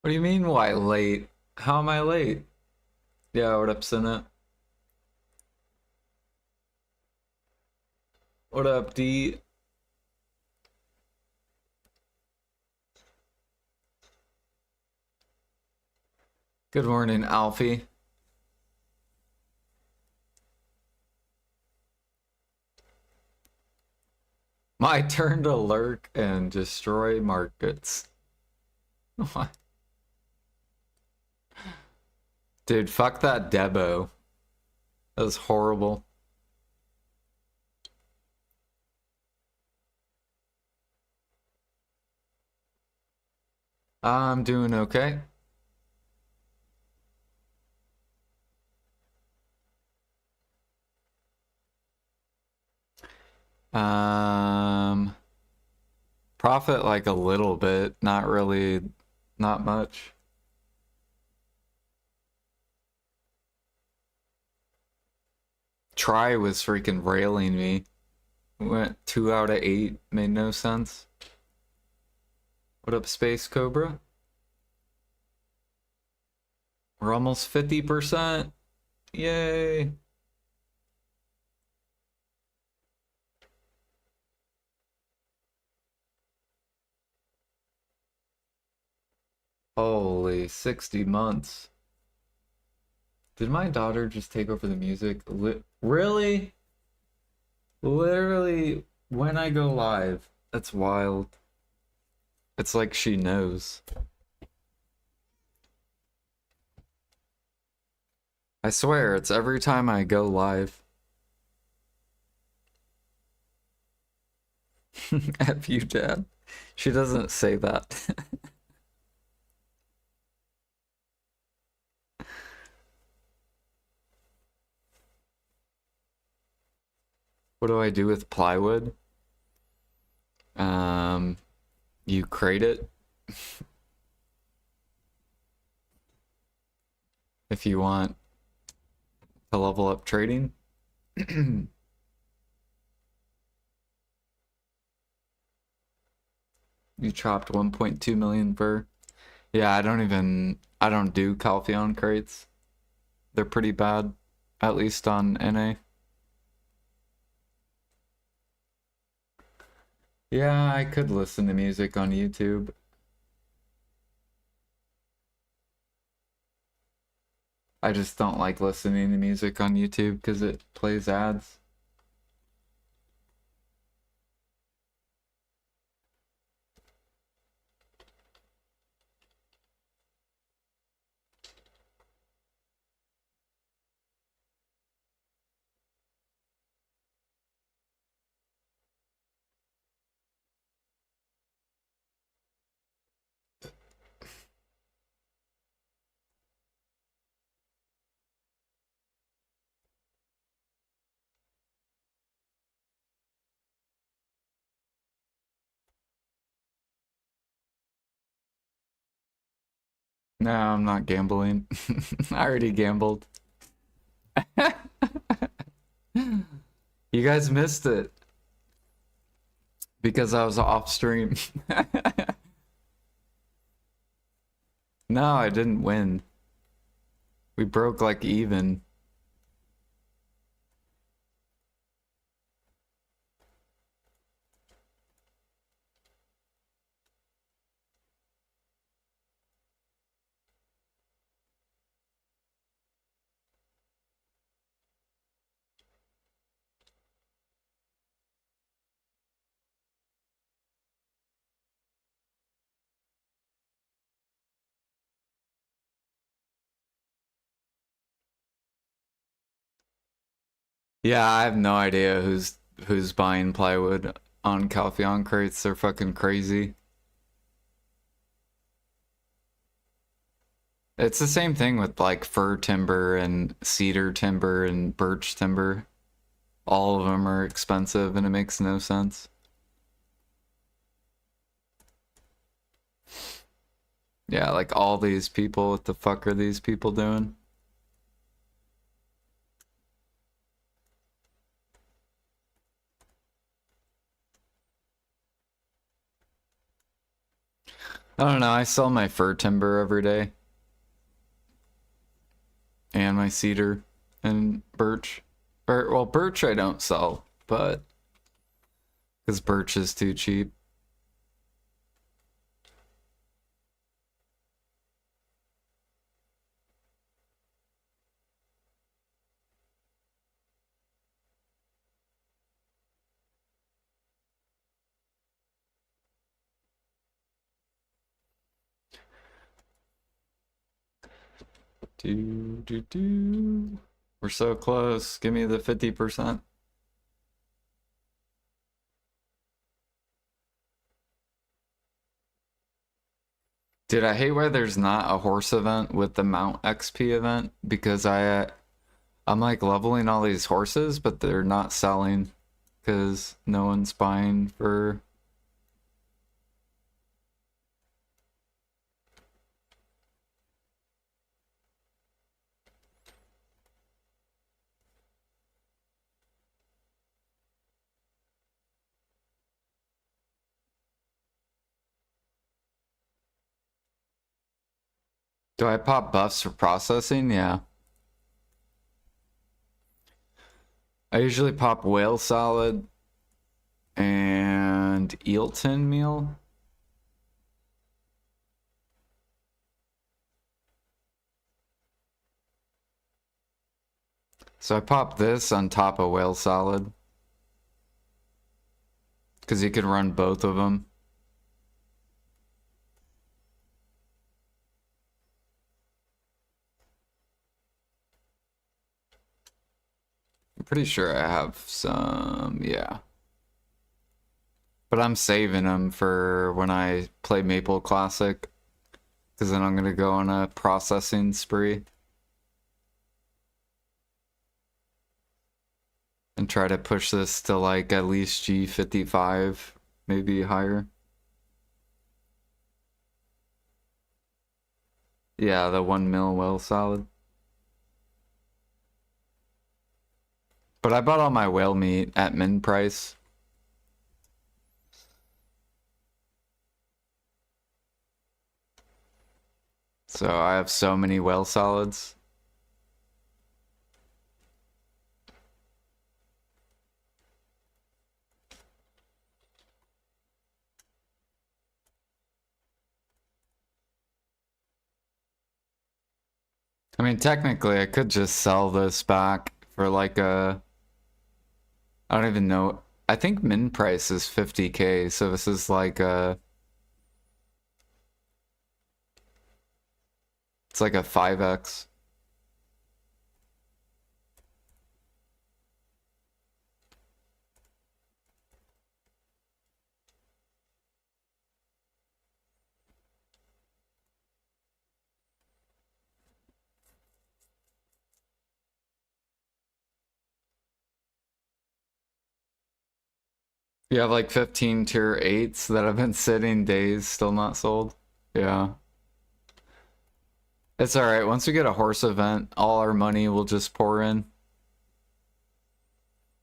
What do you mean, why late? How am I late? Yeah, what up, Senna? What up, D? Good morning, Alfie. My turn to lurk and destroy markets. What? Dude, fuck that Debo. That was horrible. I'm doing okay. Um, Profit like a little bit, not really, not much. Try was freaking railing me. Went 2 out of 8, made no sense. What up, Space Cobra? We're almost 50%. Yay. Holy 60 months. Did my daughter just take over the music? Really? Literally, when I go live. That's wild. It's like she knows. I swear, it's every time I go live. F you, Dad. She doesn't say that. What do I do with plywood? Um, you crate it if you want to level up trading. You chopped 1.2 million per. Yeah, I don't do Calpheon crates. They're pretty bad, at least on NA. Yeah, I could listen to music on YouTube. I just don't like listening to music on YouTube because it plays ads. No, I'm not gambling. I already gambled. You guys missed it because I was off stream. No, I didn't win. We broke like even. Yeah, I have no idea who's buying plywood on Calpheon crates. They're fucking crazy. It's the same thing with like fir timber and cedar timber and birch timber. All of them are expensive and it makes no sense. Yeah, like all these people, what the fuck are these people doing? I don't know. I sell my fir timber every day. And my cedar and birch. Or, well, birch I don't sell, but because birch is too cheap. We're so close. Give me the 50%. Dude, I hate why there's not a horse event with the Mount XP event because I'm like leveling all these horses, but they're not selling because no one's buying for. Do I pop buffs for processing? Yeah. I usually pop whale salad and eelton meal. So I pop this on top of whale salad because you can run both of them. I'm pretty sure I have some, yeah. But I'm saving them for when I play Maple Classic because then I'm going to go on a processing spree and try to push this to like at least G55, maybe higher. Yeah, the 1 mil whale salad. But I bought all my whale meat at min price. So I have so many whale salads. I mean, technically, I could just sell this back for like a. I don't even know. I think min price is 50K, so this is like a. It's like a 5x. You have like 15 tier 8s that have been sitting days, still not sold. Yeah. It's alright. Once we get a horse event, all our money will just pour in.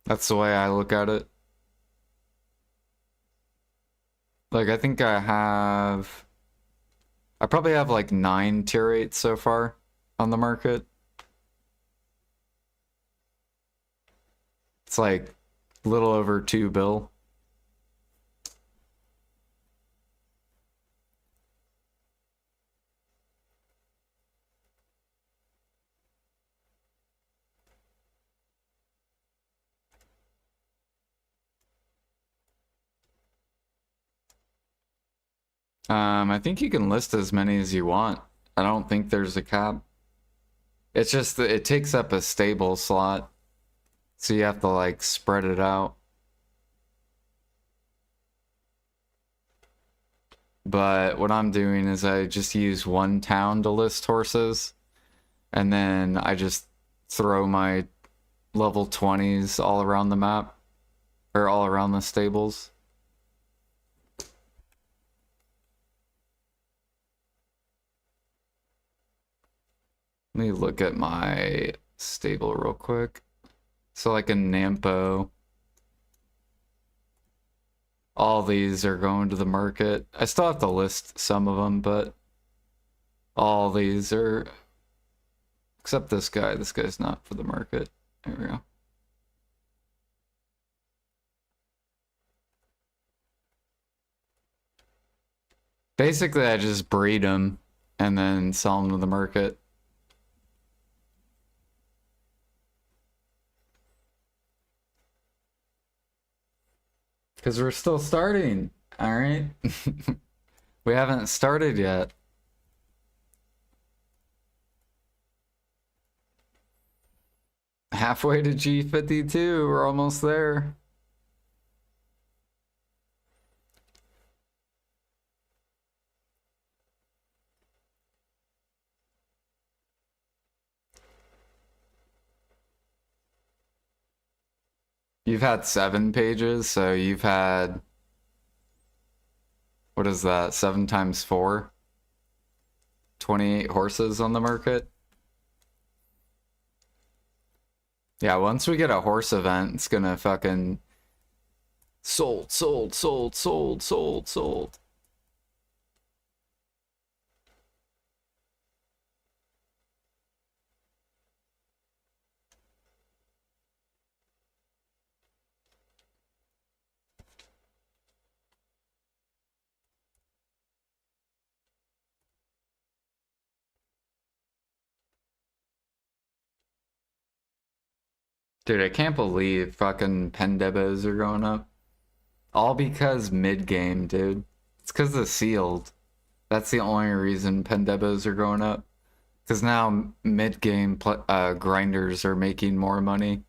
That's the way I look at it. Like, I think I probably have like 9 tier 8s so far on the market. It's like a little over 2 bill. I think you can list as many as you want. I don't think there's a cap. It's just that it takes up a stable slot. So you have to like spread it out. But what I'm doing is I just use one town to list horses. And then I just throw my level 20s all around the map. Or all around the stables. Let me look at my stable real quick. So like a Nampo. All these are going to the market. I still have to list some of them, but all these are, except this guy. This guy's not for the market. There we go. Basically, I just breed them and then sell them to the market. Because we're still starting, all right? We haven't started yet. Halfway to G52, we're almost there. You've had 7 pages, so you've had, what is that, 7 times 4? 28 horses on the market. Yeah, once we get a horse event, it's gonna fucking sold, sold, sold, sold, sold, sold. Dude, I can't believe fucking pen debos are going up. All because mid-game, dude. It's because of sealed. That's the only reason pen debos are going up. Because now mid-game grinders are making more money.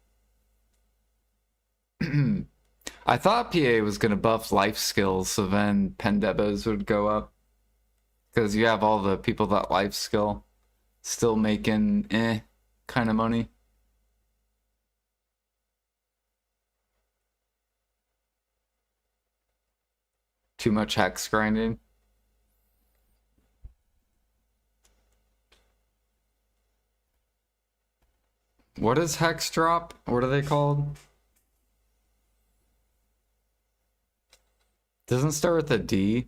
I thought PA was going to buff life skills, so then pen debos would go up. Because you have all the people that life skill still making kind of money. Too much hex grinding. What is hex drop? What are they called? Doesn't start with a D.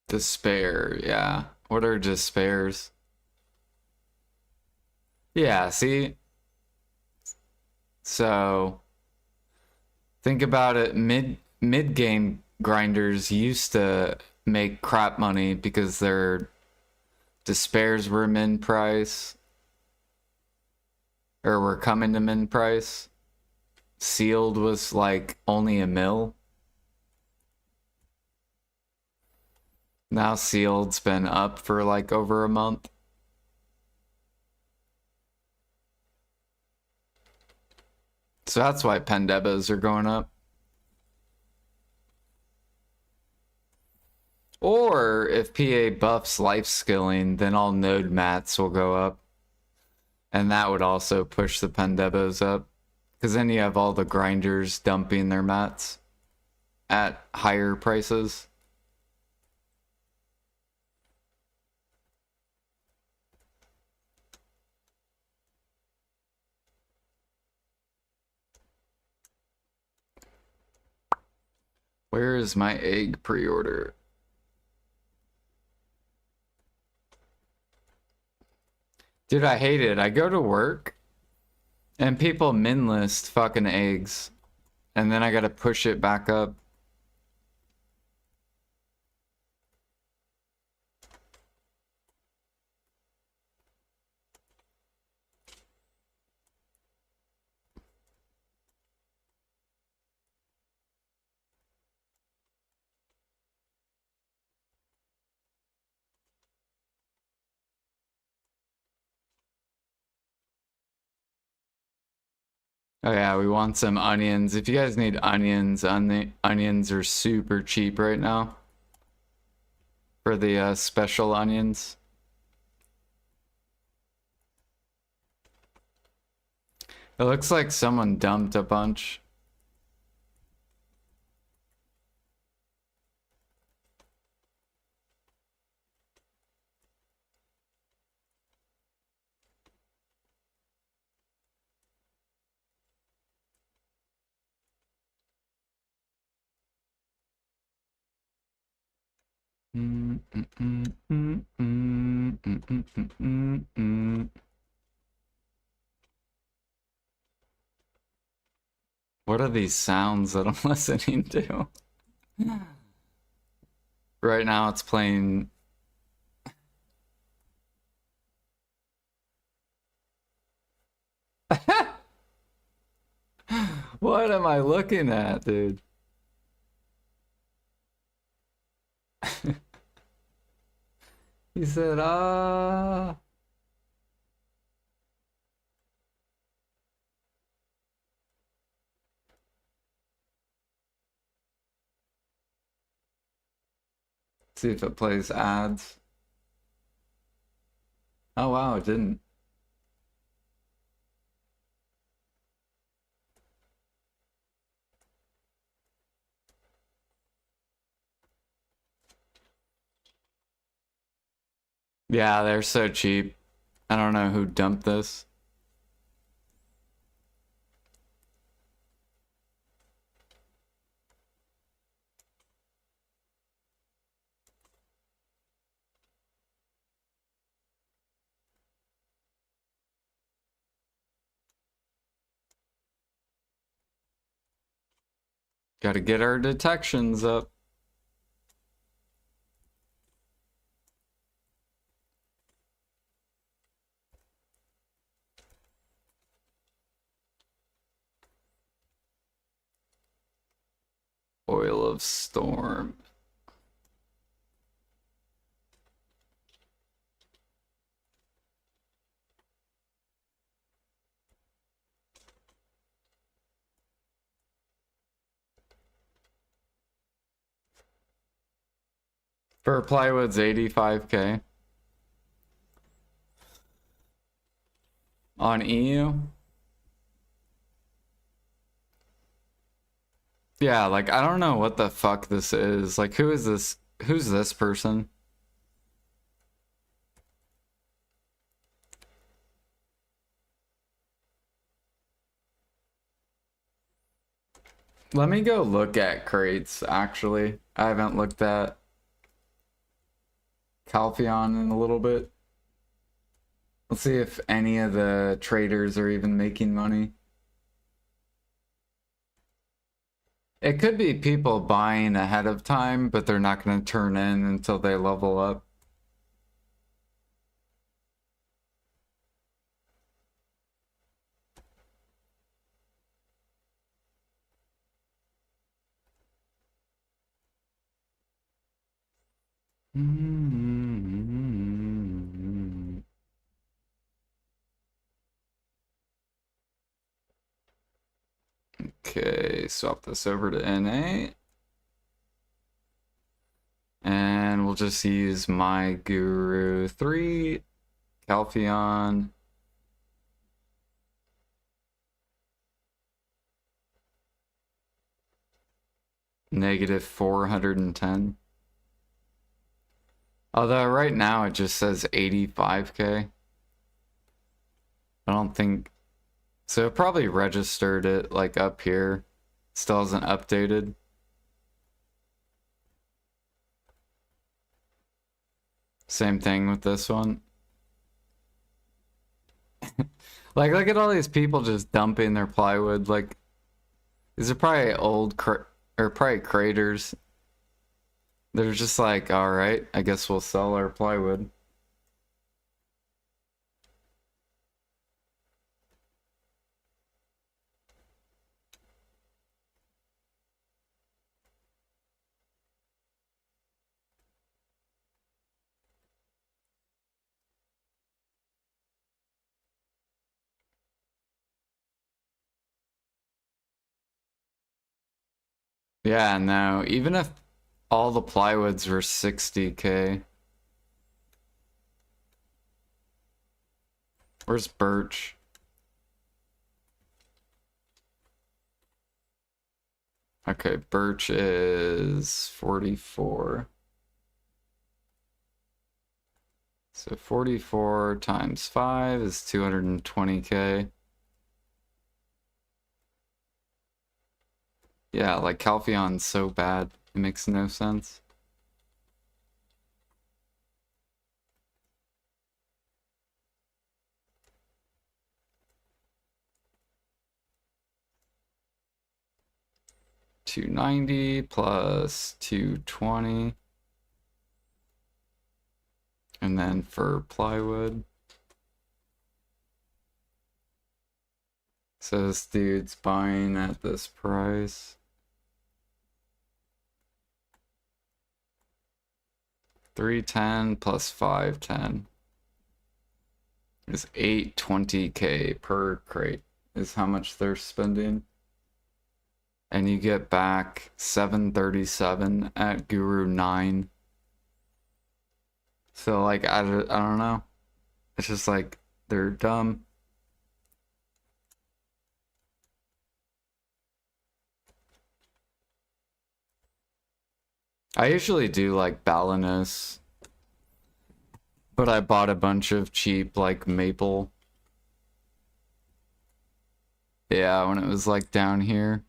Despair, yeah. What are despairs? Yeah, see? So think about it, mid-game grinders used to make crap money because their despairs were min price or were coming to min price. Sealed was like only a mil. Now sealed's been up for like over a month. So that's why pen debos are going up. Or if PA buffs life skilling, then all node mats will go up. And that would also push the pen debos up. Because then you have all the grinders dumping their mats at higher prices. Where is my egg pre-order? Dude, I hate it. I go to work and people min list fucking eggs. And then I gotta push it back up. Oh yeah, we want some onions. If you guys need onions, onions are super cheap right now. For the special onions. It looks like someone dumped a bunch. What are these sounds that I'm listening to? Right now it's playing. What am I looking at, dude? He said, ah. See if it plays ads. Oh wow, it didn't. Yeah, they're so cheap. I don't know who dumped this. Gotta get our detections up. Oil of Storm. For plywood's 85K. On EU? Yeah, like I don't know what the fuck this is. Like who is this? Who's this person? Let me go look at crates, actually. I haven't looked at Calpheon in a little bit. Let's see if any of the traders are even making money. It could be people buying ahead of time, but they're not going to turn in until they level up. Okay, swap this over to NA. And we'll just use my Guru 3, Calpheon. Negative 410. Although right now it just says 85K. I don't think... So it probably registered it like up here. Still hasn't updated. Same thing with this one. Like, look at all these people just dumping their plywood. Like, these are probably old or probably craters. They're just like, all right, I guess we'll sell our plywood. Yeah, no, even if all the plywoods were 60K. Where's birch? Okay, birch is 44. So 44 times 5 is 220K. Yeah, like Calpheon's so bad. It makes no sense. 290 plus 220. And then for plywood. So this dude's buying at this price. 310 plus 510 is 820k per crate is how much they're spending. And you get back 737 at Guru 9. So like I don't know. It's just like they're dumb. I usually do like Balinus, but I bought a bunch of cheap like maple. Yeah, when it was like down here.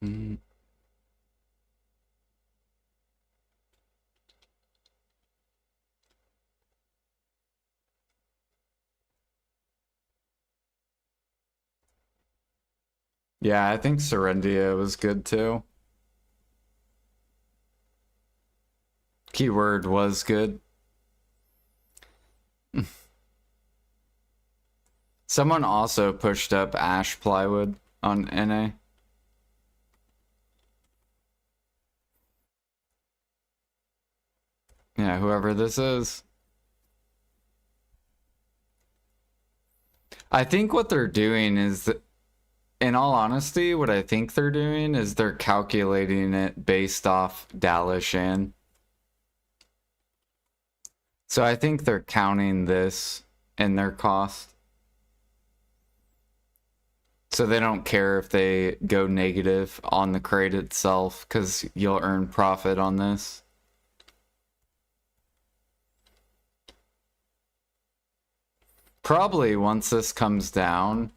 Mm. Yeah, I think Serendia was good too. Keyword was good. Someone also pushed up ash plywood on NA. Yeah, whoever this is. I think what they're doing is that, in all honesty, what I think they're doing is they're calculating it based off Dalashan. So I think they're counting this in their cost. So they don't care if they go negative on the crate itself, because you'll earn profit on this. Probably once this comes down,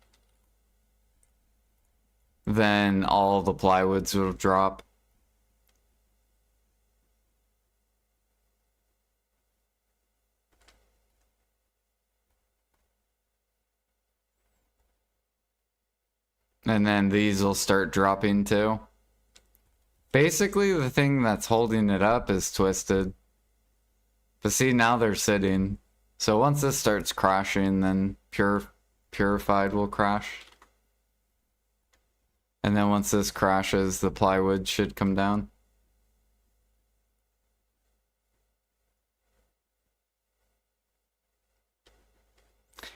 then all the plywoods will drop. And then these will start dropping too. Basically, the thing that's holding it up is twisted. But see, now they're sitting. So once this starts crashing, then purified will crash. And then once this crashes, the plywood should come down.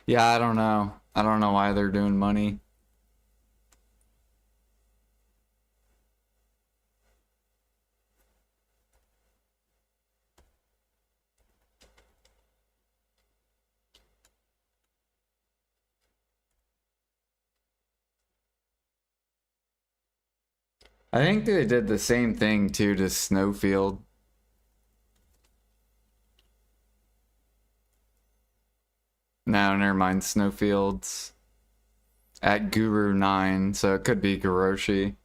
Yeah, I don't know. I don't know why they're doing money. I think they did the same thing too to Snowfield. No, never mind. Snowfield's at Guru 9, so it could be Garoshi.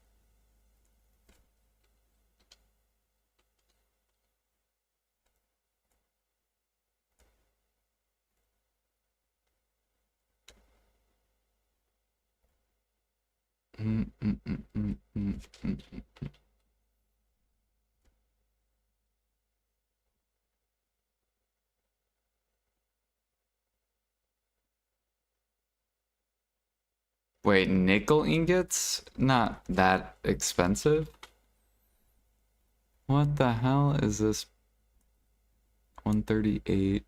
Wait, nickel ingots? Not that expensive? What the hell is this? 138.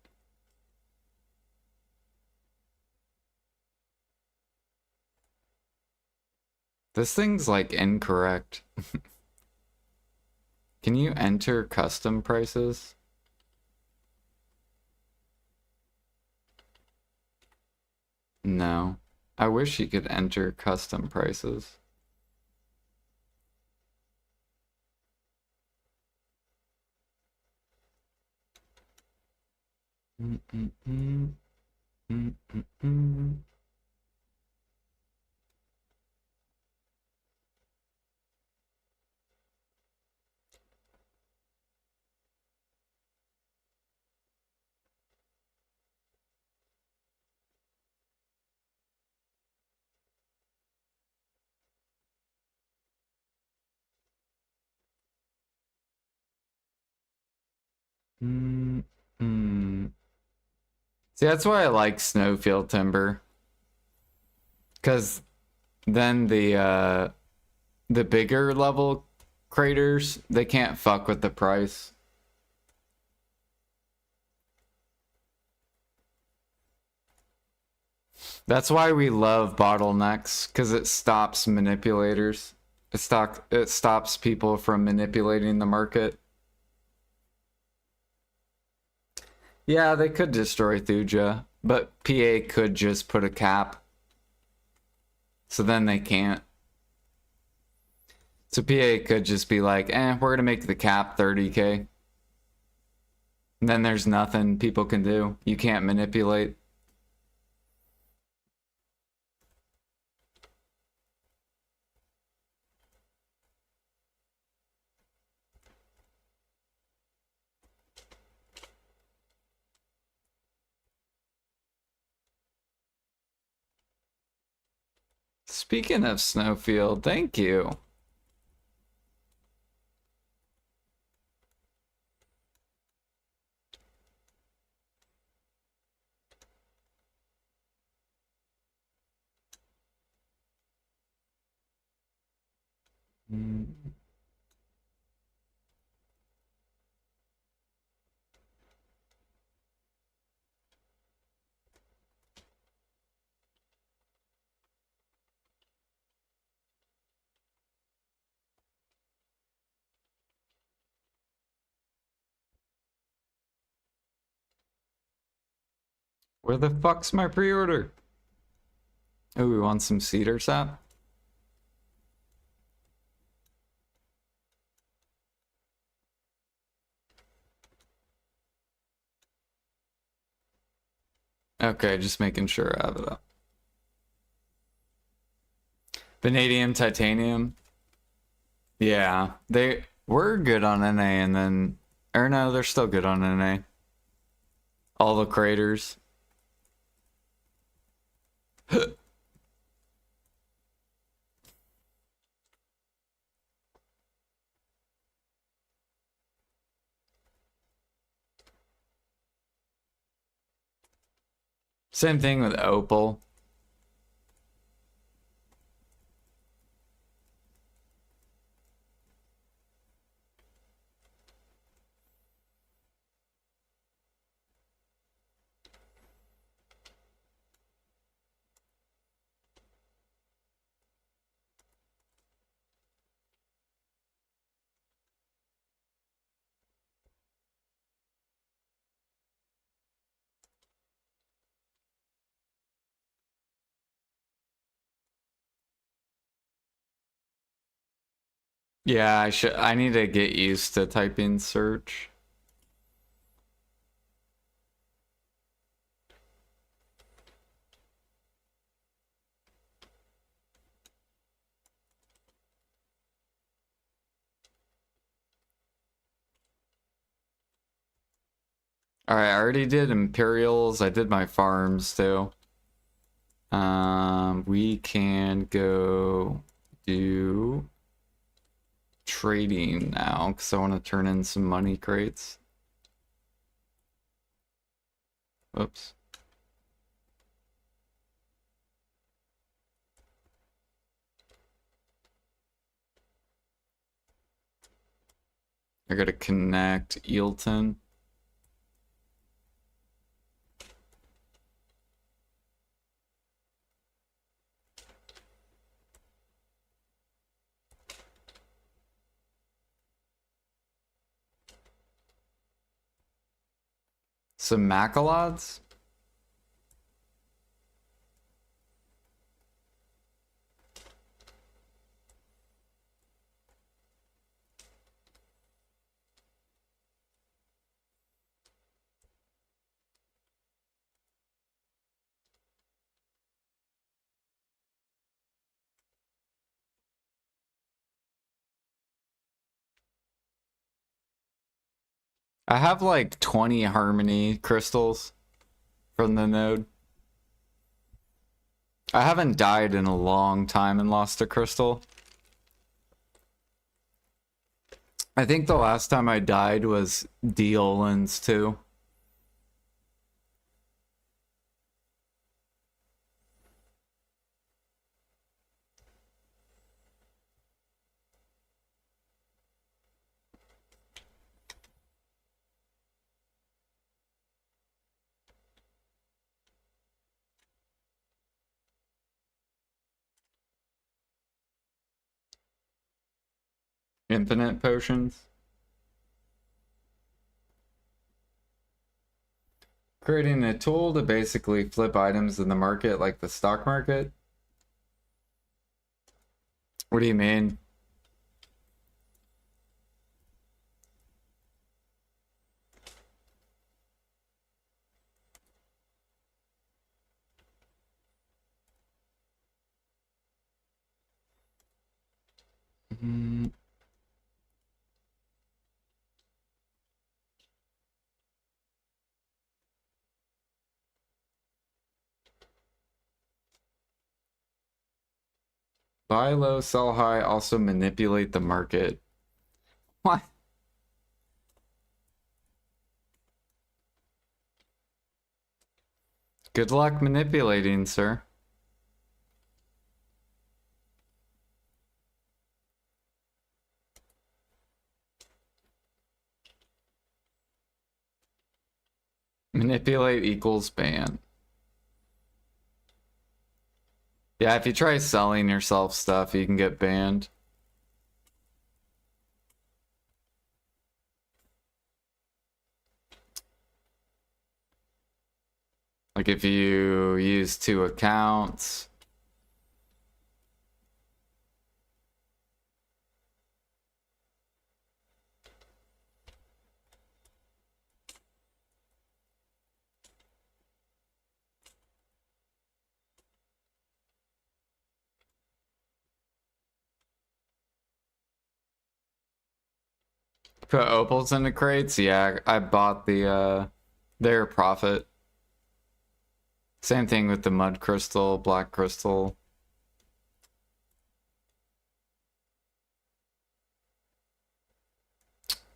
This thing's like incorrect. Can you enter custom prices? No. I wish you could enter custom prices. Mm, mm. See, that's why I like snowfield timber. Because then the bigger level craters, they can't fuck with the price. That's why we love bottlenecks, because it stops manipulators. It stops people from manipulating the market. Yeah, they could destroy Thuja, but PA could just put a cap. So then they can't. So PA could just be like, we're gonna make the cap 30k. And then there's nothing people can do. You can't manipulate. Speaking of Snowfield, thank you. Where the fuck's my pre-order? Oh, we want some cedar sap? Okay, just making sure I have it up. Vanadium, titanium. Yeah, they were good on NA and then... Or no, they're still good on NA. All the craters. Same thing with opal. Yeah, I need to get used to typing search. Alright, I already did Imperials. I did my farms too. We can go do trading now because I want to turn in some money crates. Whoops. I gotta connect Eelton. Some Macalods? I have like 20 Harmony crystals from the node. I haven't died in a long time and lost a crystal. I think the last time I died was Deolans too. Infinite potions. Creating a tool to basically flip items in the market like the stock market. What do you mean? Mm, buy low, sell high, also manipulate the market. What? Good luck manipulating, sir. Manipulate equals ban. Yeah, if you try selling yourself stuff, you can get banned. Like if you use 2 accounts. Put opals into crates? Yeah, I bought their profit. Same thing with the mud crystal, black crystal.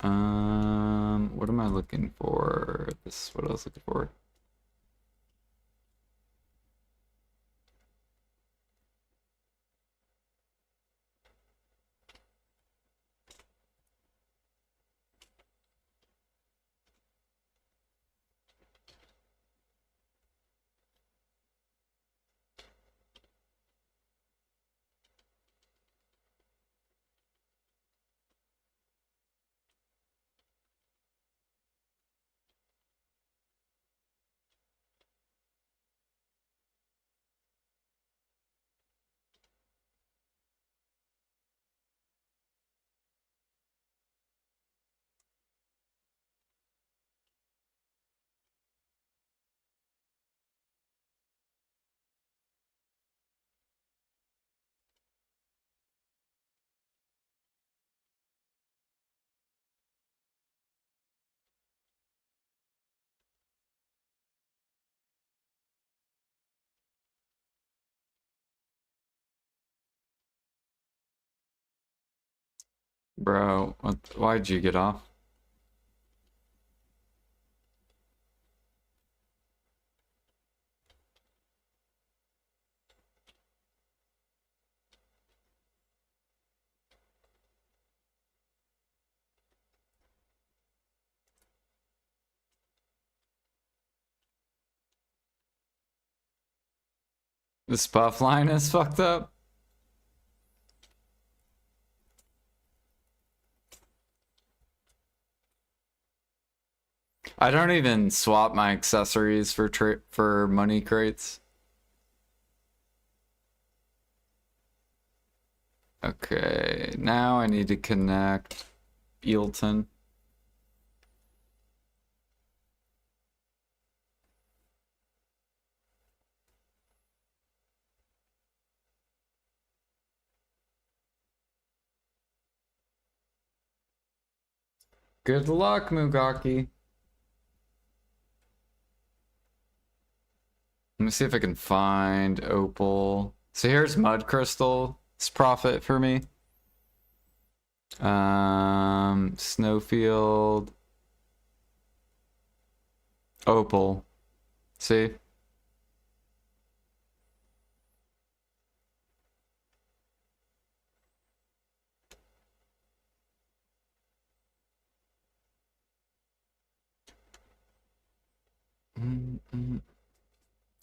What am I looking for? This is what I was looking for. Bro, why'd you get off? This buff line is fucked up. I don't even swap my accessories for money crates. Okay, now I need to connect Eelton. Good luck, Mugaki. Let me see if I can find opal. So here's mud crystal. It's profit for me. Snowfield. Opal. See?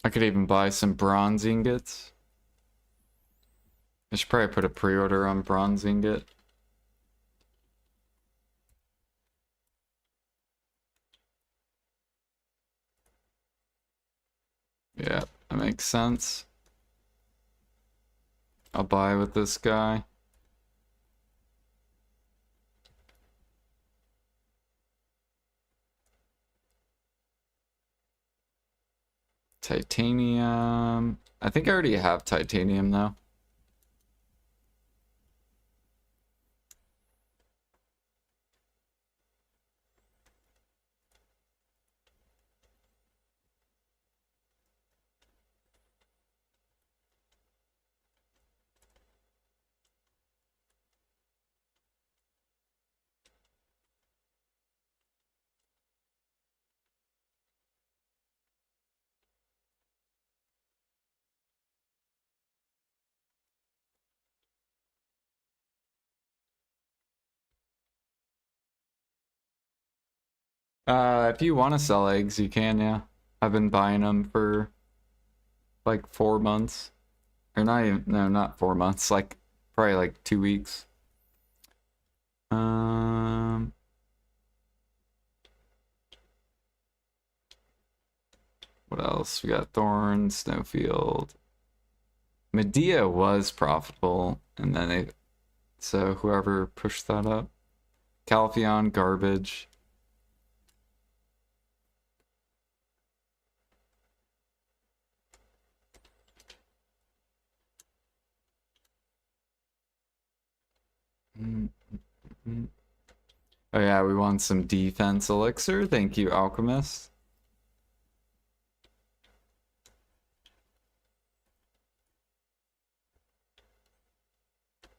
I could even buy some bronze ingots. I should probably put a pre-order on bronze ingot. Yeah, that makes sense. I'll buy with this guy. Titanium. I think I already have titanium though. If you want to sell eggs, you can, yeah. I've been buying them for like 4 months. Or not even, no, not 4 months, like probably like 2 weeks. Um, what else? We got Thorn, Snowfield. Medea was profitable, and then they, so whoever pushed that up. Calpheon, garbage. Oh yeah, we want some defense elixir. Thank you, Alchemist.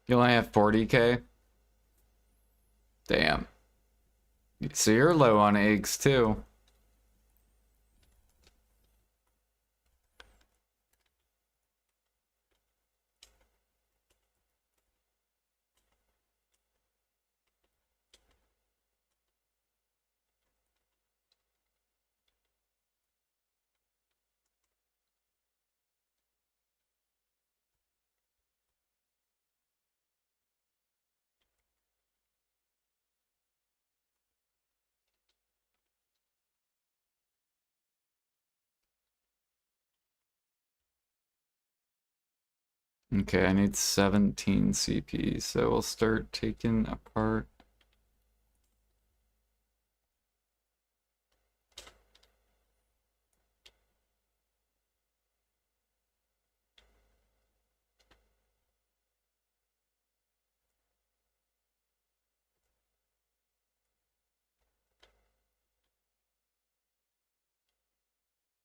You only have 40k? Damn. So you're low on eggs too. Okay, I need 17 CP, so we'll start taking apart.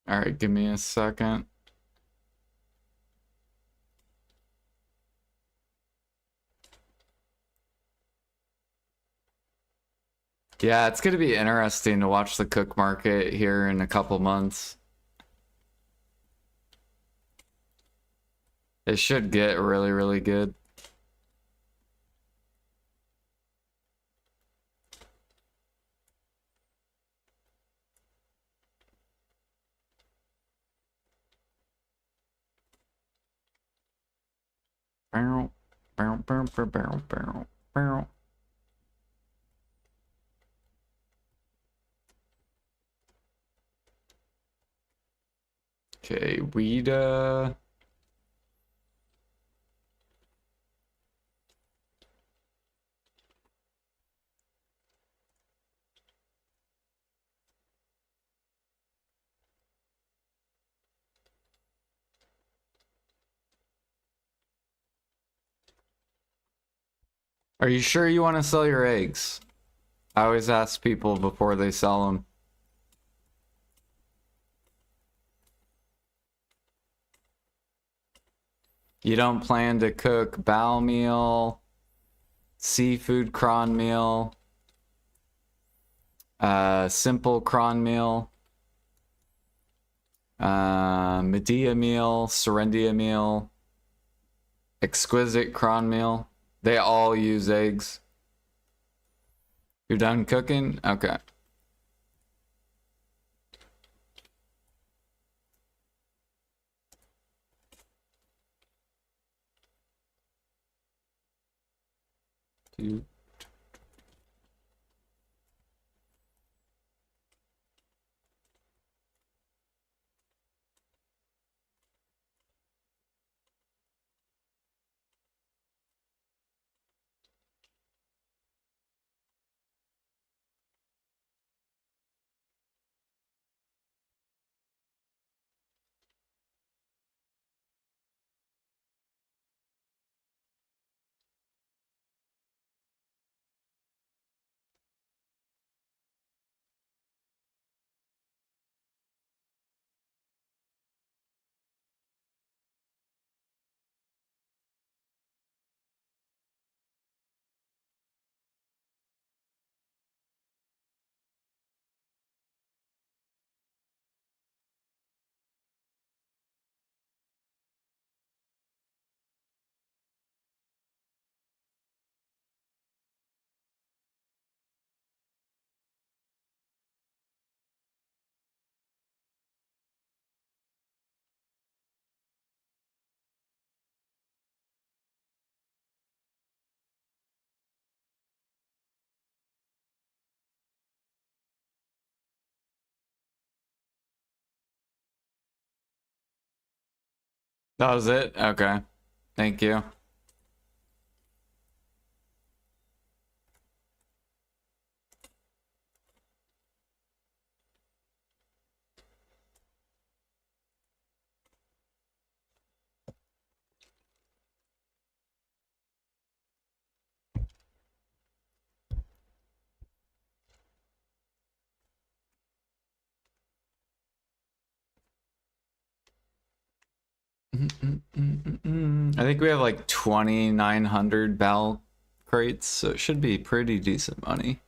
Alright, give me a second. Yeah, it's gonna be interesting to watch the cook market here in a couple months. It should get really, really good. Barrel, barrel, barrel, barrel, barrel, barrel. Okay, weed, are you sure you want to sell your eggs? I always ask people before they sell them. You don't plan to cook bowel meal, seafood cron meal, simple cron meal, Medea meal, Serendia meal, exquisite cron meal. They all use eggs. You're done cooking? Okay. Two. That was it? Okay. Thank you. I think we have like 2,900 bell crates, so it should be pretty decent money.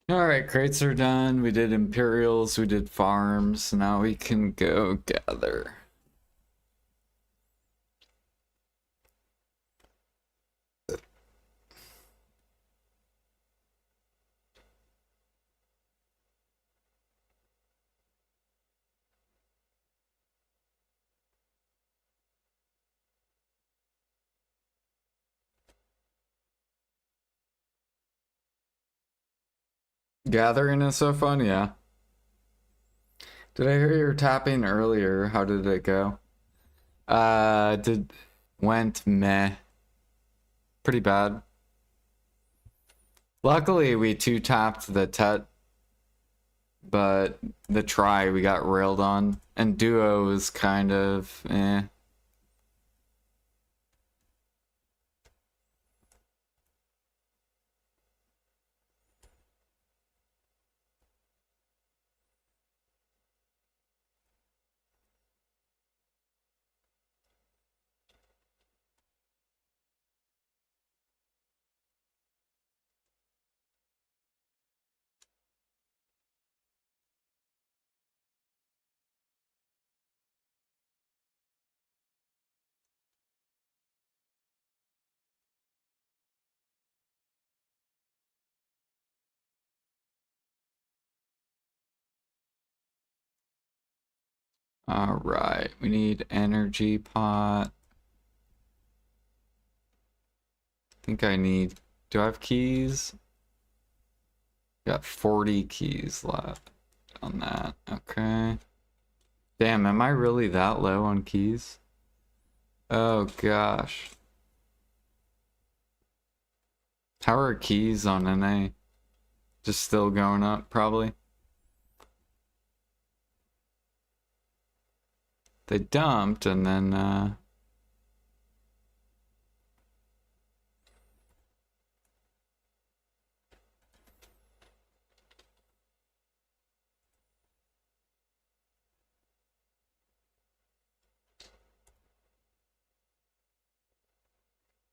Alright, crates are done. We did Imperials, we did farms. Now we can go gather. Gathering is so fun, yeah. Did I hear you were tapping earlier? How did it go? Went meh. Pretty bad. Luckily, we two-tapped the Tet, but the try we got railed on, and duo was kind of eh. All right, we need energy pot. I think I need. Do I have keys? Got 40 keys left on that. Okay. Damn, am I really that low on keys? Oh gosh. How are keys on NA? Just still going up, probably. They dumped and then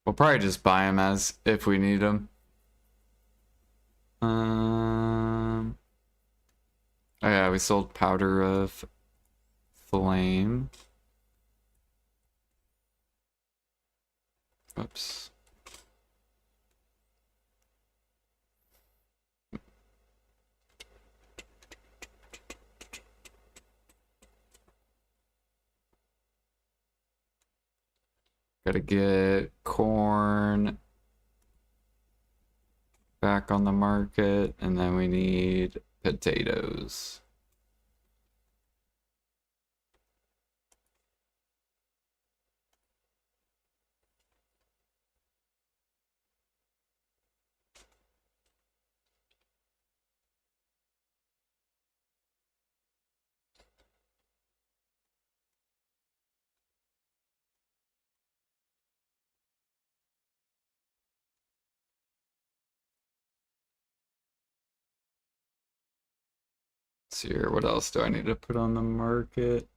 we'll probably just buy them as if we need them. Oh yeah, we sold powder of flame. Oops. Gotta get corn back on the market, and then we need potatoes. Let's see here, what else do I need to put on the market?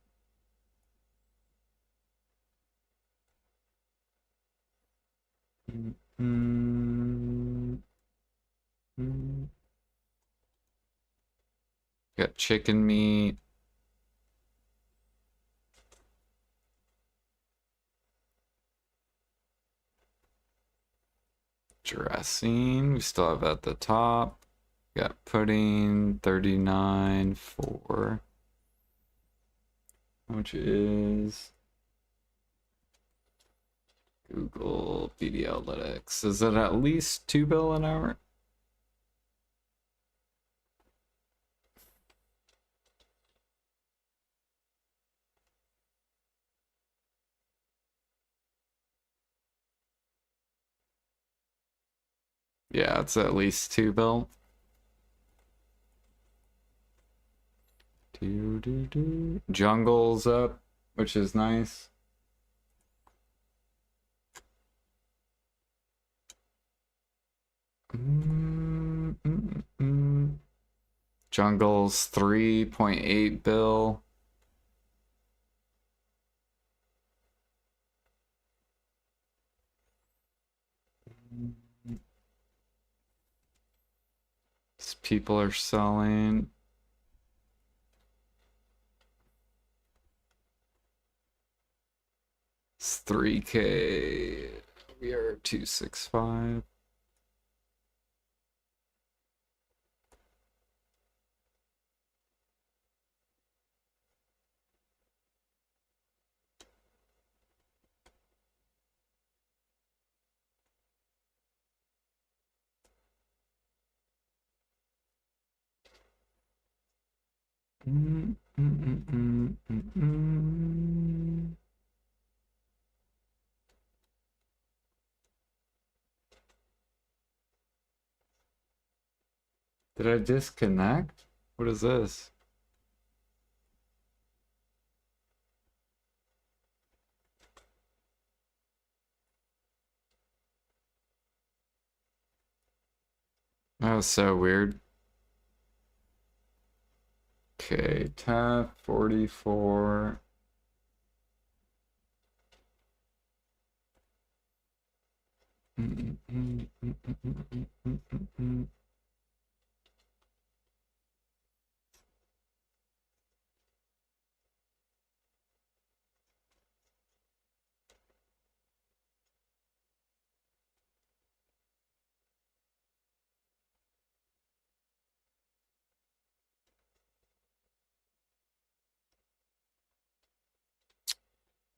Got chicken meat. Dressing, we still have at the top. Got pudding, 39 for, which is Google BD Analytics. Is it at least $2 an hour? Yeah, it's at least $2. Jungle's up, which is nice. Jungle's 3.8 bill. People are selling. It's 3K. We are 265. Did I disconnect? What is this? That was so weird. Okay, tab 44.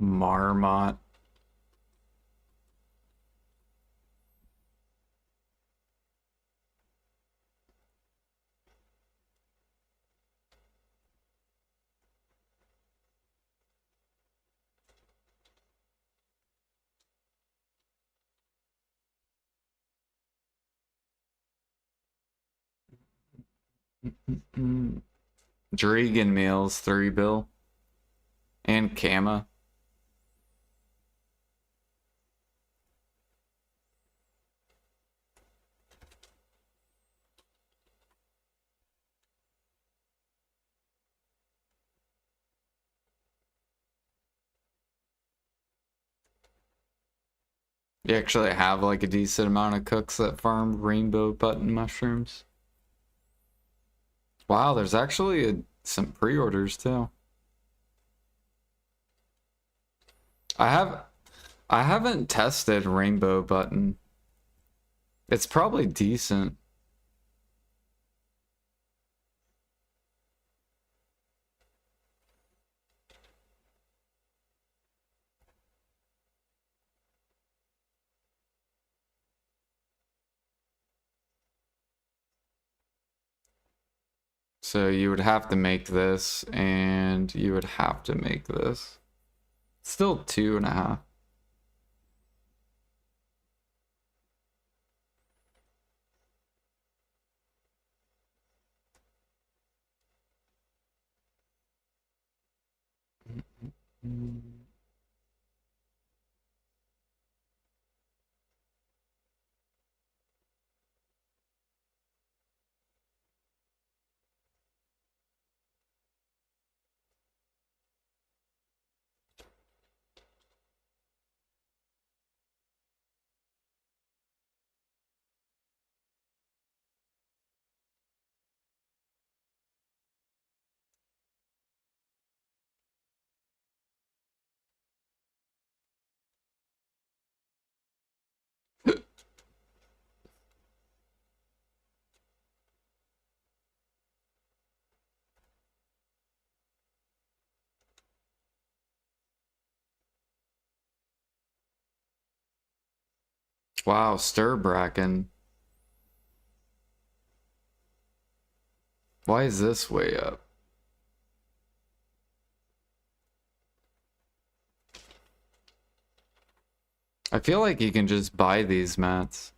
Marmot. Dragon meals, 3 bill. And Kama. You actually have like a decent amount of cooks that farm rainbow button mushrooms. Wow, there's actually some pre-orders too. I haven't tested rainbow button. It's probably decent. So you would have to make this, and you would have to make this. Still 2.5. Wow, stir bracken. Why is this way up? I feel like you can just buy these mats.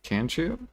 Can't you?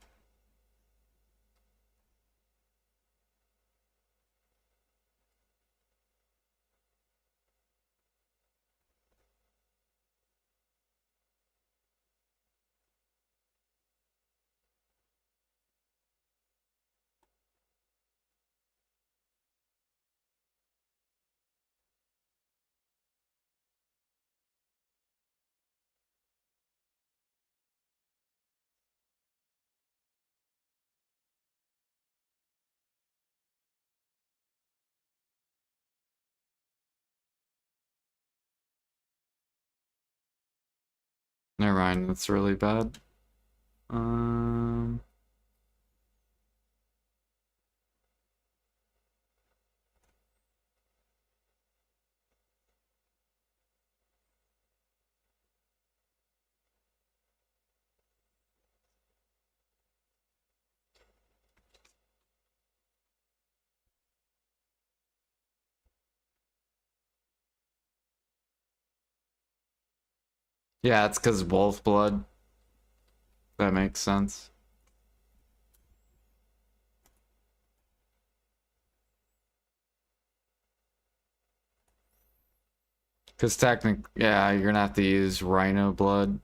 Never mind, that's really bad. Um, yeah, it's because wolf blood. That makes sense. Because technically, yeah, you're gonna have to use rhino blood.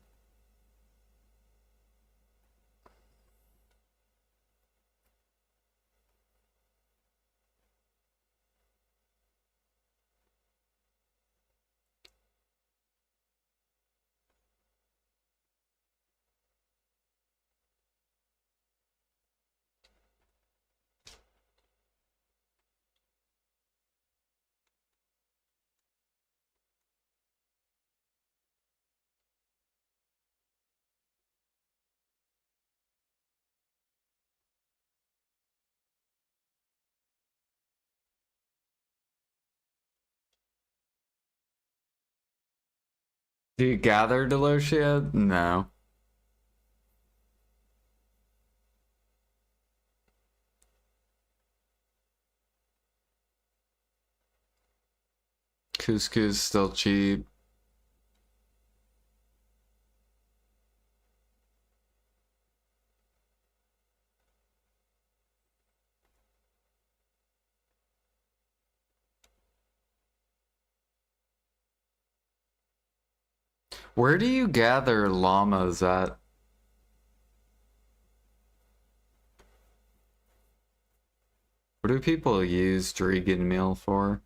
Do you gather Delotia? No. Couscous still cheap. Where do you gather llamas at? What do people use Dregan meal for?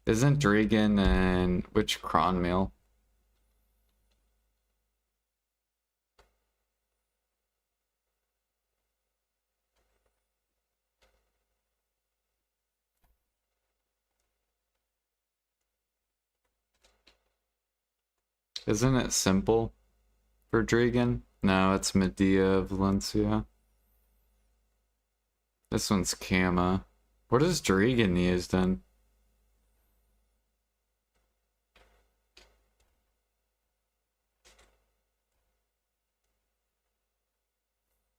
Isn't Dregan and which cron meal? Isn't it simple for Dregan? No, it's Medea Valencia. This one's Kama. What is Dregan used in?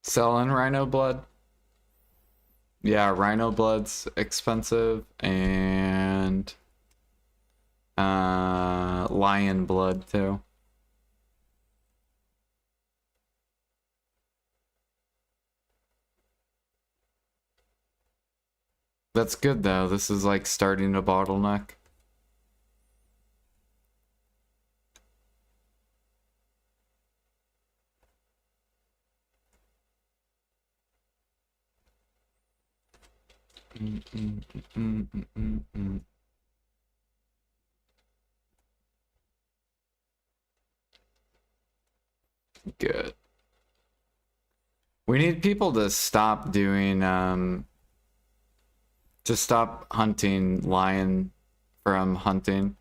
Selling rhino blood? Yeah, rhino blood's expensive, and lion blood too. That's good though. This is like starting a bottleneck. Good. We need people to stop doing to stop hunting lion from hunting.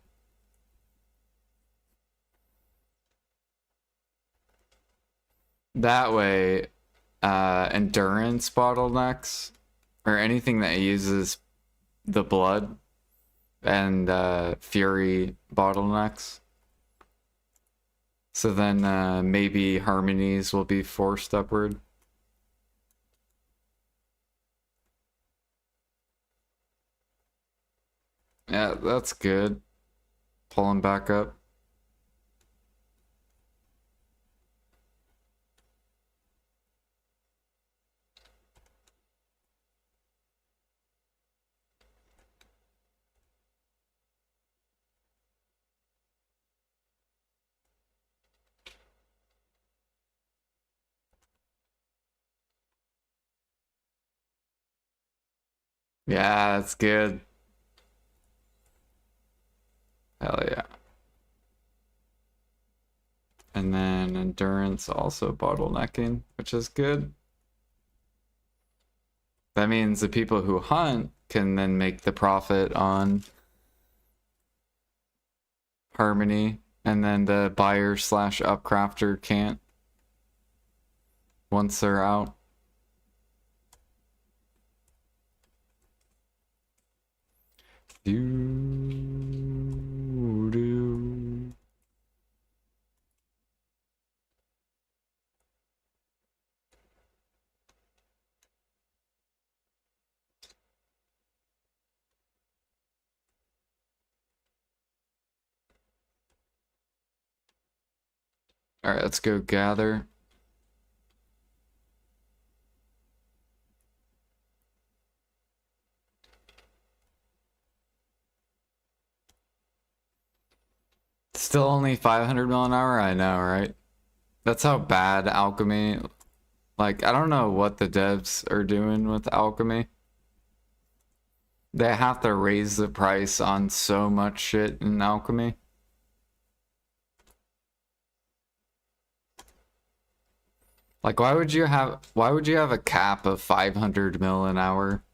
That way, endurance bottlenecks or anything that uses the blood and fury bottlenecks. So then maybe harmonies will be forced upward. Yeah, that's good. Pull him back up. Yeah, that's good. Hell yeah. And then endurance also bottlenecking, which is good. That means the people who hunt can then make the profit on harmony, and then the buyer slash upcrafter can't once they're out. Do. All right, let's go gather. Still only 500 mil an hour? I know, right? That's how bad alchemy... Like, I don't know what the devs are doing with alchemy. They have to raise the price on so much shit in alchemy. Like, why would you have a cap of 500 mil an hour?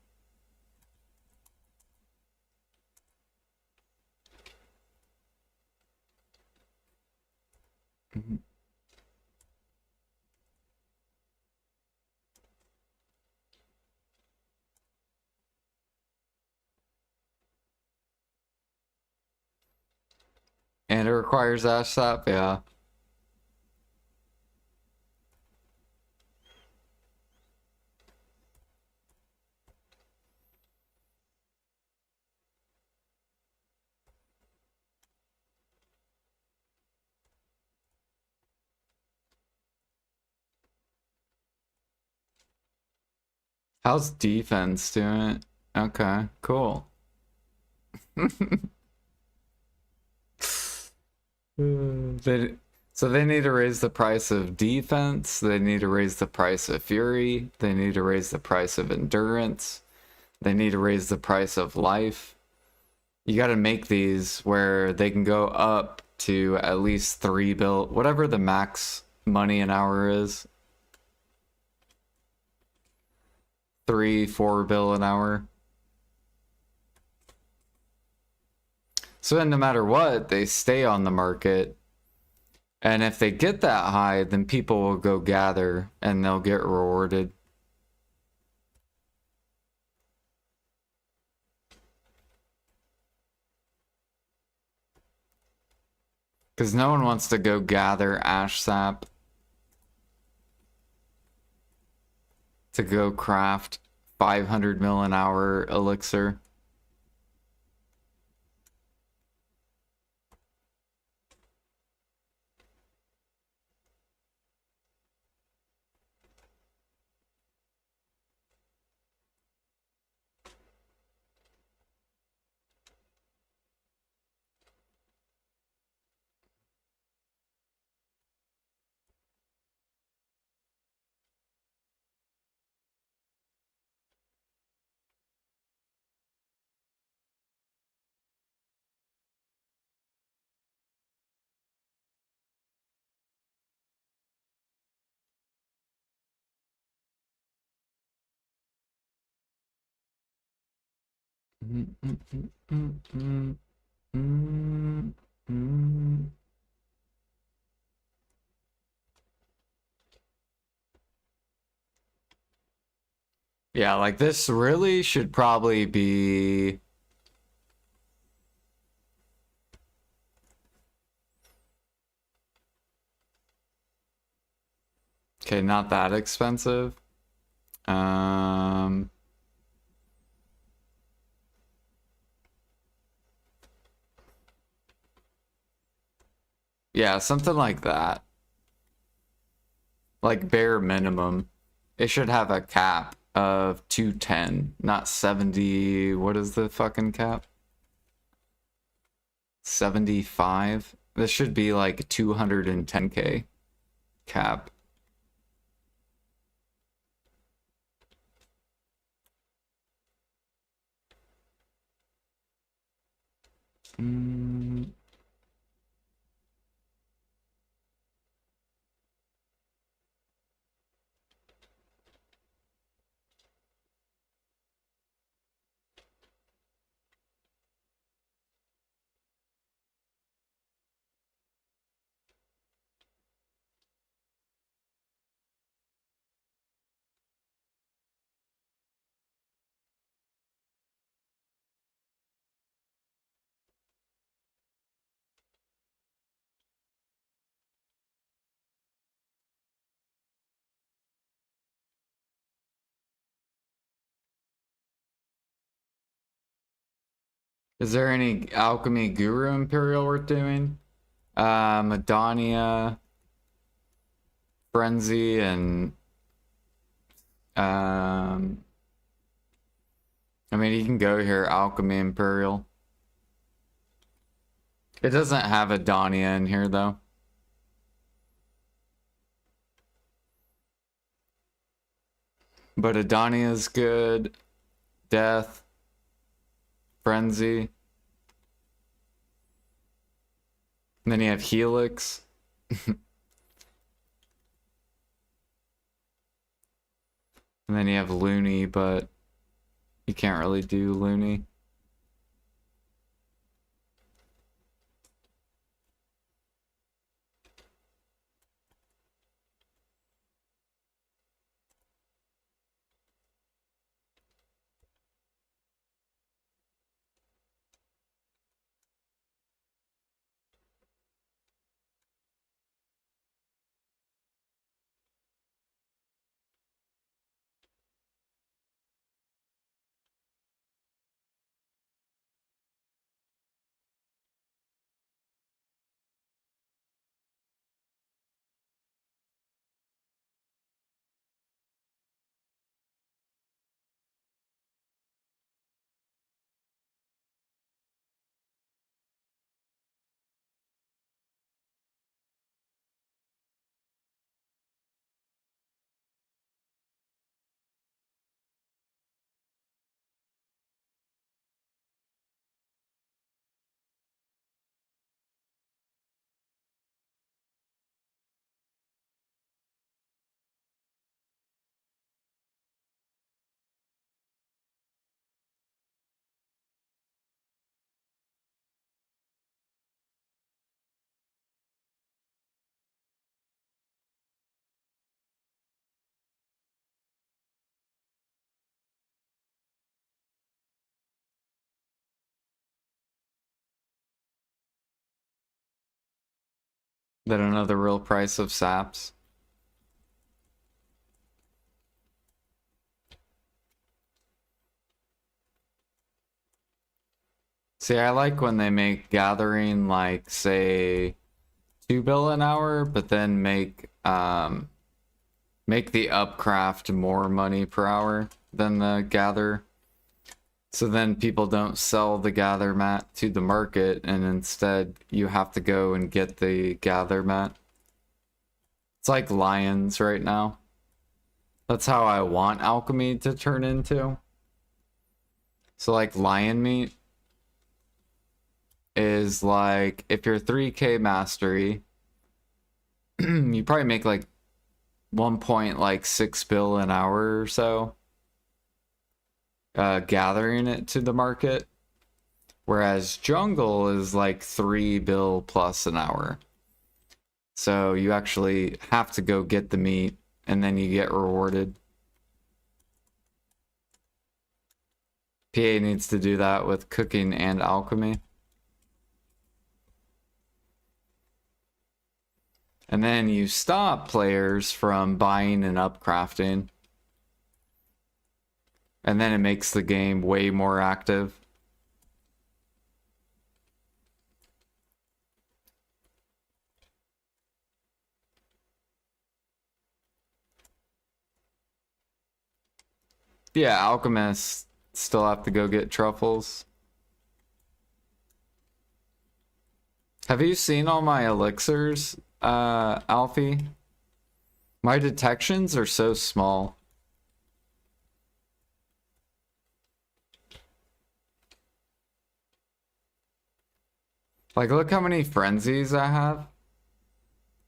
And it requires ASAP, yeah. How's defense doing? Okay, cool. So they need to raise the price of defense, they need to raise the price of fury, they need to raise the price of endurance, they need to raise the price of life. You gotta make these where they can go up to at least 3 bill, whatever the max money an hour is. 3-4 bill an hour. So then no matter what, they stay on the market. And if they get that high, then people will go gather and they'll get rewarded. Because no one wants to go gather ash sap to go craft 500 mil an hour elixir. Yeah, like this really should probably be... Okay, not that expensive. Yeah, something like that. Like bare minimum. It should have a cap of 210, not 70. What is the fucking cap? 75? This should be like 210k cap. Is there any alchemy guru imperial worth doing? Madonia, Frenzy, and I mean, you can go here, alchemy imperial. It doesn't have Adonia in here, though. But Adonia's good. Death. Frenzy. And then you have Helix. And then you have Looney, but you can't really do Looney. Then another real price of saps. See, I like when they make gathering like, say, 2 bill an hour, but then make the upcraft more money per hour than the gather. So then people don't sell the gather mat to the market, and instead you have to go and get the gather mat. It's like lions right now. That's how I want alchemy to turn into. So like lion meat is like, if you're 3k mastery, you probably make like 1.6 bill an hour or so gathering it to the market, whereas jungle is like 3 bill plus an hour. So you actually have to go get the meat and then you get rewarded. PA needs to do that with cooking and alchemy. And then you stop players from buying and upcrafting. And then it makes the game way more active. Yeah, alchemists still have to go get truffles. Have you seen all my elixirs, Alfie? My detections are so small. Like, look how many frenzies I have.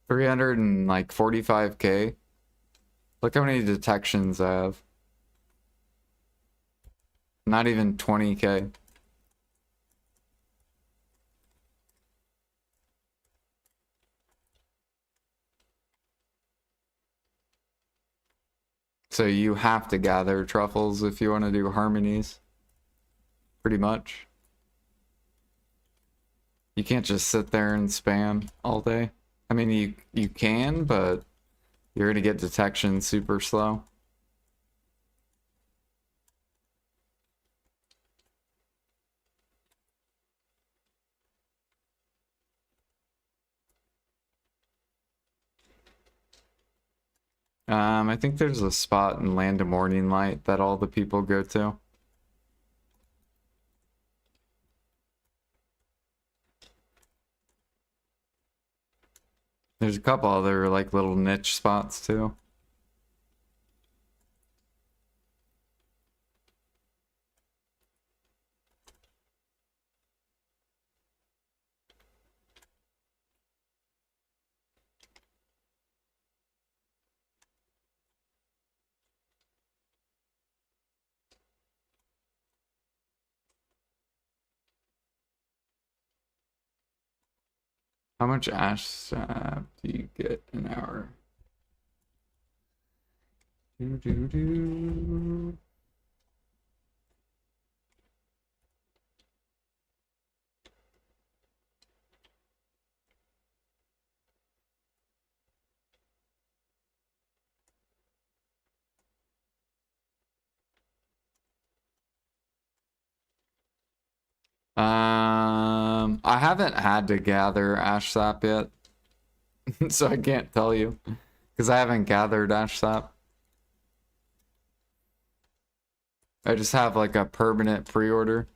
345k. Look how many detections I have. Not even 20k. So you have to gather truffles if you want to do harmonies. Pretty much. You can't just sit there and spam all day. I mean, you can, but you're gonna get detection super slow. I think there's a spot in Land of Morning Light that all the people go to. There's a couple other like little niche spots too. How much ash sap do you get an hour? Do, do, do. I haven't had to gather ash sap yet, so I can't tell you because I haven't gathered ash sap. I just have like a permanent pre-order.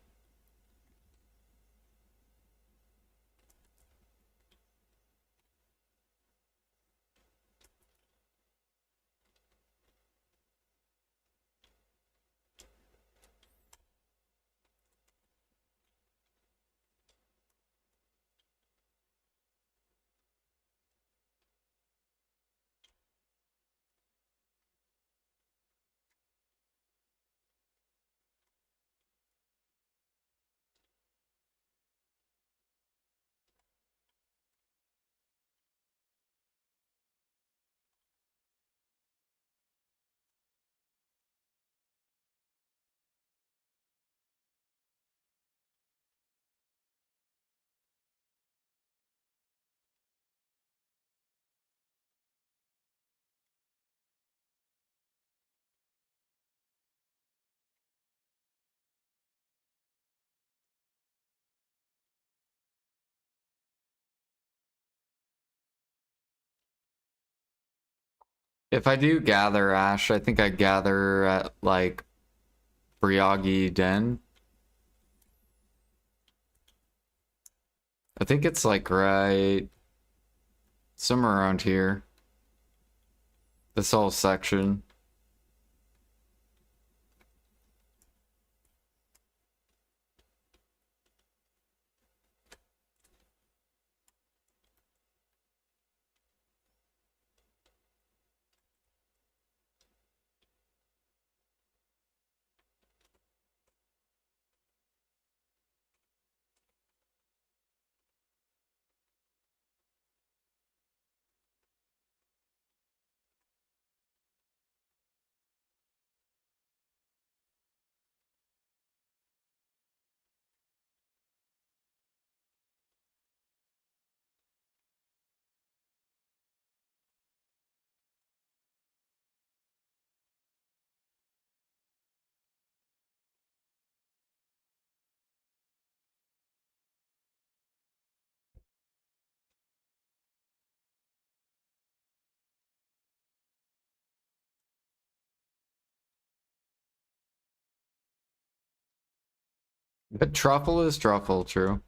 If I do gather ash, I think I gather at like Briagi Den. I think it's like right somewhere around here. This whole section. But truffle is truffle, true.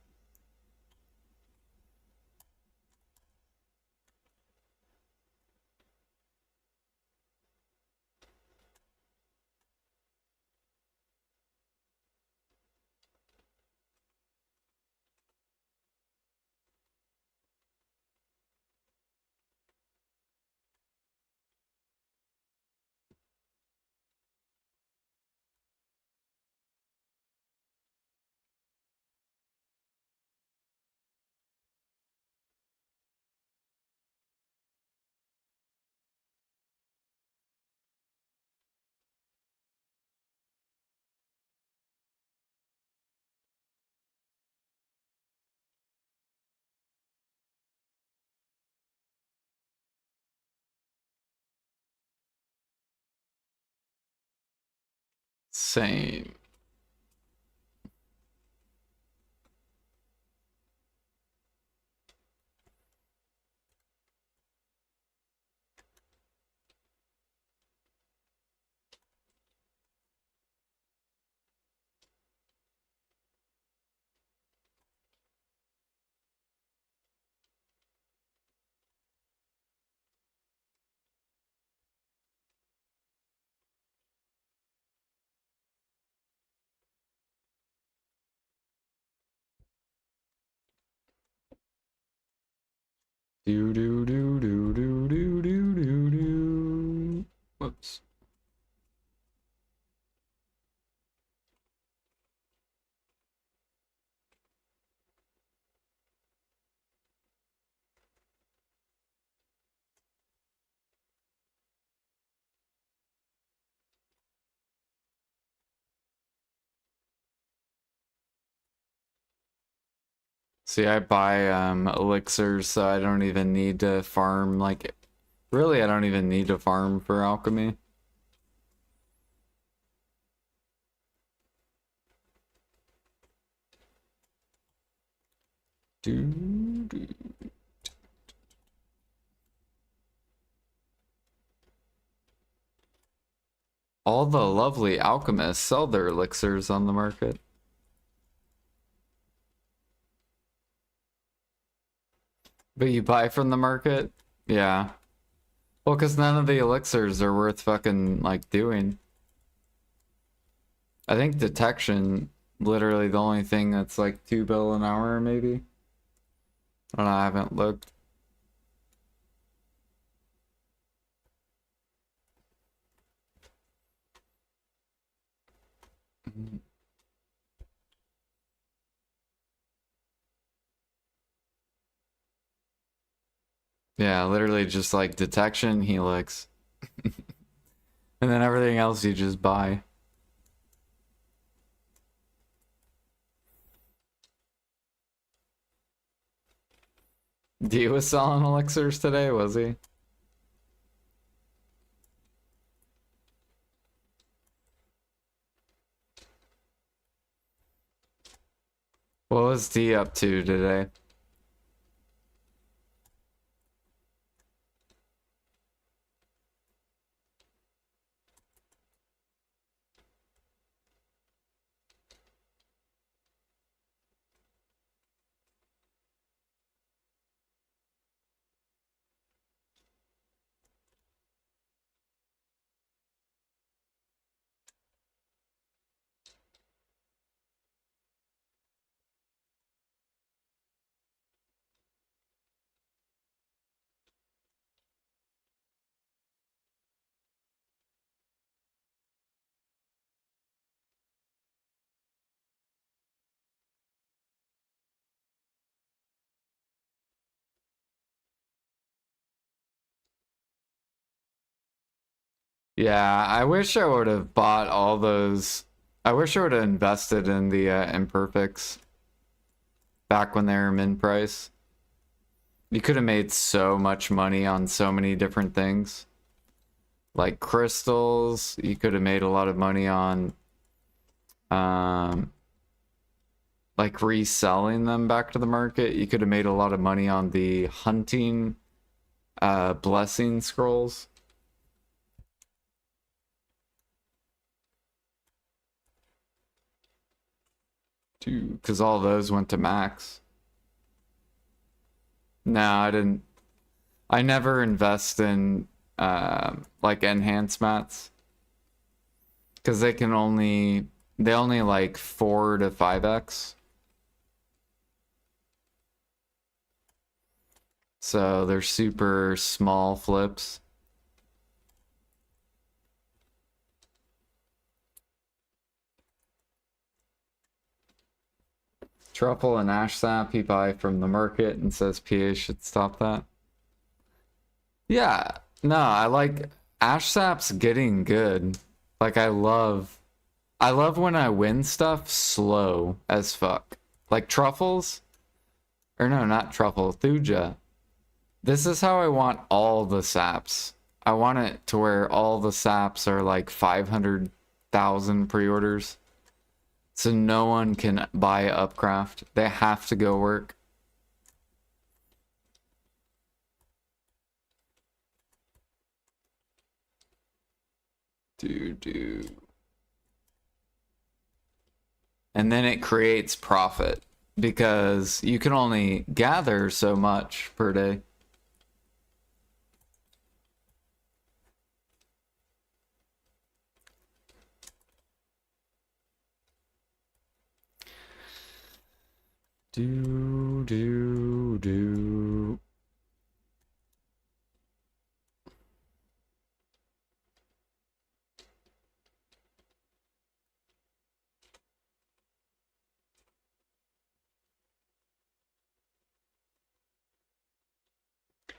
Same. Do do do do do do do do do. Whoops. See, I buy elixirs, so I don't even need to farm. Like, really, I don't even need to farm for alchemy. Do do. All the lovely alchemists sell their elixirs on the market. But you buy from the market? Yeah. Well, because none of the elixirs are worth fucking, like, doing. I think detection, literally the only thing that's like 2 bill an hour, maybe. I don't know, I haven't looked. Yeah, literally just like detection, helix. And then everything else you just buy. D was selling elixirs today, was he? What was D up to today? Yeah, I wish I would have bought all those. I wish I would have invested in the imperfects back when they were min price. You could have made so much money on so many different things. Like crystals, you could have made a lot of money on um like reselling them back to the market. You could have made a lot of money on the hunting blessing scrolls. Because all those went to max. No, I didn't. I never invest in like enhance mats because they only like 4 to 5x. So they're super small flips. Truffle and ash sap he buy from the market and says PA should stop that. Yeah, no, I like ash sap's getting good. Like I love when I win stuff slow as fuck. Like truffles, or no, not truffle, thuja. This is how I want all the saps. I want it to where all the saps are like 500,000 pre-orders. So no one can buy Upcraft. They have to go work. Do. And then it creates profit because you can only gather so much per day. Do.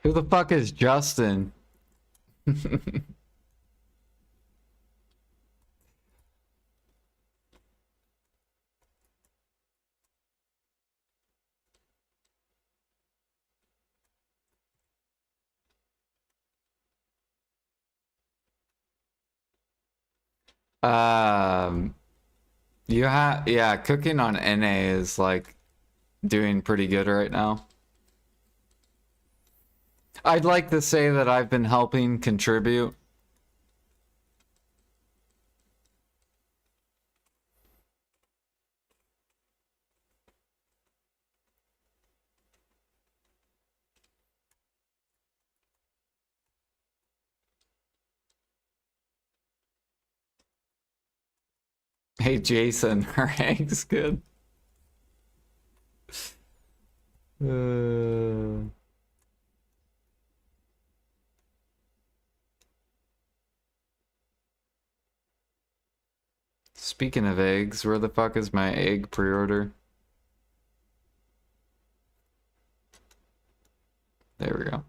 Who the fuck is Justin? Um, yeah, cooking on NA is like doing pretty good right now. I'd like to say that I've been helping contribute. Hey Jason, are eggs good? Uh... Speaking of eggs, where the fuck is my egg pre-order? There we go.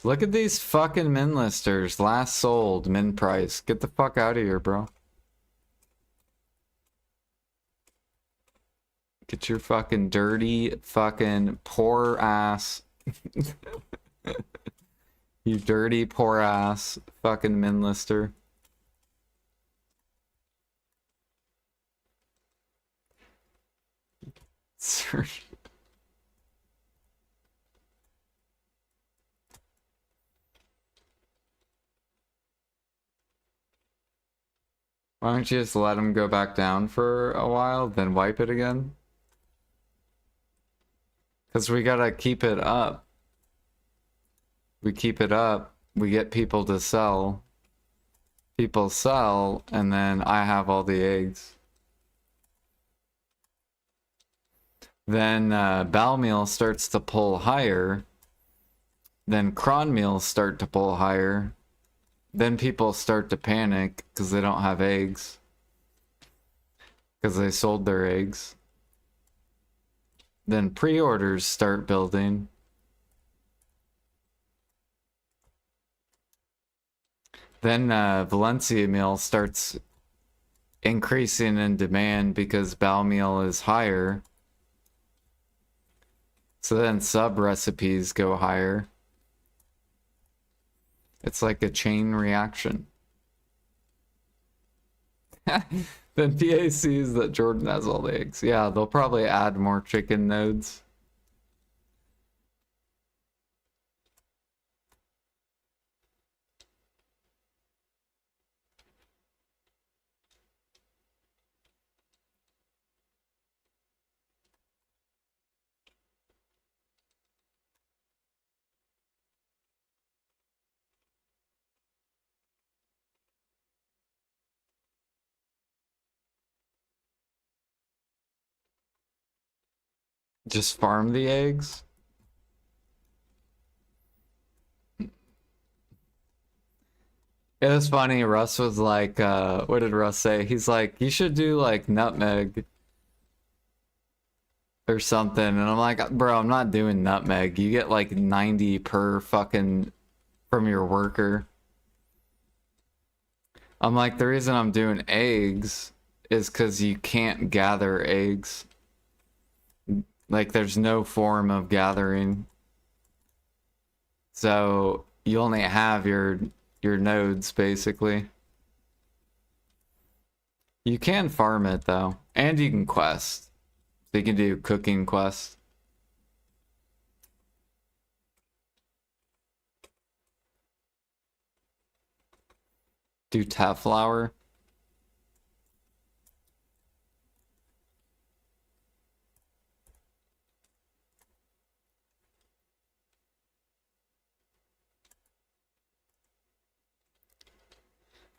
Look at these fucking min listers. Last sold, min price. Get the fuck out of here, bro. Get your fucking dirty, fucking poor ass. You dirty, poor ass fucking min lister. Why don't you just let him go back down for a while, then wipe it again? Because we gotta keep it up. We keep it up, we get people to sell. People sell, and then I have all the eggs. Then bowel meal starts to pull higher. Then cron meals start to pull higher. Then people start to panic because they don't have eggs. Because they sold their eggs. Then pre-orders start building. Then Valencia meal starts increasing in demand because bowel meal is higher. So then sub recipes go higher. It's like a chain reaction. Then PA sees that Jordan has all the eggs. Yeah, they'll probably add more chicken nodes. Just farm the eggs? It was funny, Russ was like, what did Russ say? He's like, you should do like nutmeg or something. And I'm like, bro, I'm not doing nutmeg. You get like 90 per fucking from your worker. I'm like, the reason I'm doing eggs is because you can't gather eggs. Like, there's no form of gathering. So you only have your nodes, basically. You can farm it, though. And you can quest. So you can do cooking quests. Do tap flour.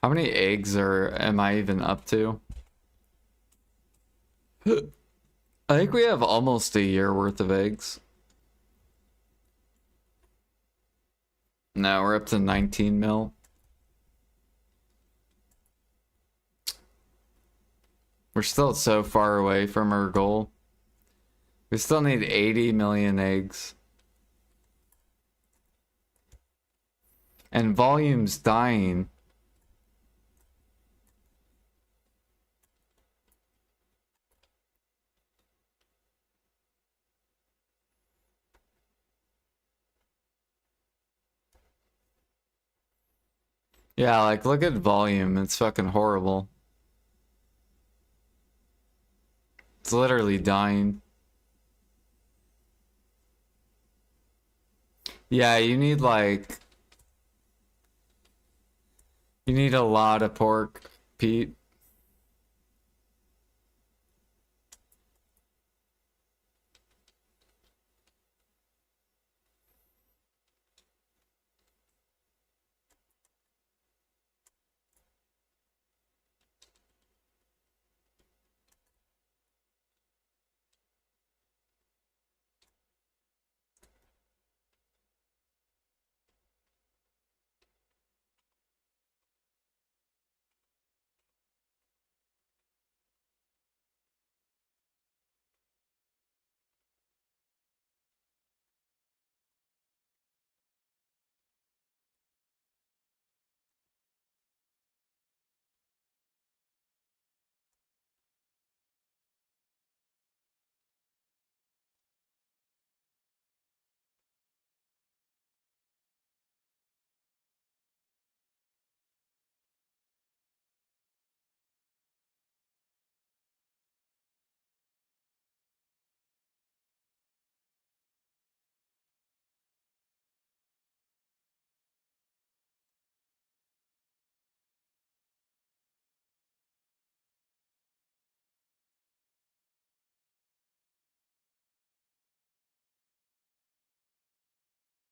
How many eggs am I even up to? I think we have almost a year worth of eggs. No, we're up to 19 mil. We're still so far away from our goal. We still need 80 million eggs. And volume's dying. Yeah, like, look at volume. It's fucking horrible. It's literally dying. Yeah, you need, like... You need a lot of pork, Pete.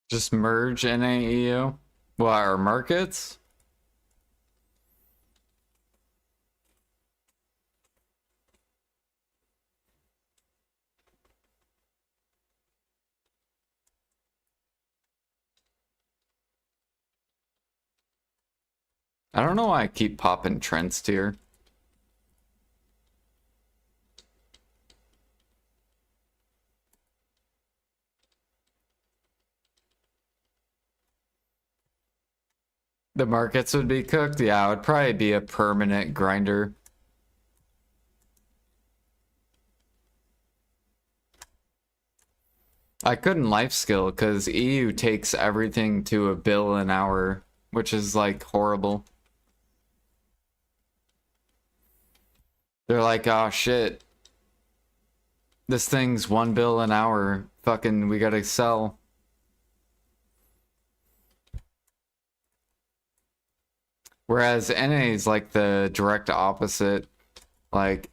Just merge NAEU. What, our markets? I don't know why I keep popping Trent's tier. The markets would be cooked? Yeah, it would probably be a permanent grinder. I couldn't life skill because EU takes everything to $1 bill an hour, which is like horrible. They're like, oh shit. This thing's $1 bill an hour. Fucking, we gotta sell. Whereas NA is like the direct opposite. Like,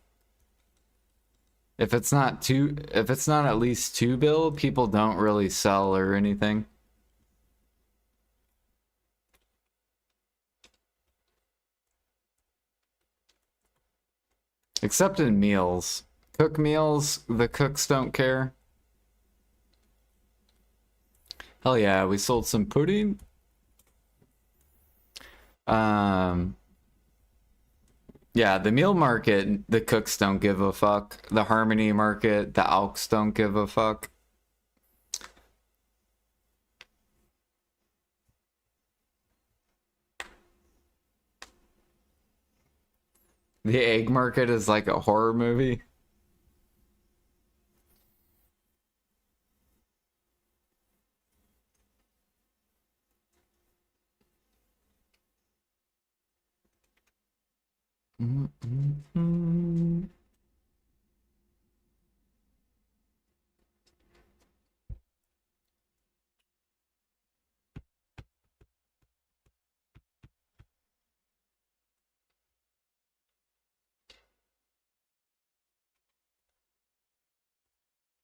if it's not at least 2 bill, people don't really sell or anything. Except in meals. Cook meals, the cooks don't care. Hell yeah, we sold some pudding. Yeah, the meal market, the cooks don't give a fuck. The Harmony market, the Alks don't give a fuck. The egg market is like a horror movie.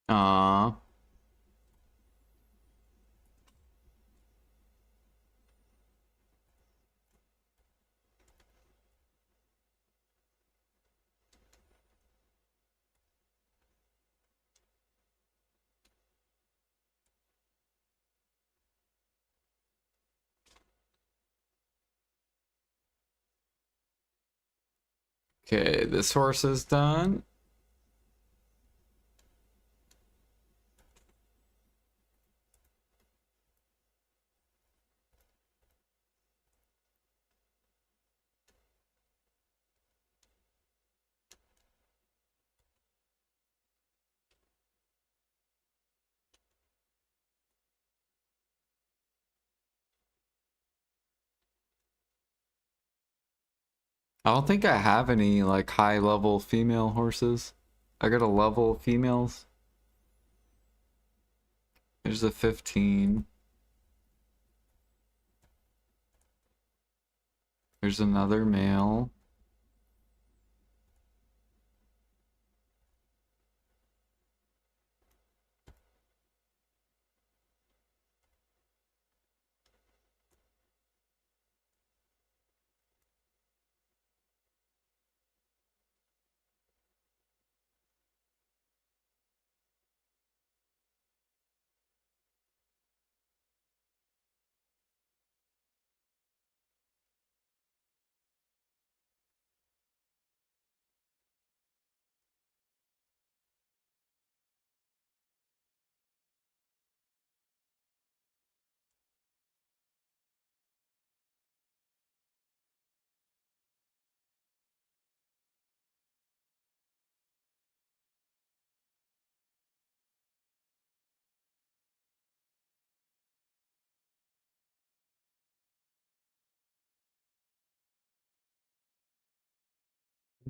Aww. Okay, this horse is done. I don't think I have any like high level female horses. I got a level females. There's a 15. There's another male.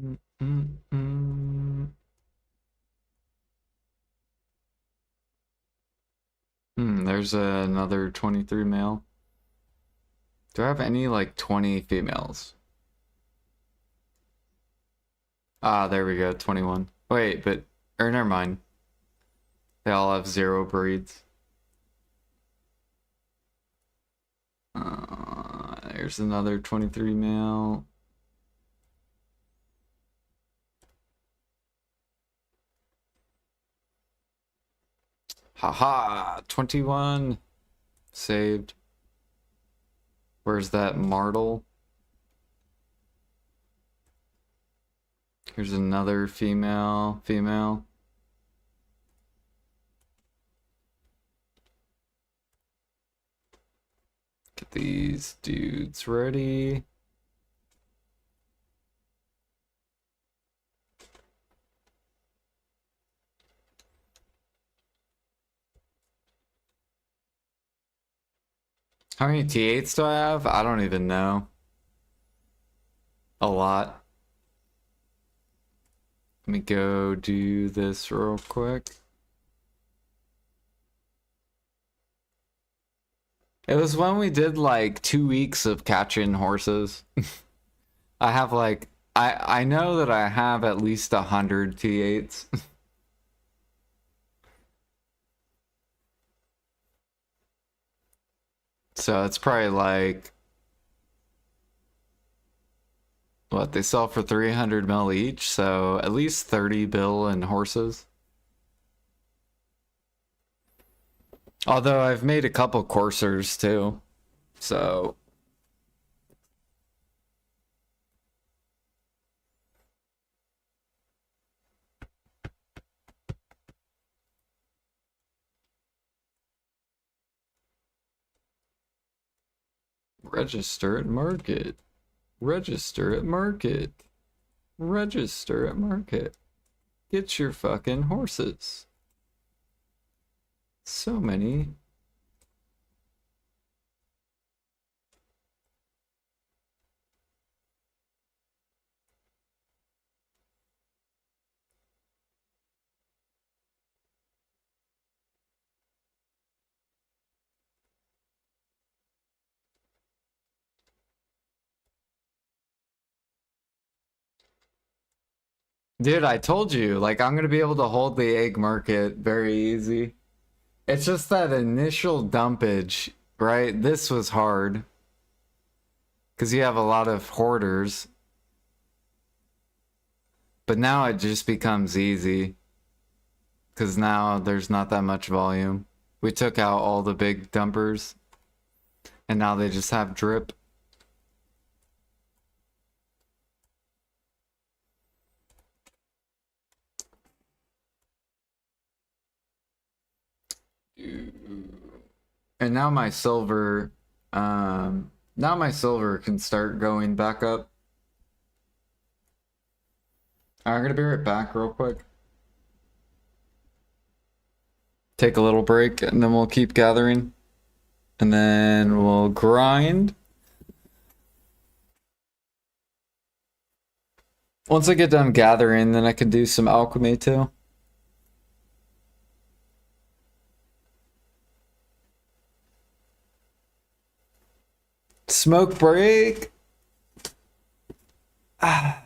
Mm, mm, mm. There's another 23 male. Do I have any like 20 females? Ah, there we go, 21. Wait, but, or never mind. They all have 0 breeds. There's another 23 male. Haha, 21. Saved. Where's that Martle? Here's another female. Get these dudes ready. How many T8s do I have? I don't even know. A lot. Let me go do this real quick. It was when we did like 2 weeks of catching horses. I have like, I know that I have at least 100 T8s. So it's probably like, what, they sell for 300 mil each, so at least 30 bill in horses. Although I've made a couple coursers too, so. Register at market. Register at market. Register at market. Get your fucking horses. So many. Dude, I told you, like, I'm gonna be able to hold the egg market very easy. It's just that initial dumpage, right? This was hard. Because you have a lot of hoarders. But now it just becomes easy. Because now there's not that much volume. We took out all the big dumpers. And now they just have drip. And now my silver, now my silver can start going back up. I'm gonna be right back real quick. Take a little break and then we'll keep gathering. And then we'll grind. Once I get done gathering, then I can do some alchemy too. Smoke break. Let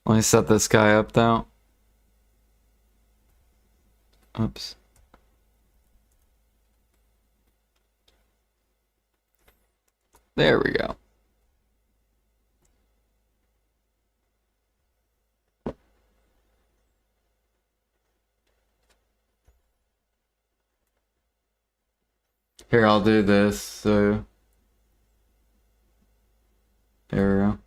me set this guy up though. Oops. There we go. Here, I'll do this, so... There we go.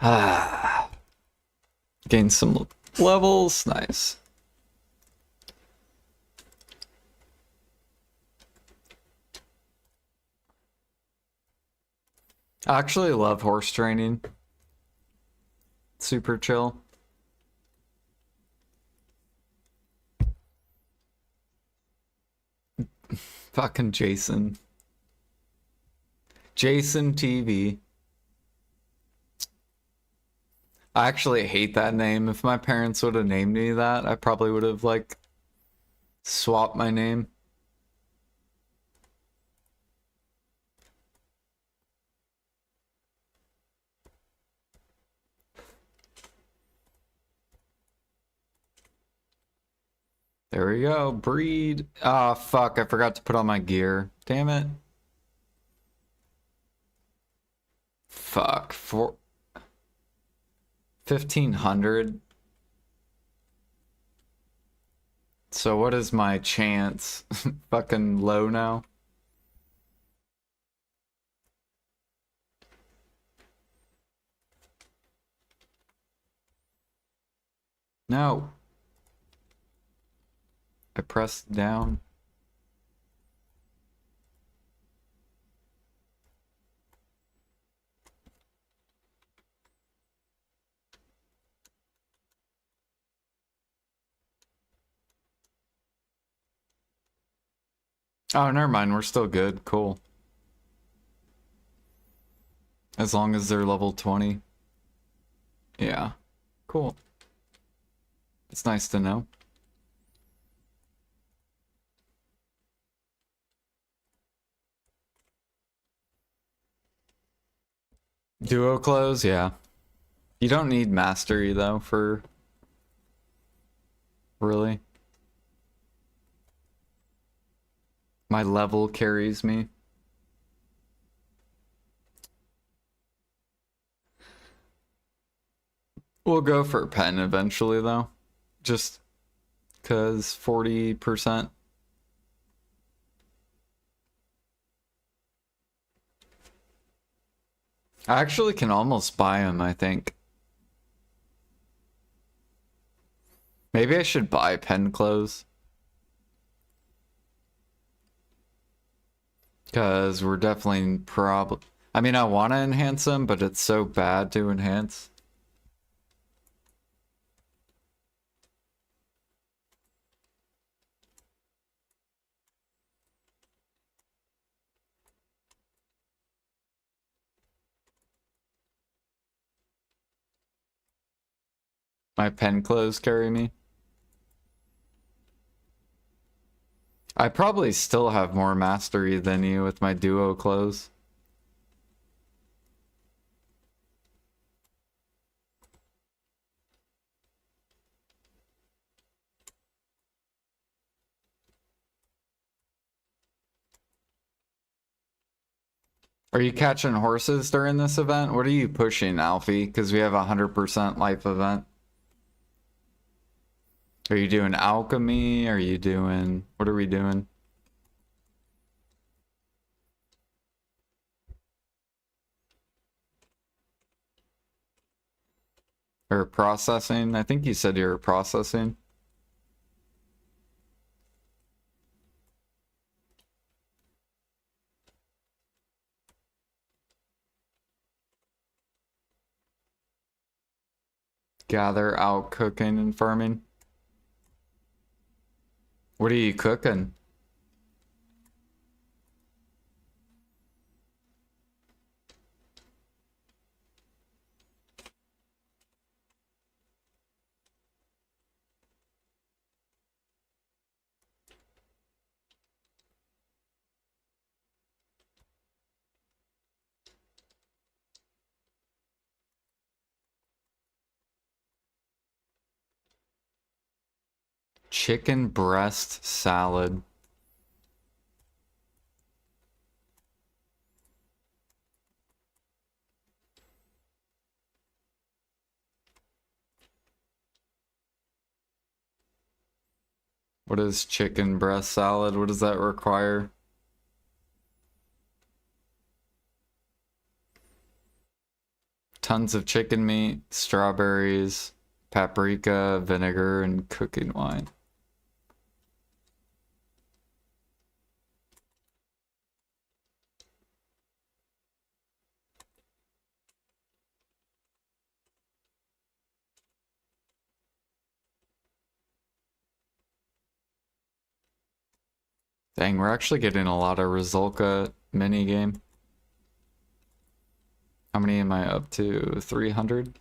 Ah. Gain some levels. Nice. I actually love horse training. Super chill. Fucking Jason. Jason TV. I actually hate that name. If my parents would have named me that, I probably would have, like, swapped my name. There we go. Breed. Ah, fuck. I forgot to put on my gear. Damn it. Fuck. 1,500. So what is my chance? Fucking low now. No. I pressed down. Oh, never mind. We're still good. Cool. As long as they're level 20. Yeah. Cool. It's nice to know. Duo close, yeah. You don't need mastery though for really. My level carries me. We'll go for pen eventually though. Just cause 40%. I actually can almost buy them, I think. Maybe I should buy pen clothes. Because we're definitely I mean, I want to enhance them, but it's so bad to enhance. My pen clothes carry me. I probably still have more mastery than you with my duo clothes. Are you catching horses during this event? What are you pushing, Alfie? Because we have a 100% life event. Are you doing alchemy? Are you doing... What are we doing? Or processing? I think you said you were processing. Gather, out, cooking, and farming. What are you cooking? Chicken breast salad. What is chicken breast salad? What does that require? Tons of chicken meat, strawberries, paprika, vinegar, and cooking wine. Dang, we're actually getting a lot of Rizulka minigame. How many am I up to? 300?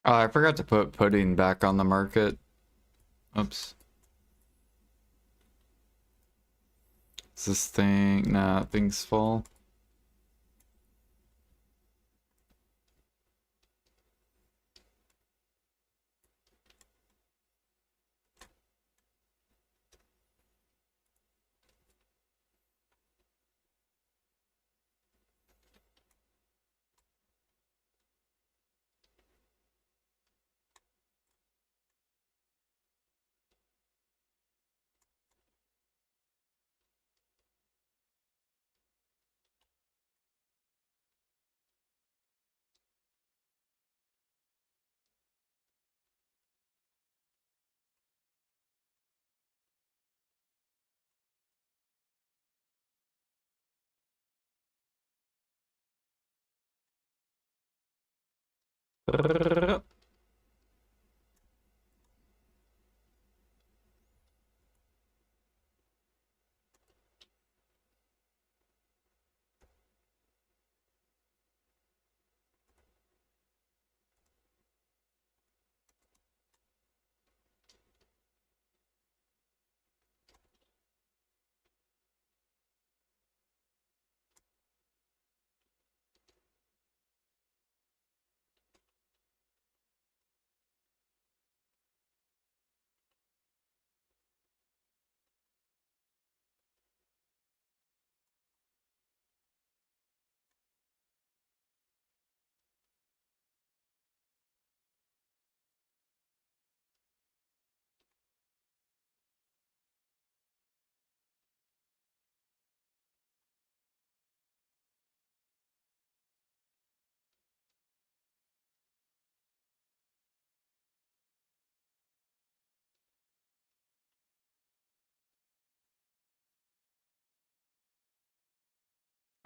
Oh, I forgot to put pudding back on the market. Oops. Is this thing? Nah, thing's full.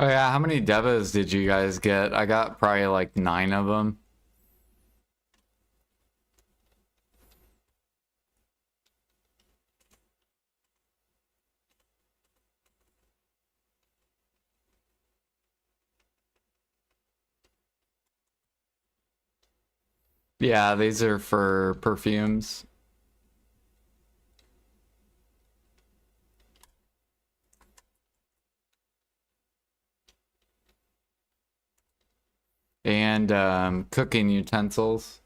Oh yeah, how many devas did you guys get? I got probably like 9 of them. Yeah, these are for perfumes. And cooking utensils.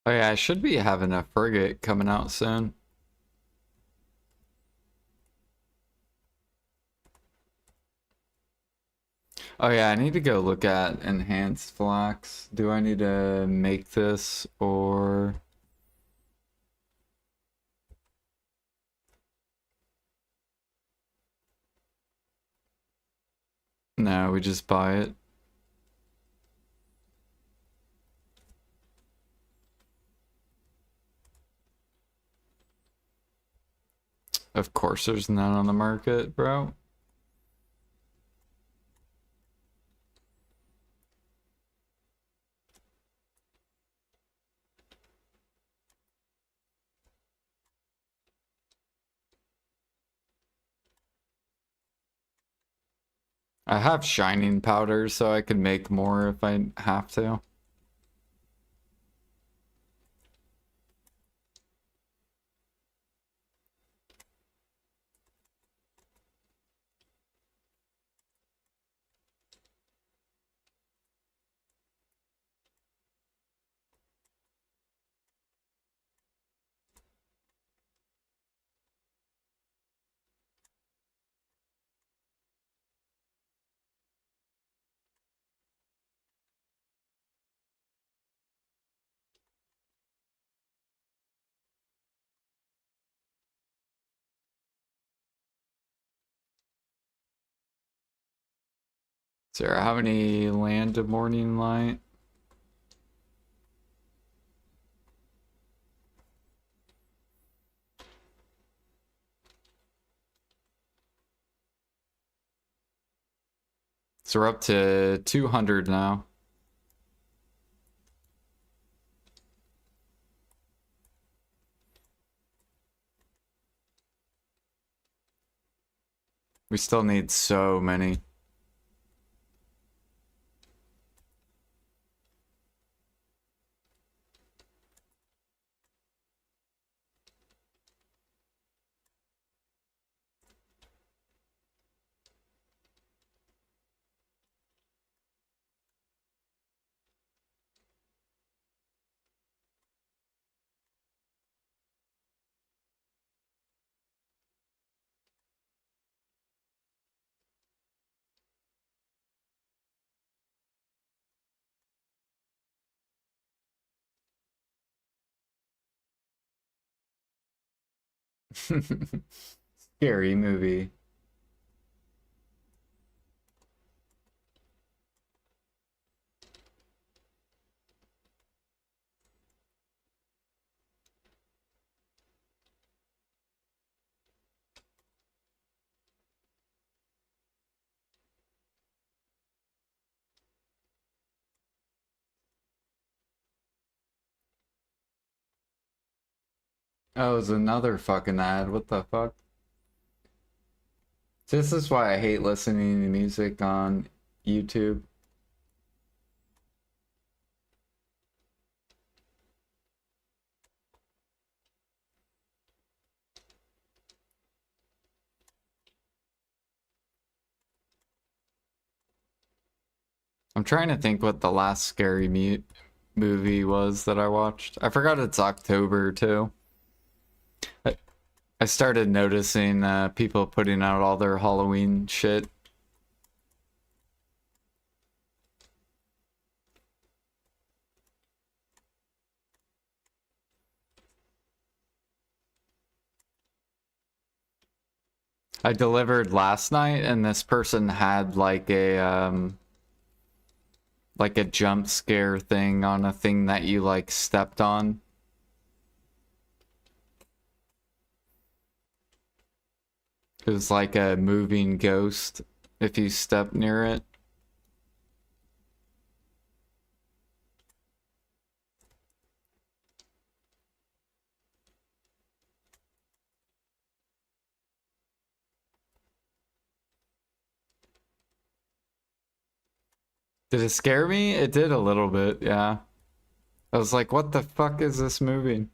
Oh yeah, I should be having a frigate coming out soon. Oh yeah, I need to go look at enhanced flax. Do I need to make this or... No, we just buy it. Of course there's none on the market, bro. I have shining powder, so I can make more if I have to. Sarah, how many land to morning light? So we're up to 200 now. We still need so many. Scary movie. Oh, it's another fucking ad. What the fuck? This is why I hate listening to music on YouTube. I'm trying to think what the last scary movie was that I watched. I forgot it's October too. I, I started noticing people putting out all their Halloween shit. I delivered last night and this person had like a jump scare thing on a thing that you like stepped on. It was like a moving ghost if you step near it. Did it scare me? It did a little bit, yeah. I was like, what the fuck is this moving?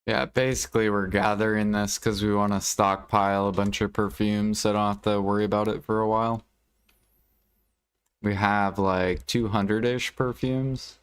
Yeah, basically we're gathering this because we want to stockpile a bunch of perfumes so I don't have to worry about it for a while. We have like 200-ish perfumes.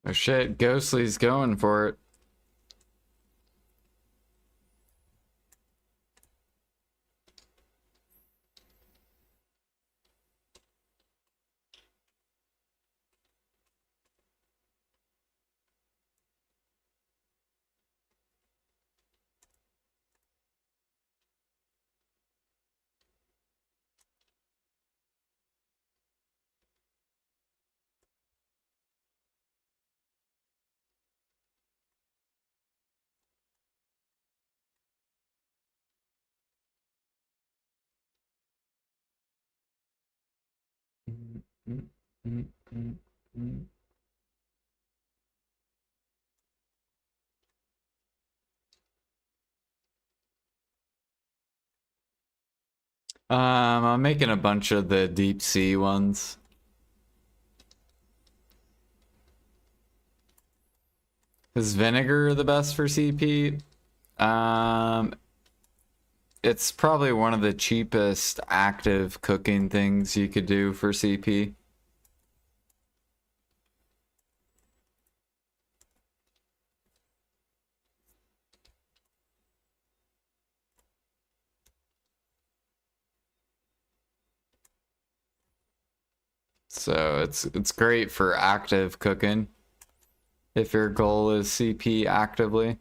Oh shit, Ghostly's going for it. I'm making a bunch of the deep sea ones. Is vinegar the best for CP? Um, it's probably one of the cheapest active cooking things you could do for CP. So it's great for active cooking if your goal is CP actively.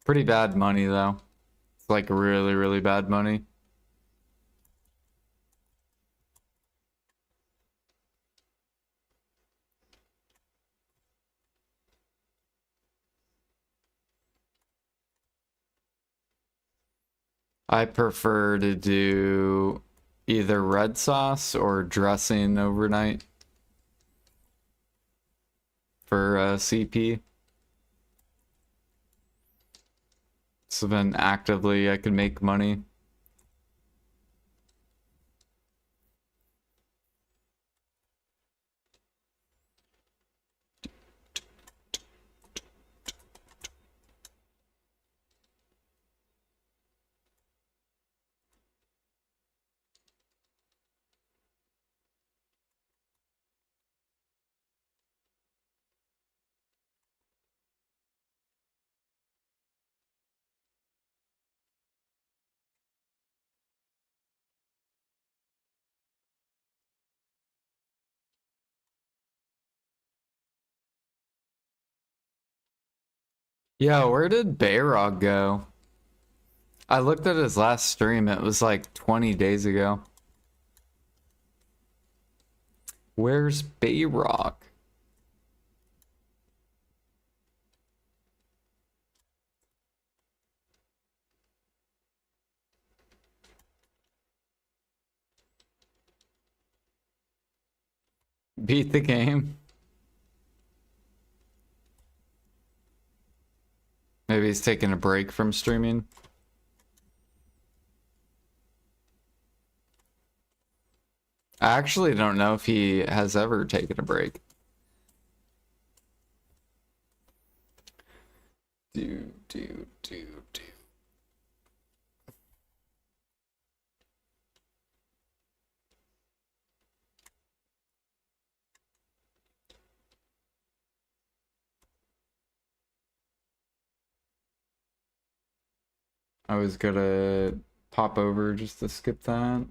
Pretty bad money though. It's like really, really bad money. I prefer to do either red sauce or dressing overnight for CP. So then actively I can make money. Yo, where did Bayrog go? I looked at his last stream, it was like 20 days ago. Where's Bayrog? Beat the game? Maybe he's taking a break from streaming. I actually don't know if he has ever taken a break. do. I was gonna pop over just to skip that.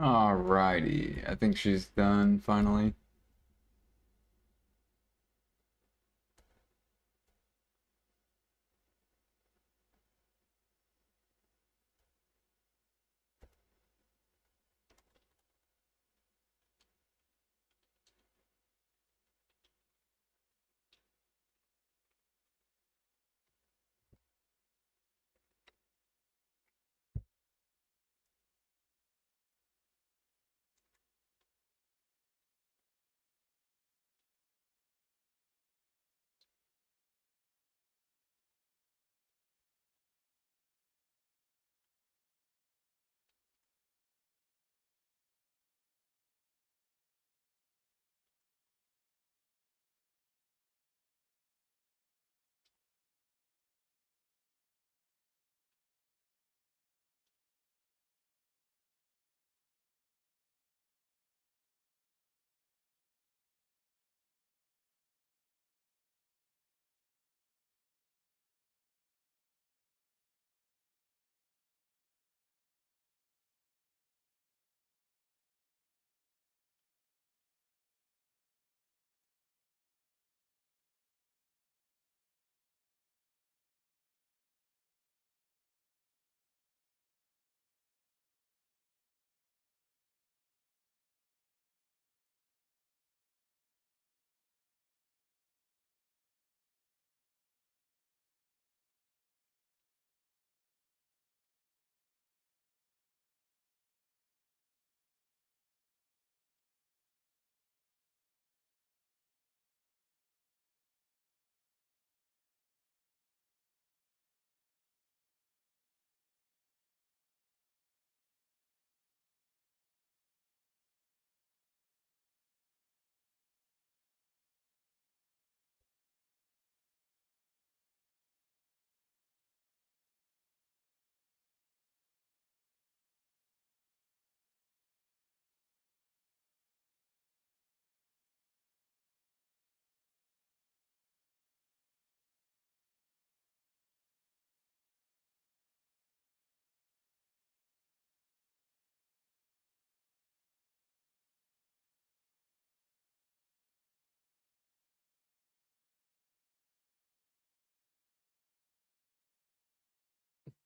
Alrighty. I think she's done finally.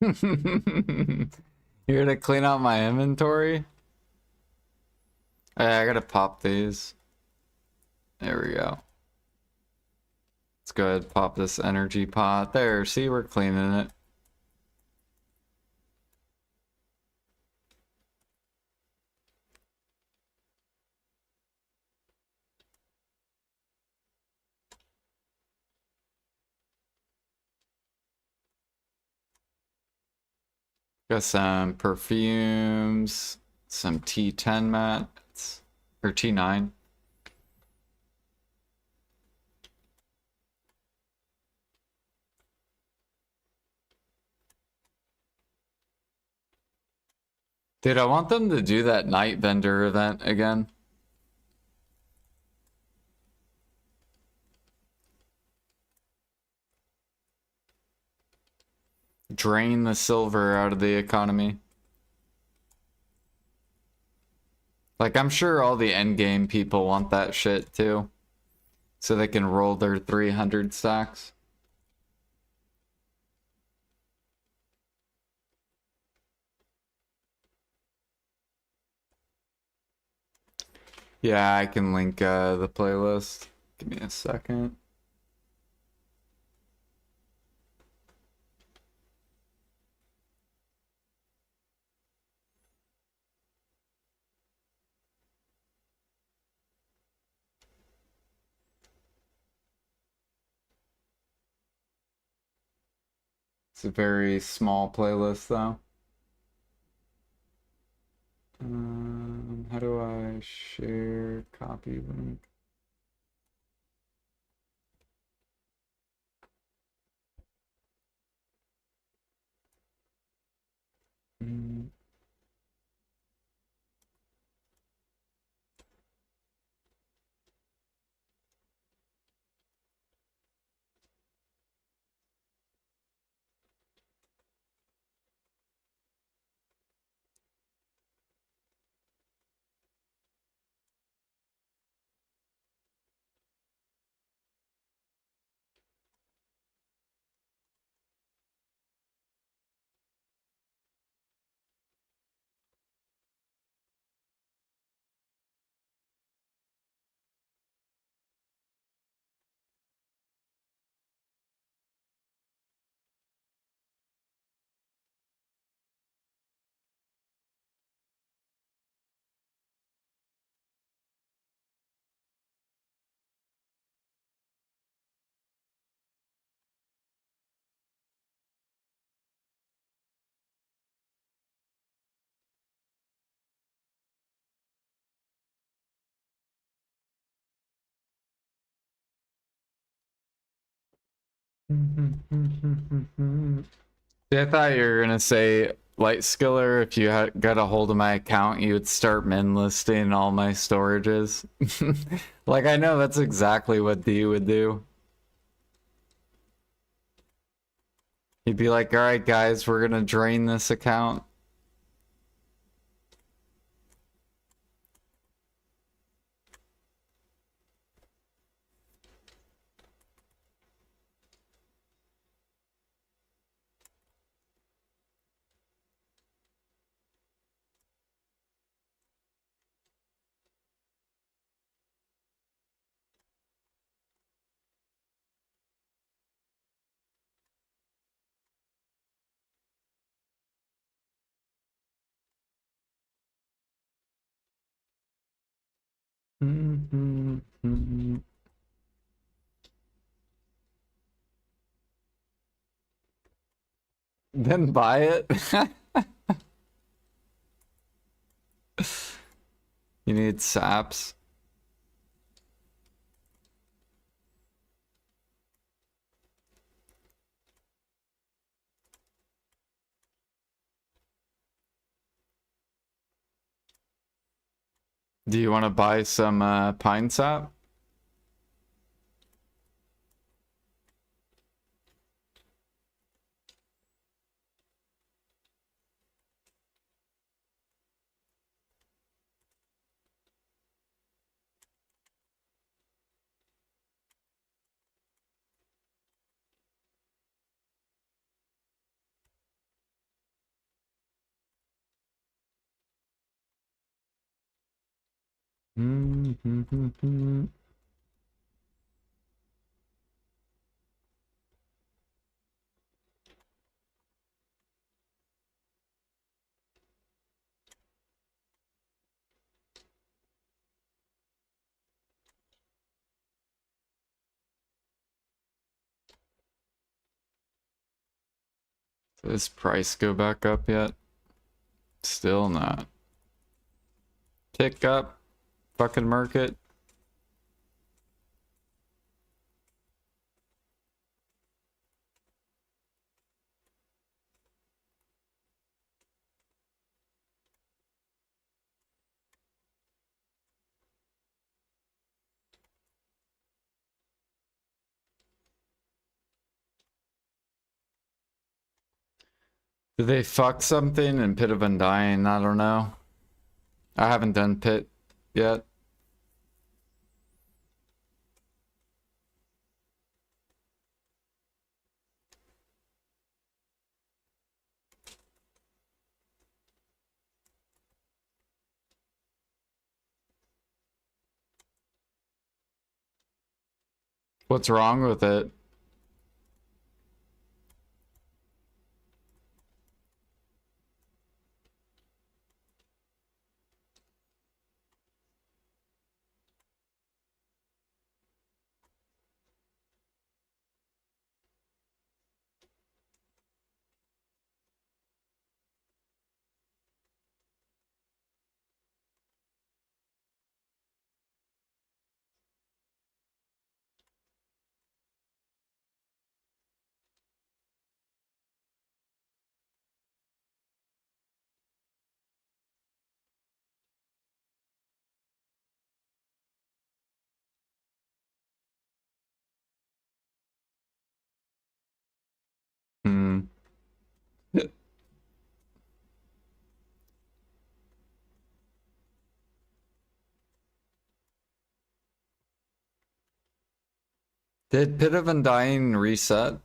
Here to clean out my inventory? Hey, I gotta pop these. There we go. Let's go ahead and pop this energy pot. There, see, we're cleaning it. Got some perfumes, some T10 mats, or T9. Dude, I want them to do that night vendor event again. Drain the silver out of the economy. Like, I'm sure all the endgame people want that shit too. So they can roll their 300 stacks. Yeah, I can link the playlist. Give me a second. It's a very small playlist though. How do I share copy link? Mm, See, I thought you were gonna say Light Skiller. If you had got a hold of my account, you would start min listing all my storages. Like, I know that's exactly what D would do. He'd be like, all right, guys, we're gonna drain this account. Then buy it. You need saps. Do you want to buy some pine sap? Does this price go back up yet? Still not. Tick up. Fucking market. Did they fuck something in Pit of Undying? I don't know. I haven't done Pit yet. What's wrong with it? Hmm. Did Pit of Undying reset?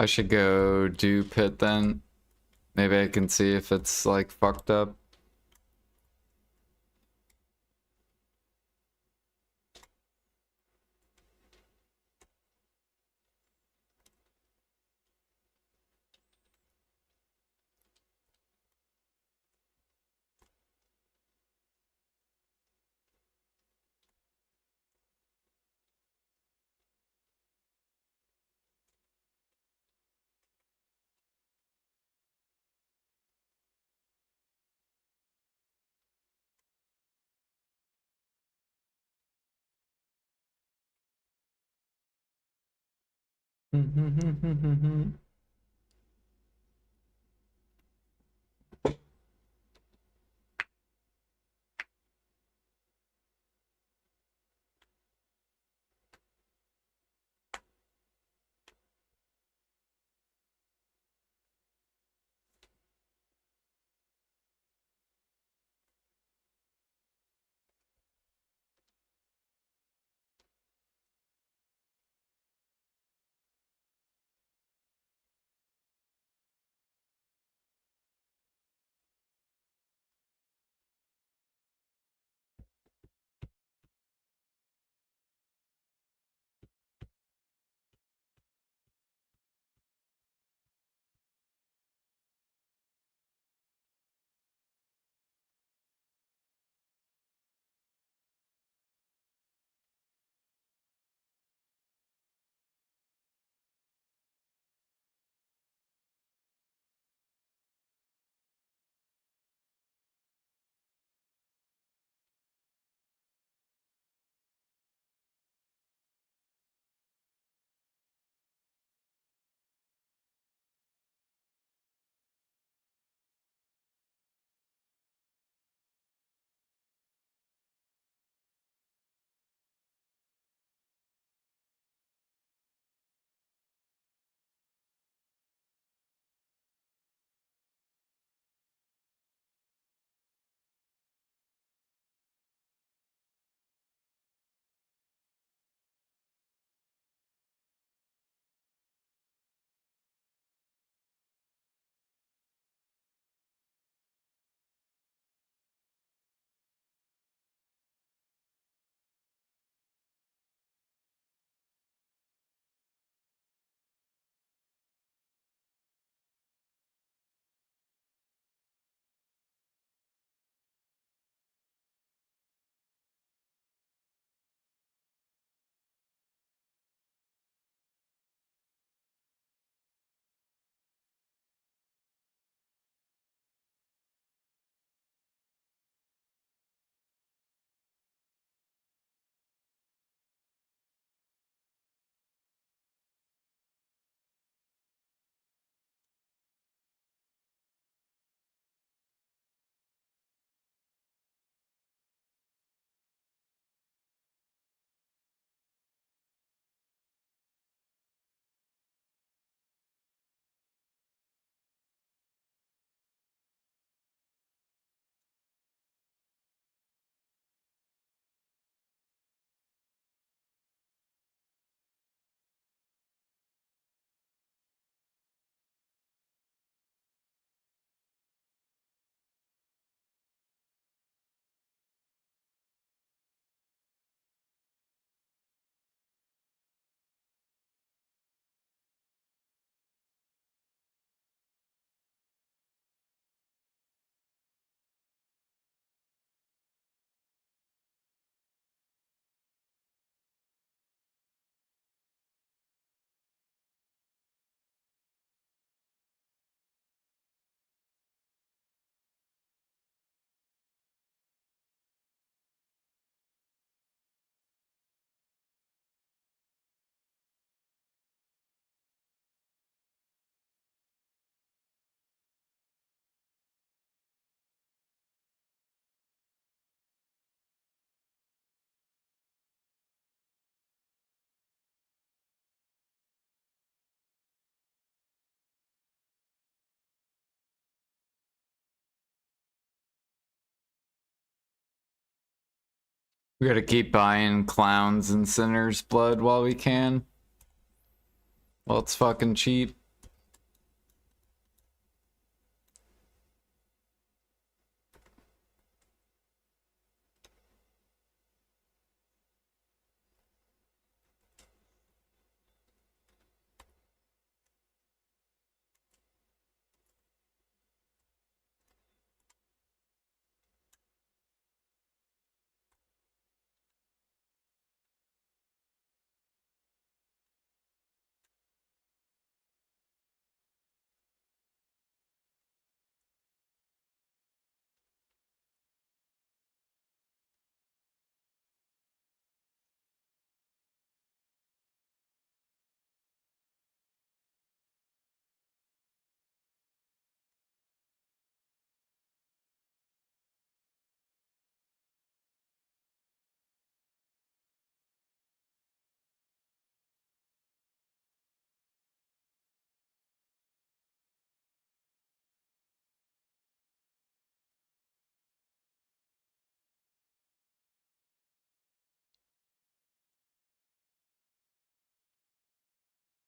I should go do pit then. Maybe I can see if it's like fucked up. We gotta keep buying clowns and sinners blood while we can. Well, it's fucking cheap.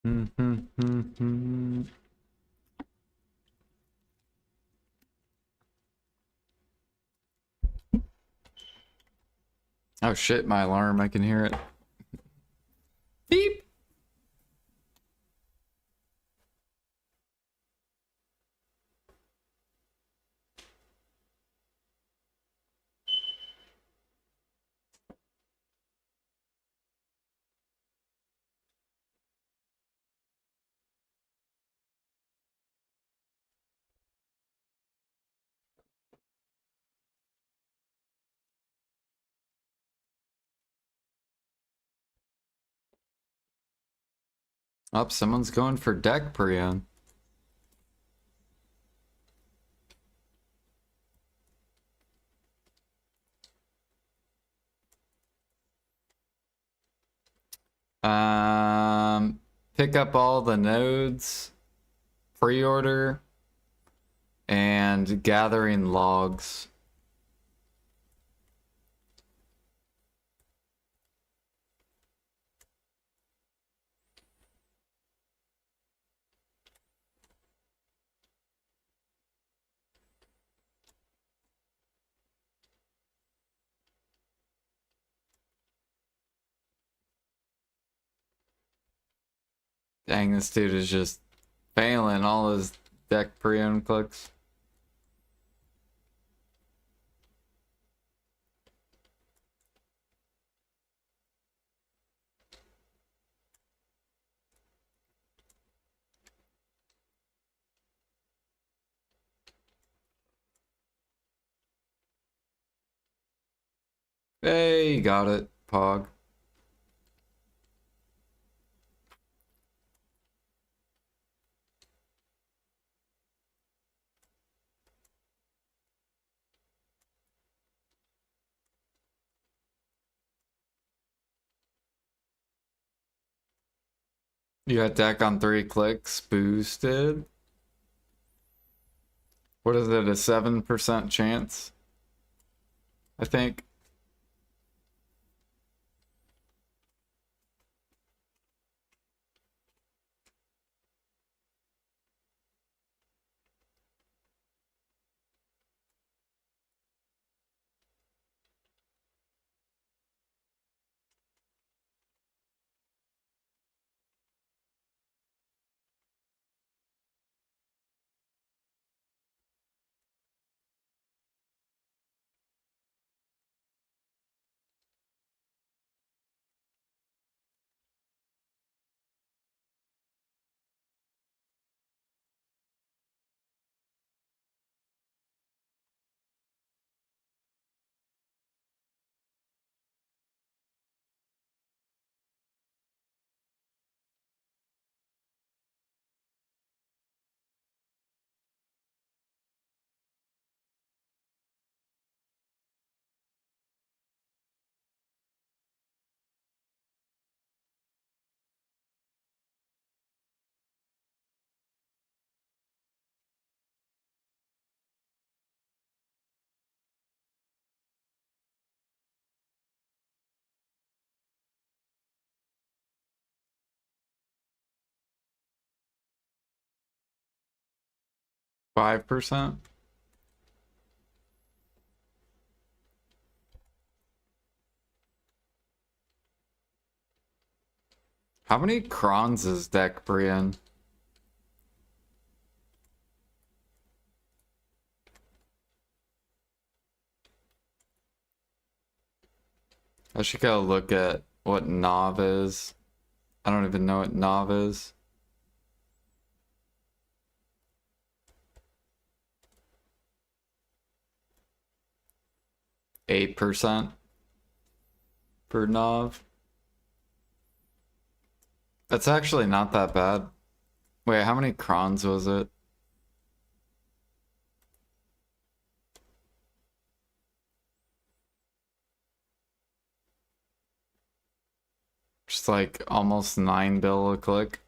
Oh shit, my alarm, I can hear it. Beep! Oh, someone's going for deck preon. Pick up all the nodes, pre-order, and gathering logs. Dang, this dude is just failing all his deck pre-own clicks. Hey, got it, Pog. You got deck on 3 clicks, boosted. What is it, a 7% chance? I think. $5%? How many crons is deck Brian? I should go look at what Nav is. I don't even know what Nav is. 8% for Nav. That's actually not that bad. Wait, how many crons was it? Just like almost 9 bill a click.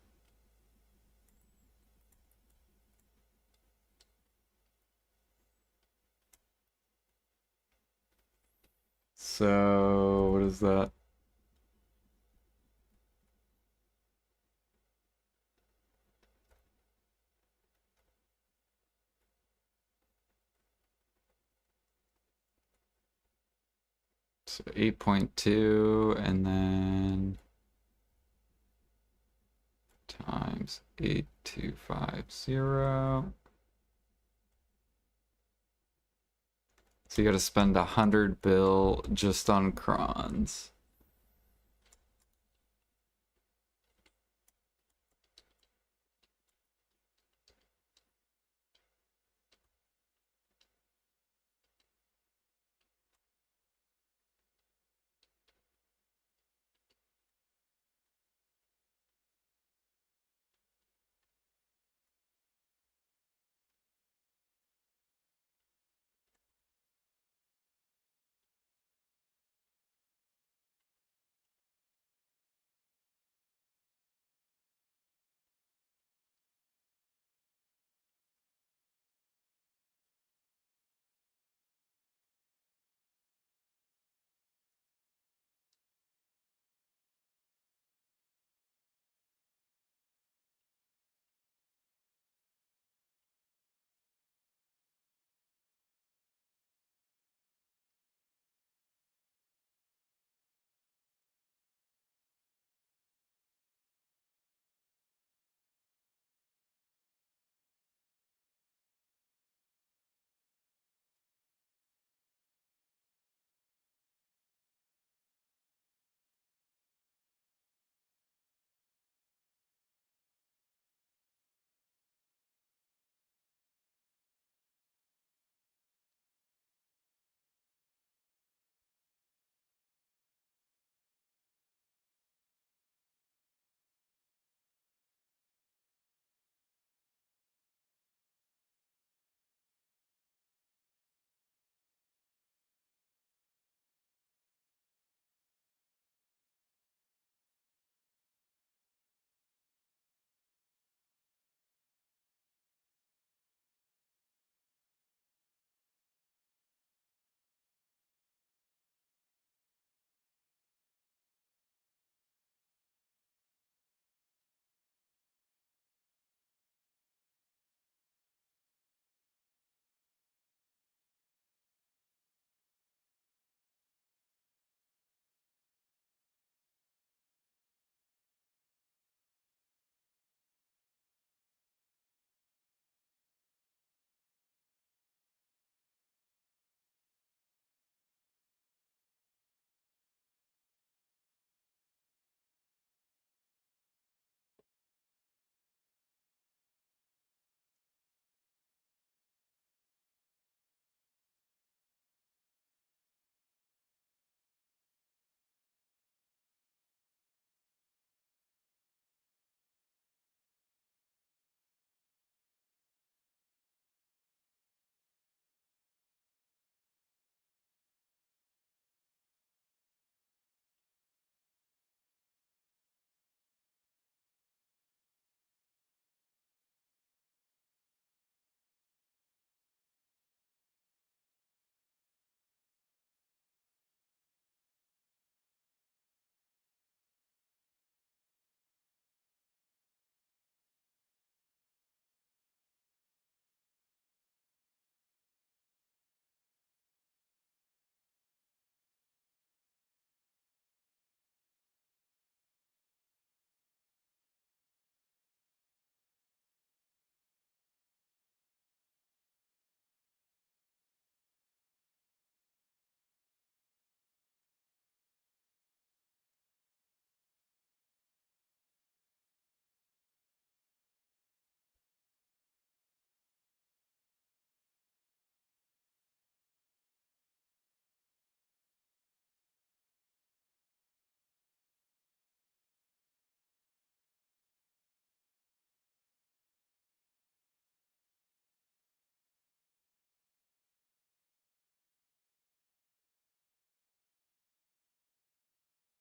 So, what is that? So 8.2 and then times 8250. So you gotta spend 100 bill just on crons.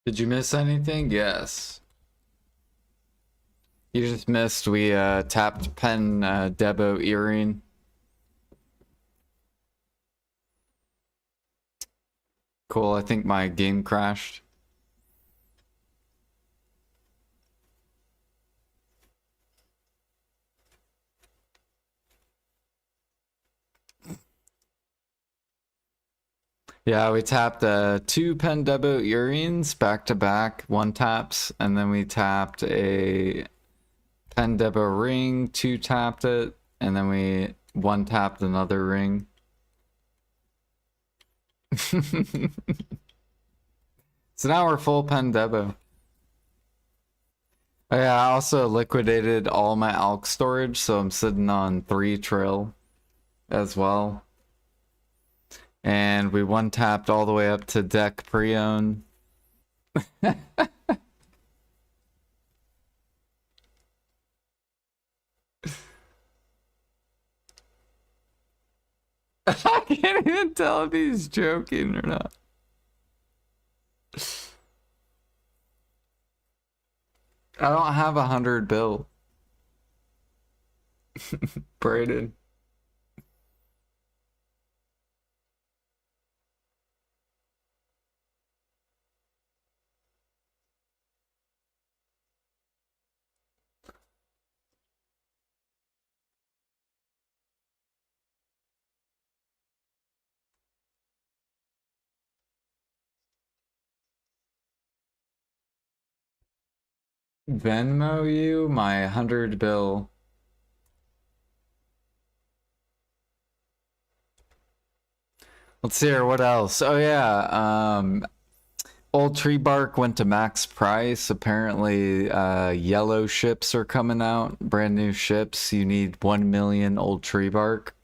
Did you miss anything? Yes. You just missed we tapped Pen Debo earring. Cool, I think my game crashed. Yeah, we tapped 2 Pendebo earrings back to back, one taps, and then we tapped a Pendebo ring, 2 tapped it, and then we 1 tapped another ring. So now we're full Pendebo. Oh yeah, I also liquidated all my Alch storage, so I'm sitting on 3 trill as well. And we 1-tapped all the way up to deck preone. I can't even tell if he's joking or not. I don't have 100 bill. Braden. Venmo you my 100 bill. Let's see here, what else? Oh yeah, Old Tree Bark went to max price. Apparently, yellow ships are coming out. Brand new ships. You need 1 million Old Tree Bark.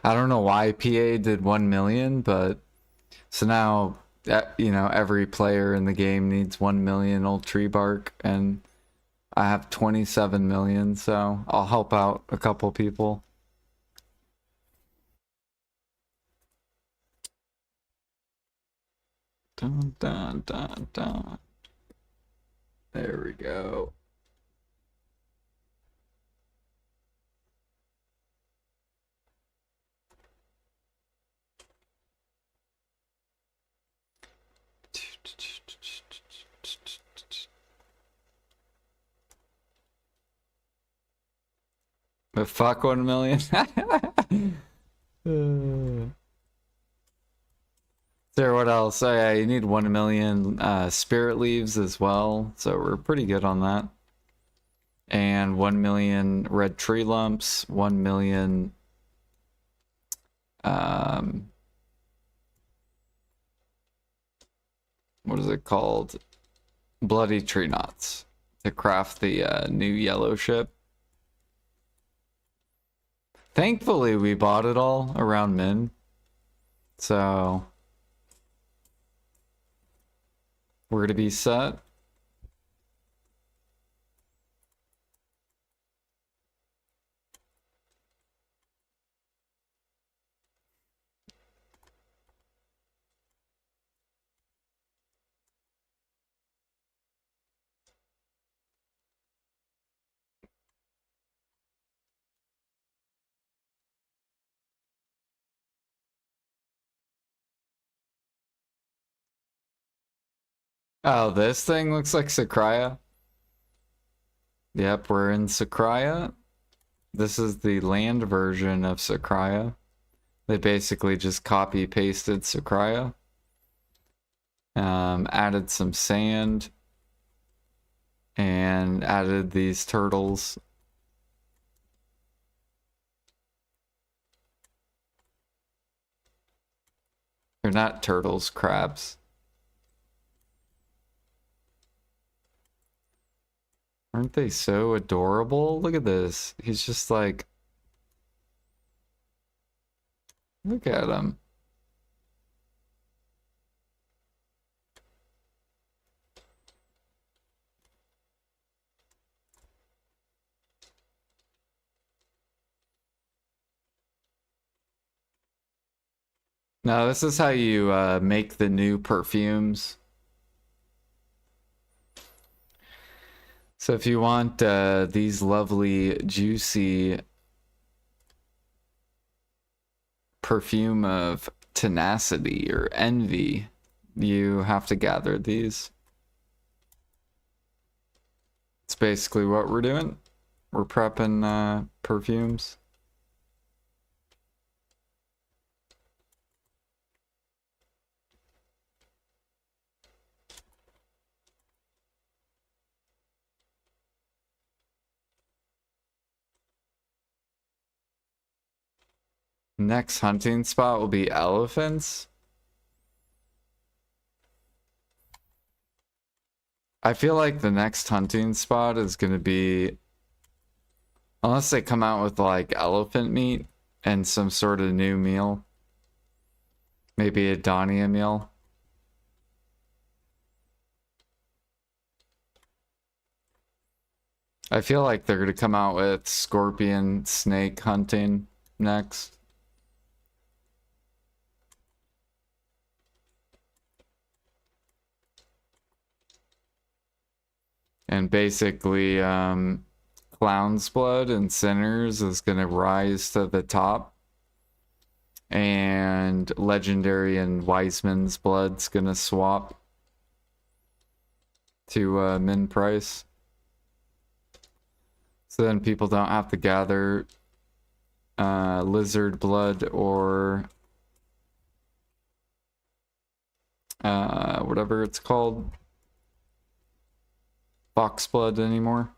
I don't know why PA did 1 million, but so now, you know, every player in the game needs 1 million Old Tree Bark, and I have 27 million, so I'll help out a couple people. Dun, dun, dun, dun. There we go. But fuck 1 million. There, what else? Oh yeah, you need 1 million spirit leaves as well, so we're pretty good on that. And 1 million red tree lumps, 1 million what is it called? Bloody tree knots to craft the new yellow ship. Thankfully, we bought it all around min, so we're gonna be set. Oh, this thing looks like Sakraya. Yep, we're in Sakraya. This is the land version of Sakraya. They basically just copy pasted Sakraya. Added some sand. And added these turtles. They're not turtles, crabs. Aren't they so adorable? Look at this. He's just like... Look at him. Now, this is how you make the new perfumes. So if you want these lovely, juicy perfume of tenacity or envy, you have to gather these. It's basically what we're doing. We're prepping perfumes. Next hunting spot will be elephants. I feel like the next hunting spot is going to be, unless they come out with like elephant meat and some sort of new meal. Maybe a Dania meal. I feel like they're going to come out with scorpion snake hunting next. And basically, Clown's Blood and Sinners is going to rise to the top. And Legendary and Wiseman's Blood's going to swap to min price. So then people don't have to gather Lizard Blood or whatever it's called. Fox Blood anymore.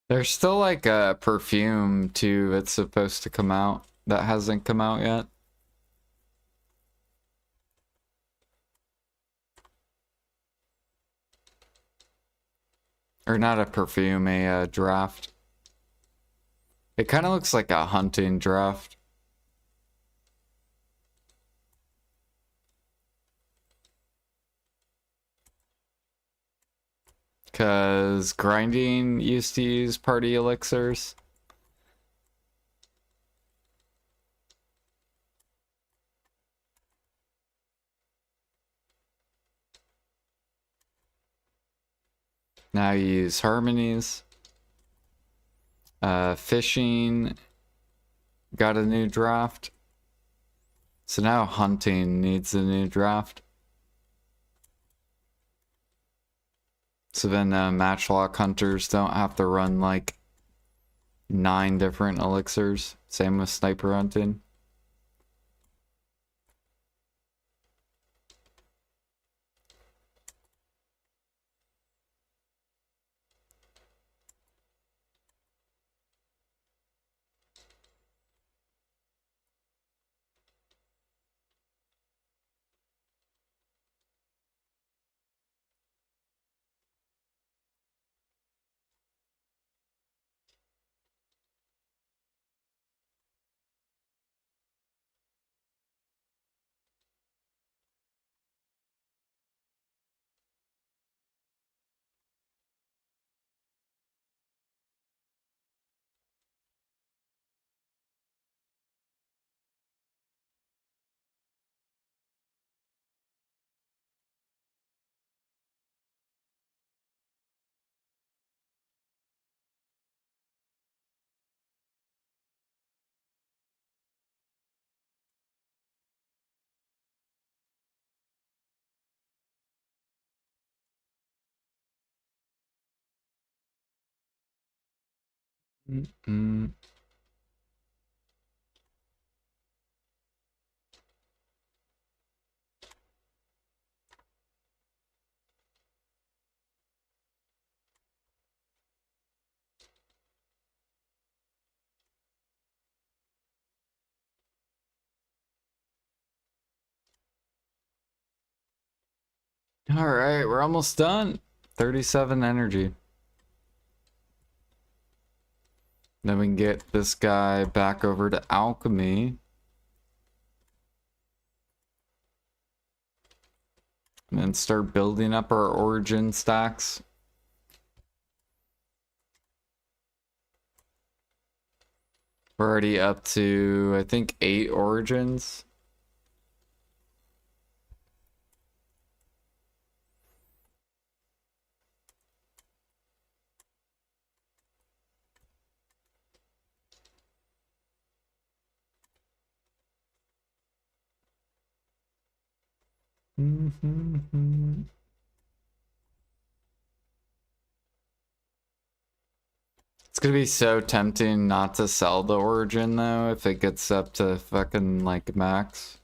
There's still like a perfume too that's supposed to come out that hasn't come out yet. Or not a perfume, a draft. It kind of looks like a hunting draft. Because grinding used to use party elixirs. Now you use harmonies. Fishing got a new draft. So now hunting needs a new draft. So then matchlock hunters don't have to run like 9 different elixirs. Same with sniper hunting. Mm-mm. All right, we're almost done. 37 energy. Then we can get this guy back over to alchemy. And then start building up our origin stacks. We're already up to, I think, 8 origins. It's gonna be so tempting not to sell the origin though if it gets up to fucking like max.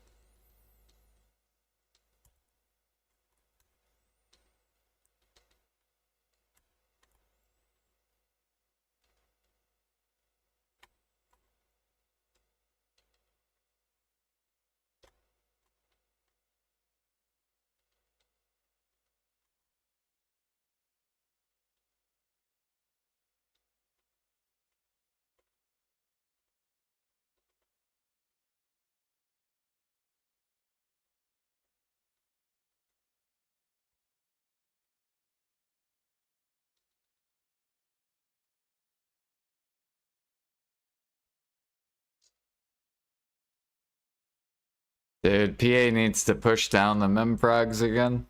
Dude, PA needs to push down the mem frags again.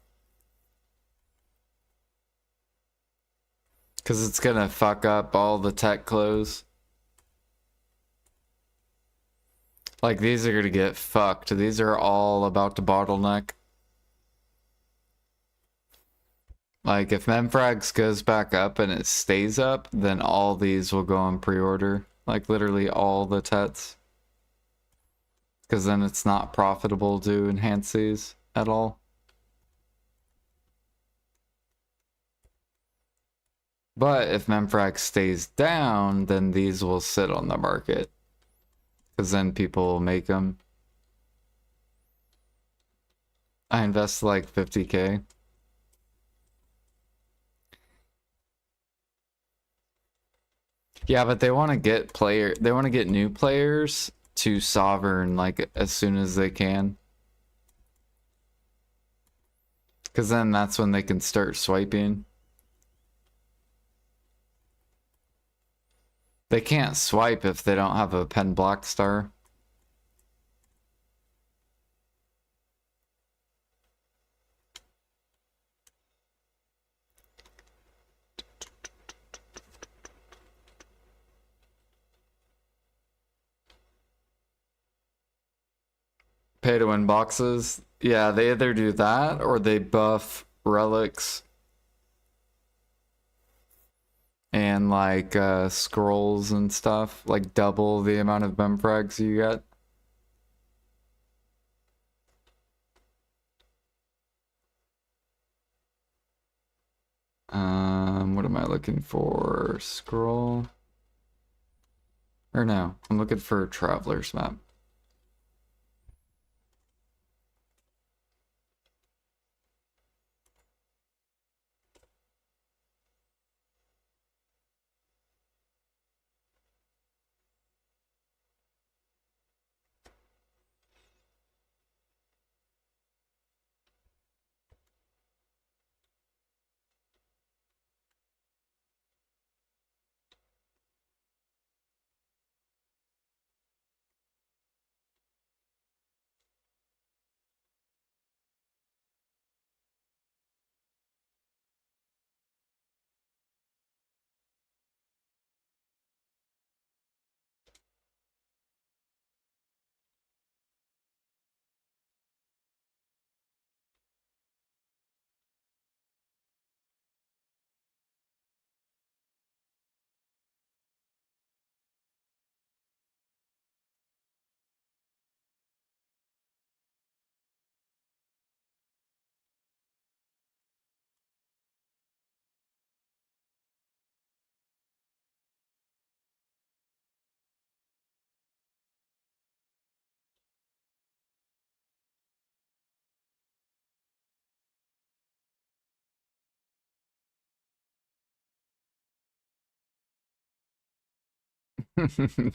Cause it's gonna fuck up all the tech close. Like these are gonna get fucked. These are all about to bottleneck. Like if memfrags goes back up and it stays up, then all these will go on pre-order. Like literally all the tets. Because then it's not profitable to enhance these at all. But if memfrag stays down, then these will sit on the market. Because then people will make them. I invest like 50k. Yeah, but they want to get new players to Sovereign like as soon as they can. Because then that's when they can start swiping. They can't swipe if they don't have a pen block star. Pay to win boxes. Yeah, they either do that or they buff relics and like scrolls and stuff, like double the amount of memfrags you get. What am I looking for? Scroll? Or no, I'm looking for Traveler's Map.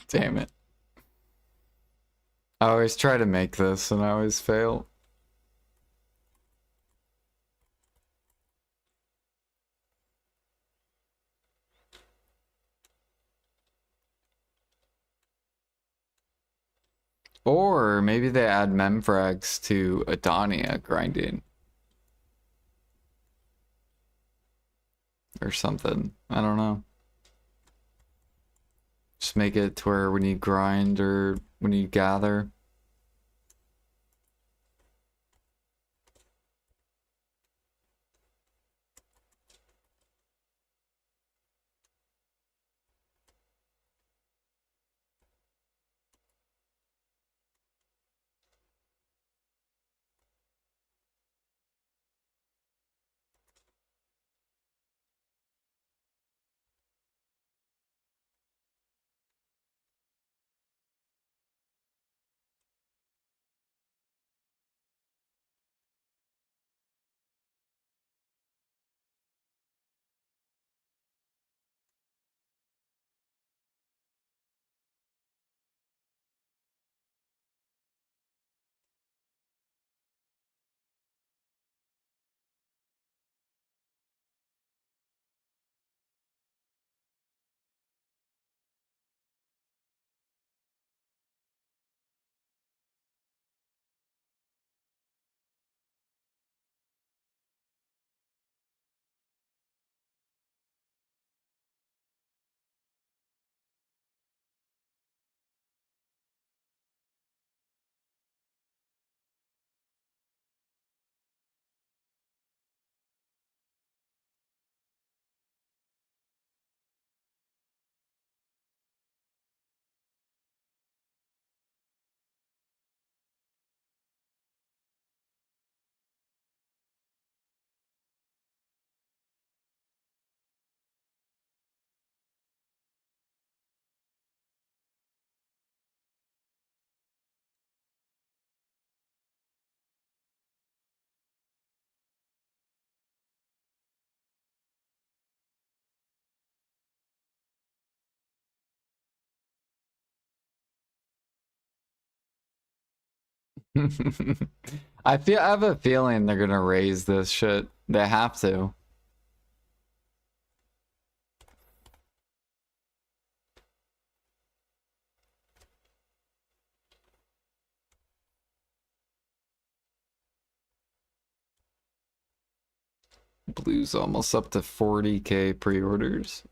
Damn it. I always try to make this and I always fail. Or maybe they add memfrags to Adonia grinding. Or something. I don't know. Just make it to where when you grind or when you gather. I have a feeling they're gonna raise this shit. They have to. Blue's almost up to 40k pre-orders.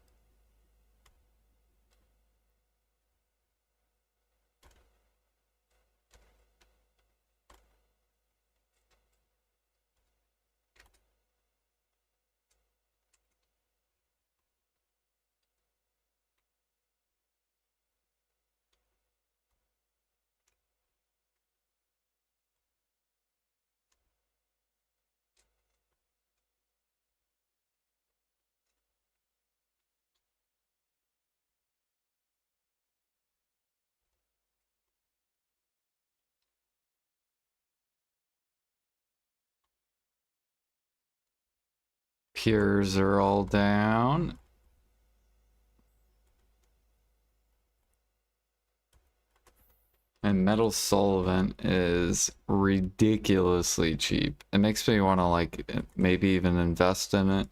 Pures are all down. And Metal Solvent is ridiculously cheap. It makes me want to like maybe even invest in it.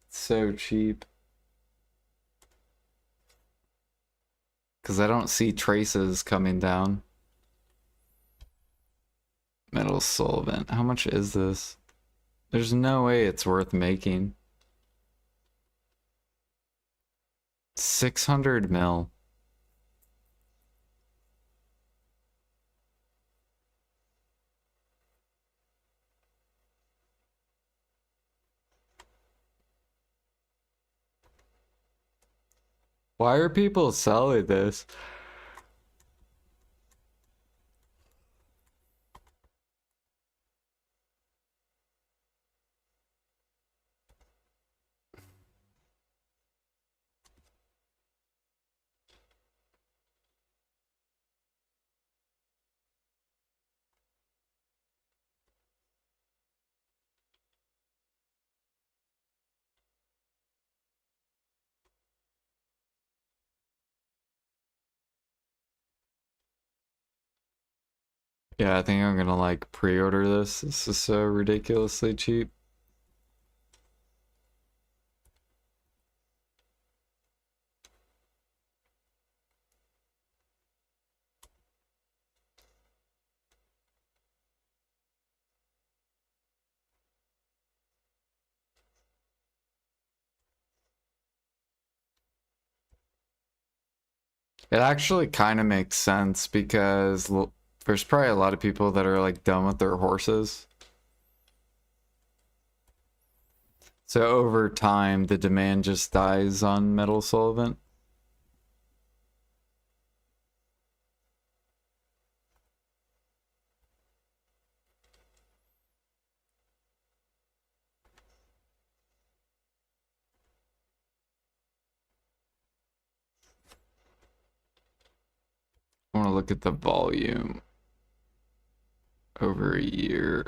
It's so cheap. Because I don't see traces coming down. Metal Solvent. How much is this? There's no way it's worth making. 600 mil. Why are people selling this? Yeah, I think I'm gonna like pre-order this. This is so ridiculously cheap. It actually kind of makes sense because there's probably a lot of people that are like done with their horses. So over time, the demand just dies on metal solvent. I want to look at the volume over a year.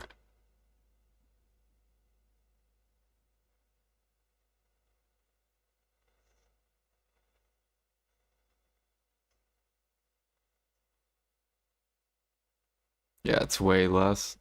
Yeah, it's way less.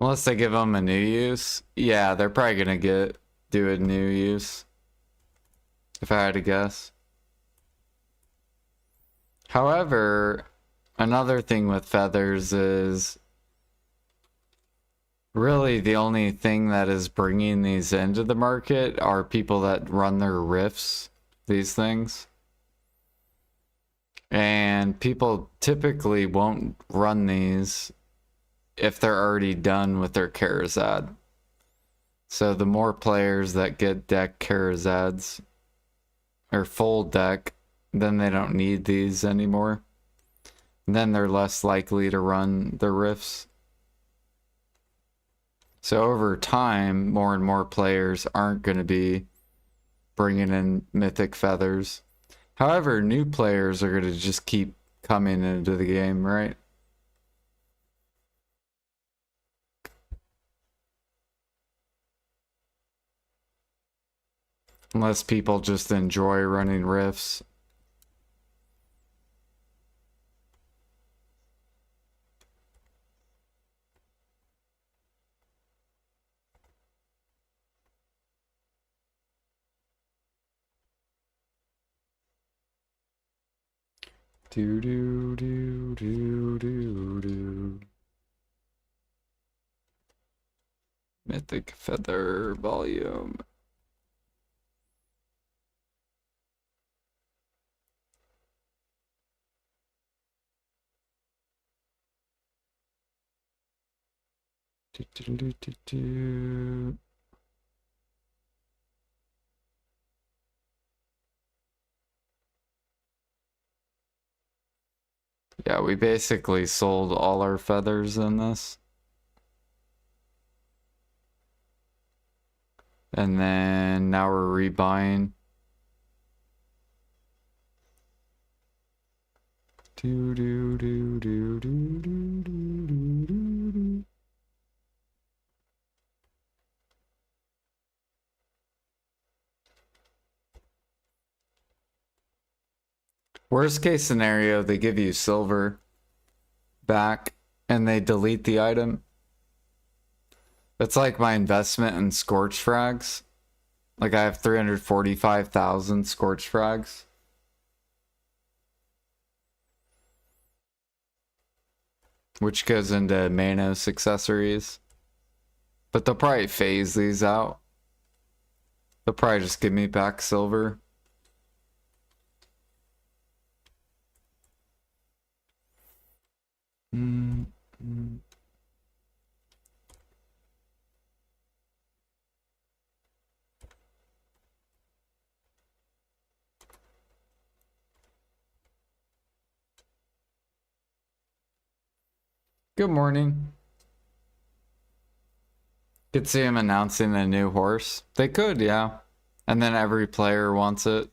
Unless they give them a new use. Yeah, they're probably gonna do a new use. If I had to guess. However, another thing with feathers is really the only thing that is bringing these into the market are people that run their riffs, these things. And people typically won't run these if they're already done with their Charizard. So the more players that get deck Charazads or full deck, then they don't need these anymore. And then they're less likely to run the riffs. So over time, more and more players aren't going to be bringing in mythic feathers. However, new players are going to just keep coming into the game, right? Unless people just enjoy running riffs. Do do do do do do. Mythic feather volume. Do, do, do, do, do. Yeah, we basically sold all our feathers in this. And then now we're rebuying. Do do do do do do do do do. Worst case scenario, they give you silver back and they delete the item. It's like my investment in Scorch Frags. Like I have 345,000 Scorch Frags. which goes into Manos accessories. But they'll probably phase these out. They'll probably just give me back silver. Good morning. Could see him announcing a new horse. They could, yeah. And then every player wants it.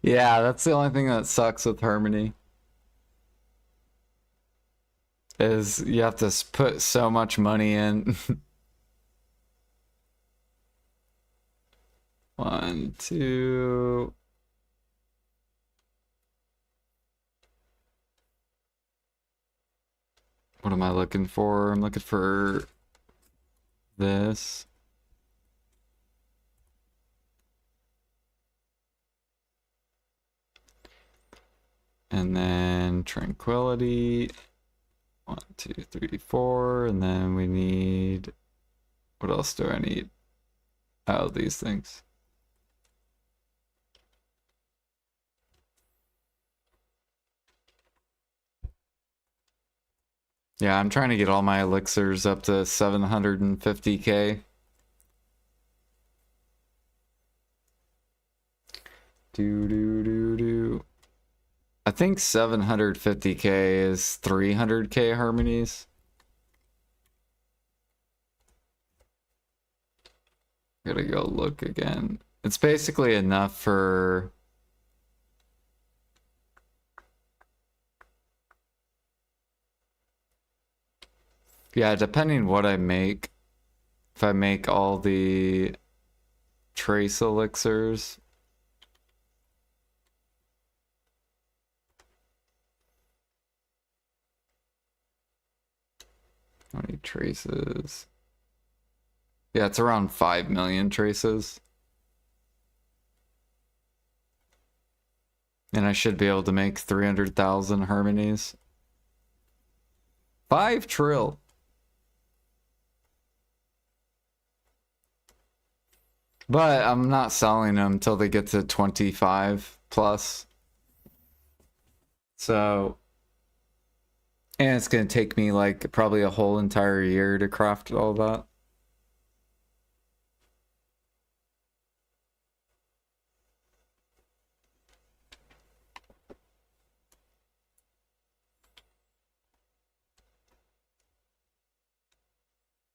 Yeah, that's the only thing that sucks with Harmony. Is you have to put so much money in. 1, 2. What am I looking for? I'm looking for this. And then Tranquility. 1, 2, 3, 4. And then we need... What else do I need? Oh, these things. Yeah, I'm trying to get all my elixirs up to 750k. I think 750k is 300k harmonies. Gotta go look again. It's basically enough for... Yeah, depending what I make. If I make all the trace elixirs. How many traces? Yeah, it's around 5 million traces. And I should be able to make 300,000 harmonies. 5 trill. But I'm not selling them until they get to 25 plus. So, and it's going to take me like probably a whole entire year to craft all that.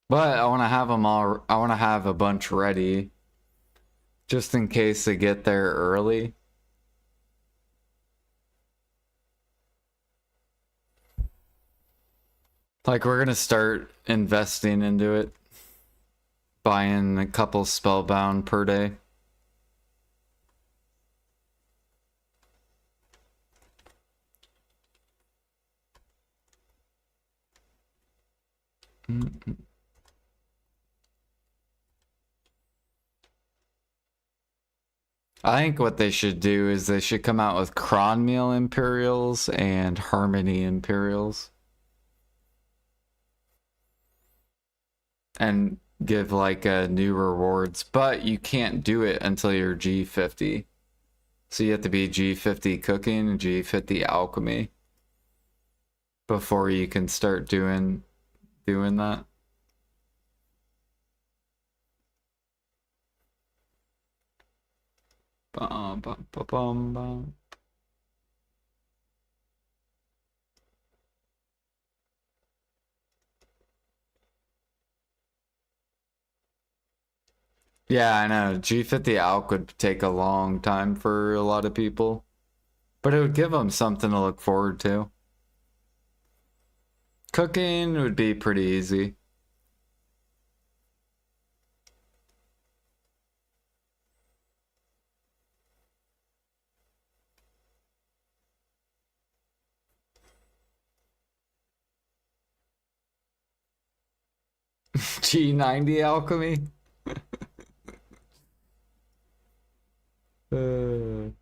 But I want to have them all, I want to have a bunch ready just in case they get there early. Like we're going to start investing into it. Buying a couple spellbound per day. I think what they should do is they should come out with Cronmeal Imperials and Harmony Imperials. And give like new rewards, but you can't do it until you're G50. So you have to be G50 cooking and G50 alchemy before you can start doing that. Bum, bum, bum, bum, bum. Yeah, I know. G50 Alch would take a long time for a lot of people, but it would give them something to look forward to. Cooking would be pretty easy. G90 alchemy? Uh, oh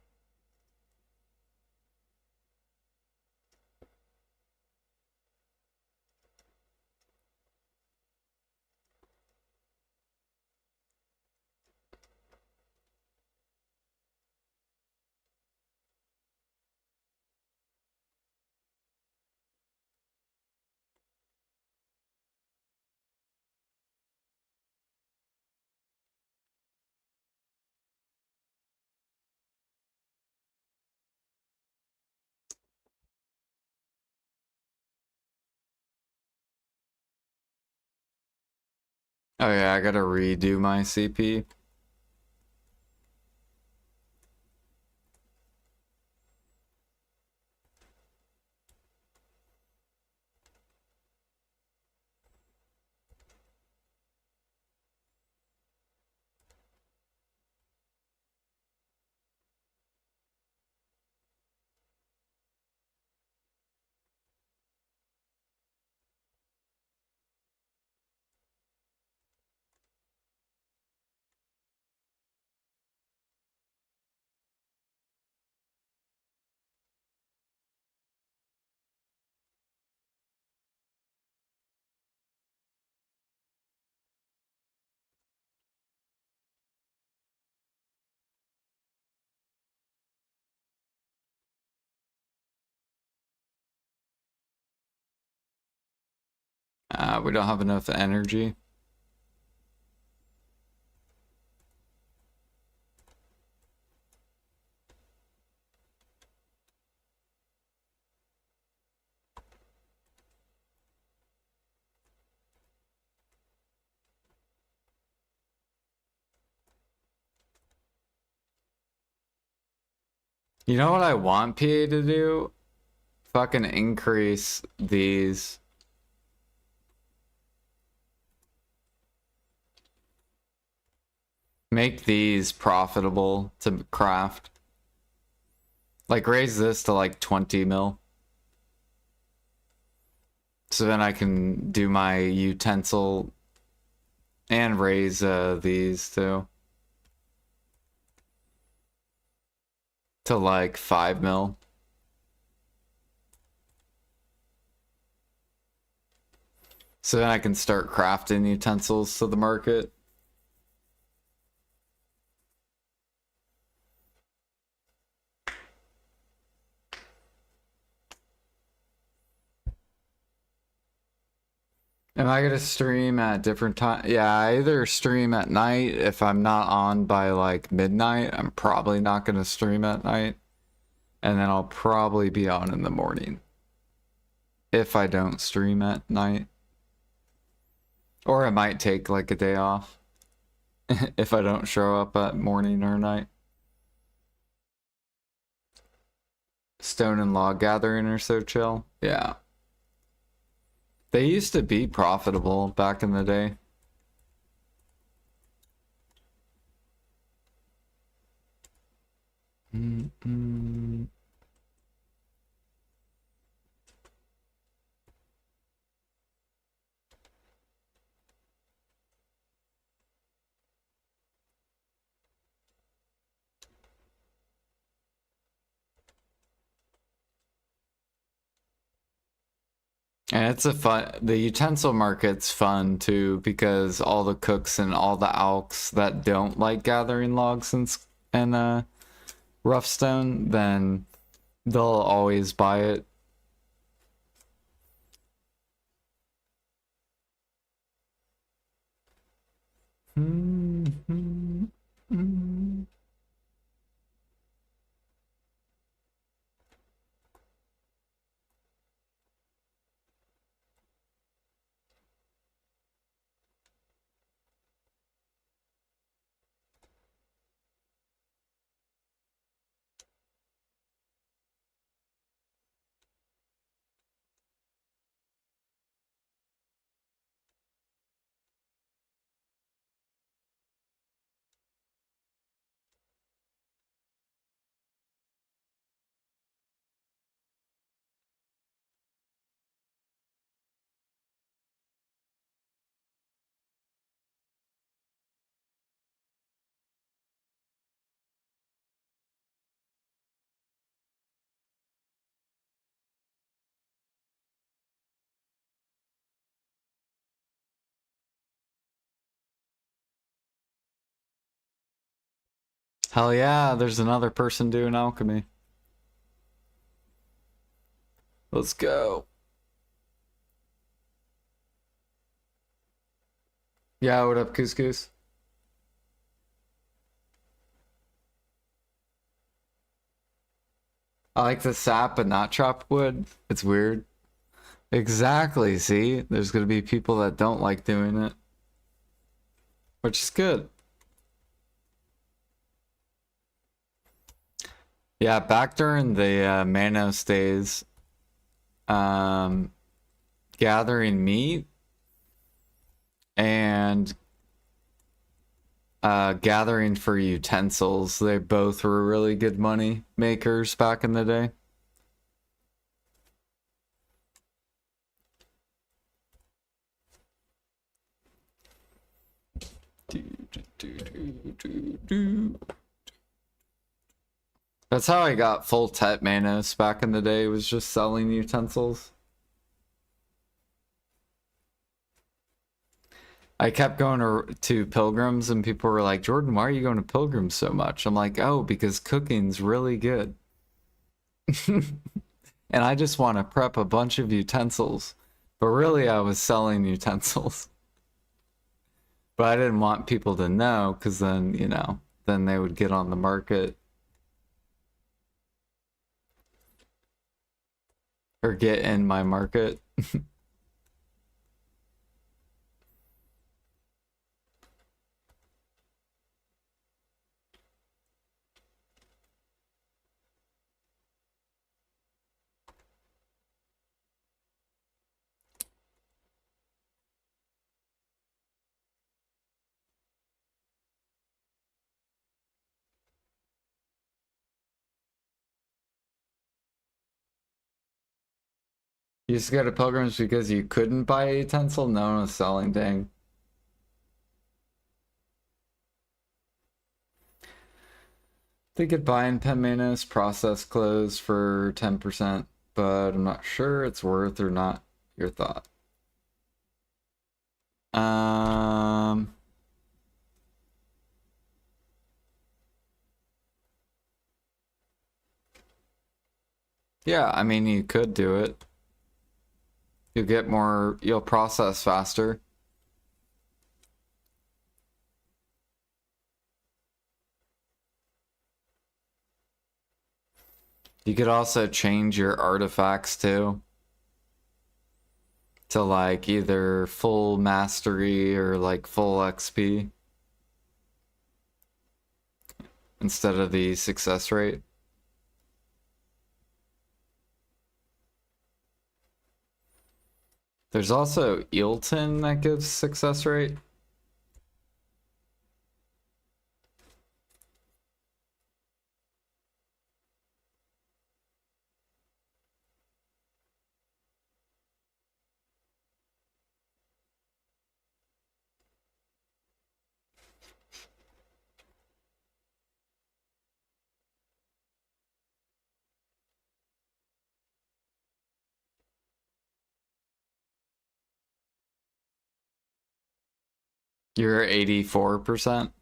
yeah, I gotta redo my CP. We don't have enough energy. You know what I want PA to do? Fucking increase these. Make these profitable to craft. Like raise this to like 20 mil. So then I can do my utensil and raise these too. To like 5 mil. So then I can start crafting utensils to the market. Am I gonna stream at different time? Yeah, I either stream at night if I'm not on by like midnight. I'm probably not gonna stream at night. And then I'll probably be on in the morning. If I don't stream at night. Or I might take like a day off. If I don't show up at morning or night. Stone and log gathering are so chill. Yeah. They used to be profitable back in the day. Mm-mm. And it's a the utensil market's fun too because all the cooks and all the alks that don't like gathering logs and rough stone, then they'll always buy it. Hell yeah, there's another person doing alchemy. Let's go. Yeah, what up, Couscous? I like the sap but not chopped wood. It's weird. Exactly, see? There's gonna be people that don't like doing it. Which is good. Yeah, back during the Manos days, um, gathering meat and gathering for utensils, they both were really good money makers back in the day. That's how I got full Tet Manos back in the day, was just selling utensils. I kept going to Pilgrims and people were like, Jordan, why are you going to Pilgrims so much? I'm like, oh, because cooking's really good. And I just want to prep a bunch of utensils. But really, I was selling utensils. But I didn't want people to know because then, you know, then they would get on the market or get in my market. You used to go to Pilgrims because you couldn't buy a utensil? No one was selling, dang. They could buy in Penmanos, process clothes for 10%, but I'm not sure it's worth or not. Your thought. Um, yeah, I mean, you could do it. You'll get more, you'll process faster. You could also change your artifacts too to like either full mastery or like full XP instead of the success rate. There's also Eelton that gives success rate. You're 84%.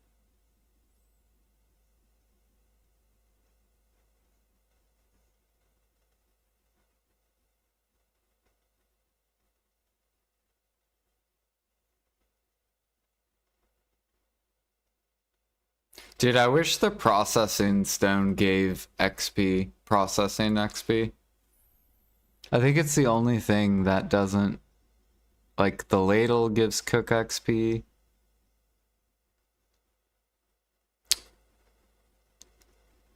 Dude, I wish the processing stone gave XP, processing XP. I think it's the only thing that doesn't, like the ladle gives cook XP.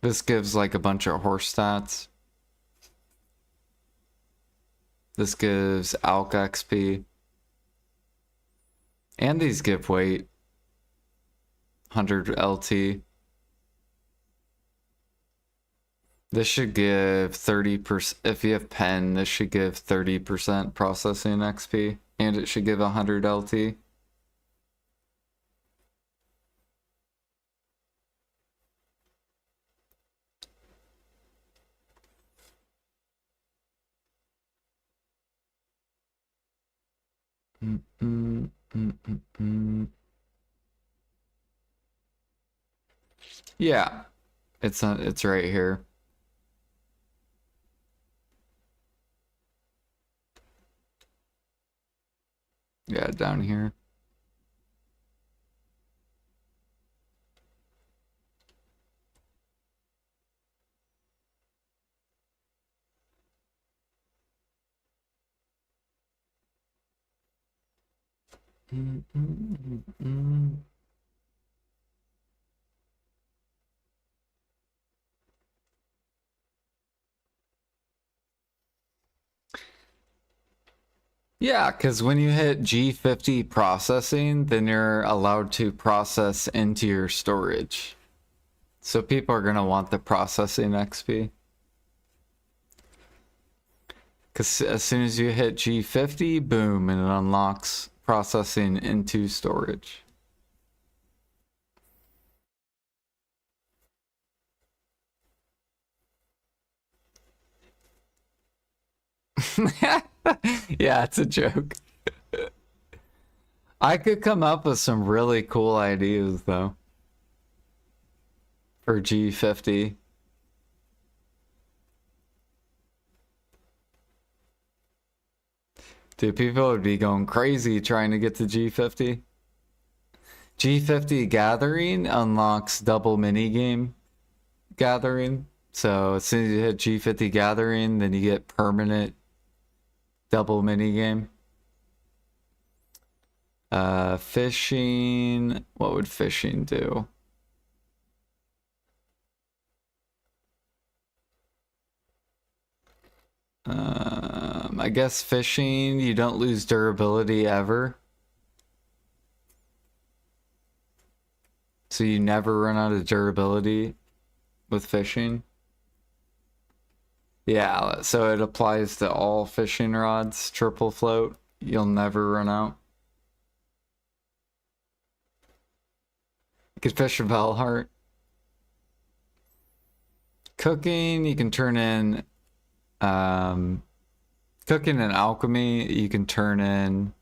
This gives like a bunch of horse stats. This gives Alch XP. And these give weight. 100 LT. This should give 30%. If you have pen, this should give 30% processing XP. And it should give 100 LT. Mm -mm, mm -mm -mm. Yeah, it's right here. Yeah, down here. Yeah, because when you hit G50 processing, then you're allowed to process into your storage. So people are going to want the processing XP. Because as soon as you hit G50, boom, and it unlocks processing into storage. Yeah, it's a joke. I could come up with some really cool ideas, though, for G50. Dude, people would be going crazy trying to get to G50. G50 Gathering unlocks double minigame gathering. So as soon as you hit G50 Gathering, then you get permanent double minigame. Fishing. What would fishing do? I guess fishing, you don't lose durability ever. So you never run out of durability with fishing. Yeah, so it applies to all fishing rods, triple float. You'll never run out. You could fish a Velheart. Cooking, you can turn in cooking and alchemy, you can turn in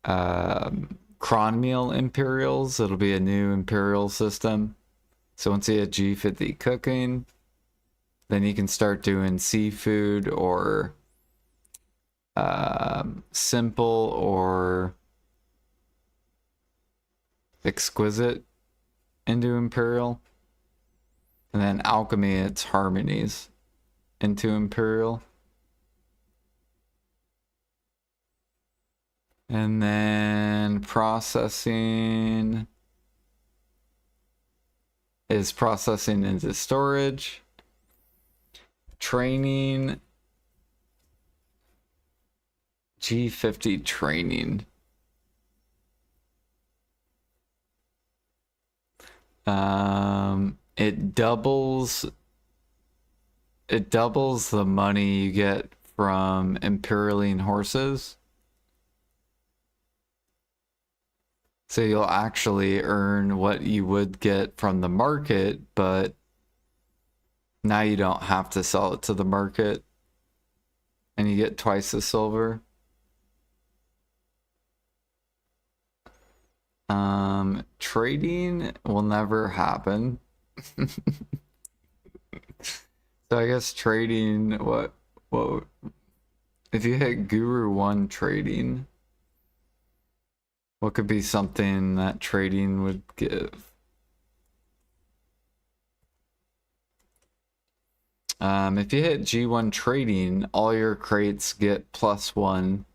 cron meal imperials. It'll be a new imperial system. So once you hit G50 cooking, then you can start doing seafood or simple or exquisite into imperial. And then alchemy, it's harmonies into imperial. And then processing is processing into storage. Training, G50 training. It doubles the money you get from imperialing horses. So you'll actually earn what you would get from the market, but now you don't have to sell it to the market. And you get twice the silver. Trading will never happen. So I guess trading, what if you hit Guru 1 trading, what could be something that trading would give? If you hit G1 trading, all your crates get +1.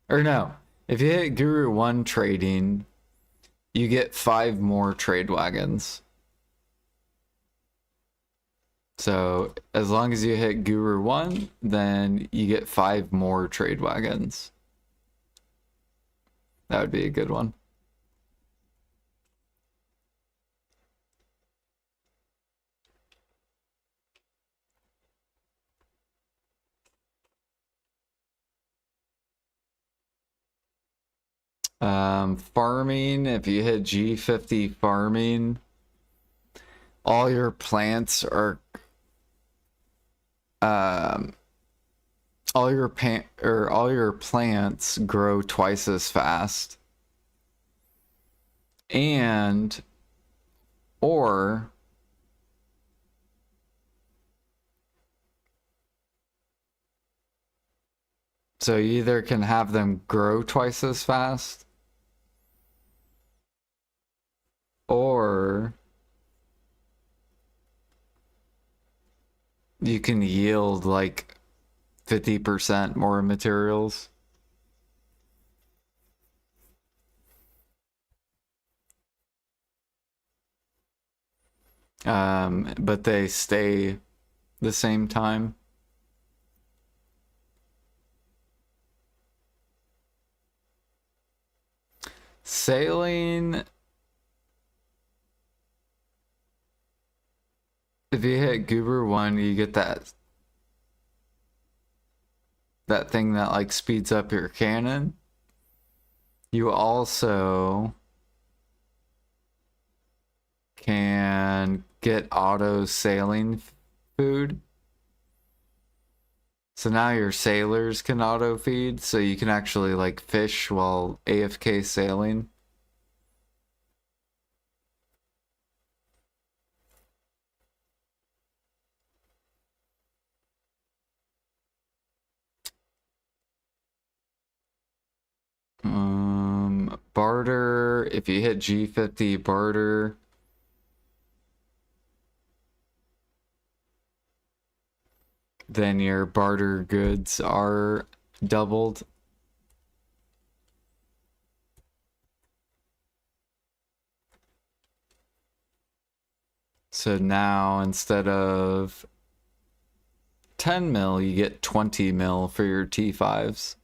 Or no, if you hit Guru 1 trading, you get 5 more trade wagons. So as long as you hit Guru 1, then you get 5 more trade wagons. That would be a good one. Farming, if you hit G50 farming, all your plants are all your plants grow twice as fast. And or so you either can have them grow twice as fast, or you can yield like 50% more materials. But they stay the same time. Sailing, if you hit Goober 1, you get that thing that like speeds up your cannon. You also can get auto sailing food. So now your sailors can auto feed, so you can actually like fish while AFK sailing. Barter, if you hit G50 barter, then your barter goods are doubled. So now instead of 10 mil, you get 20 mil for your T5s.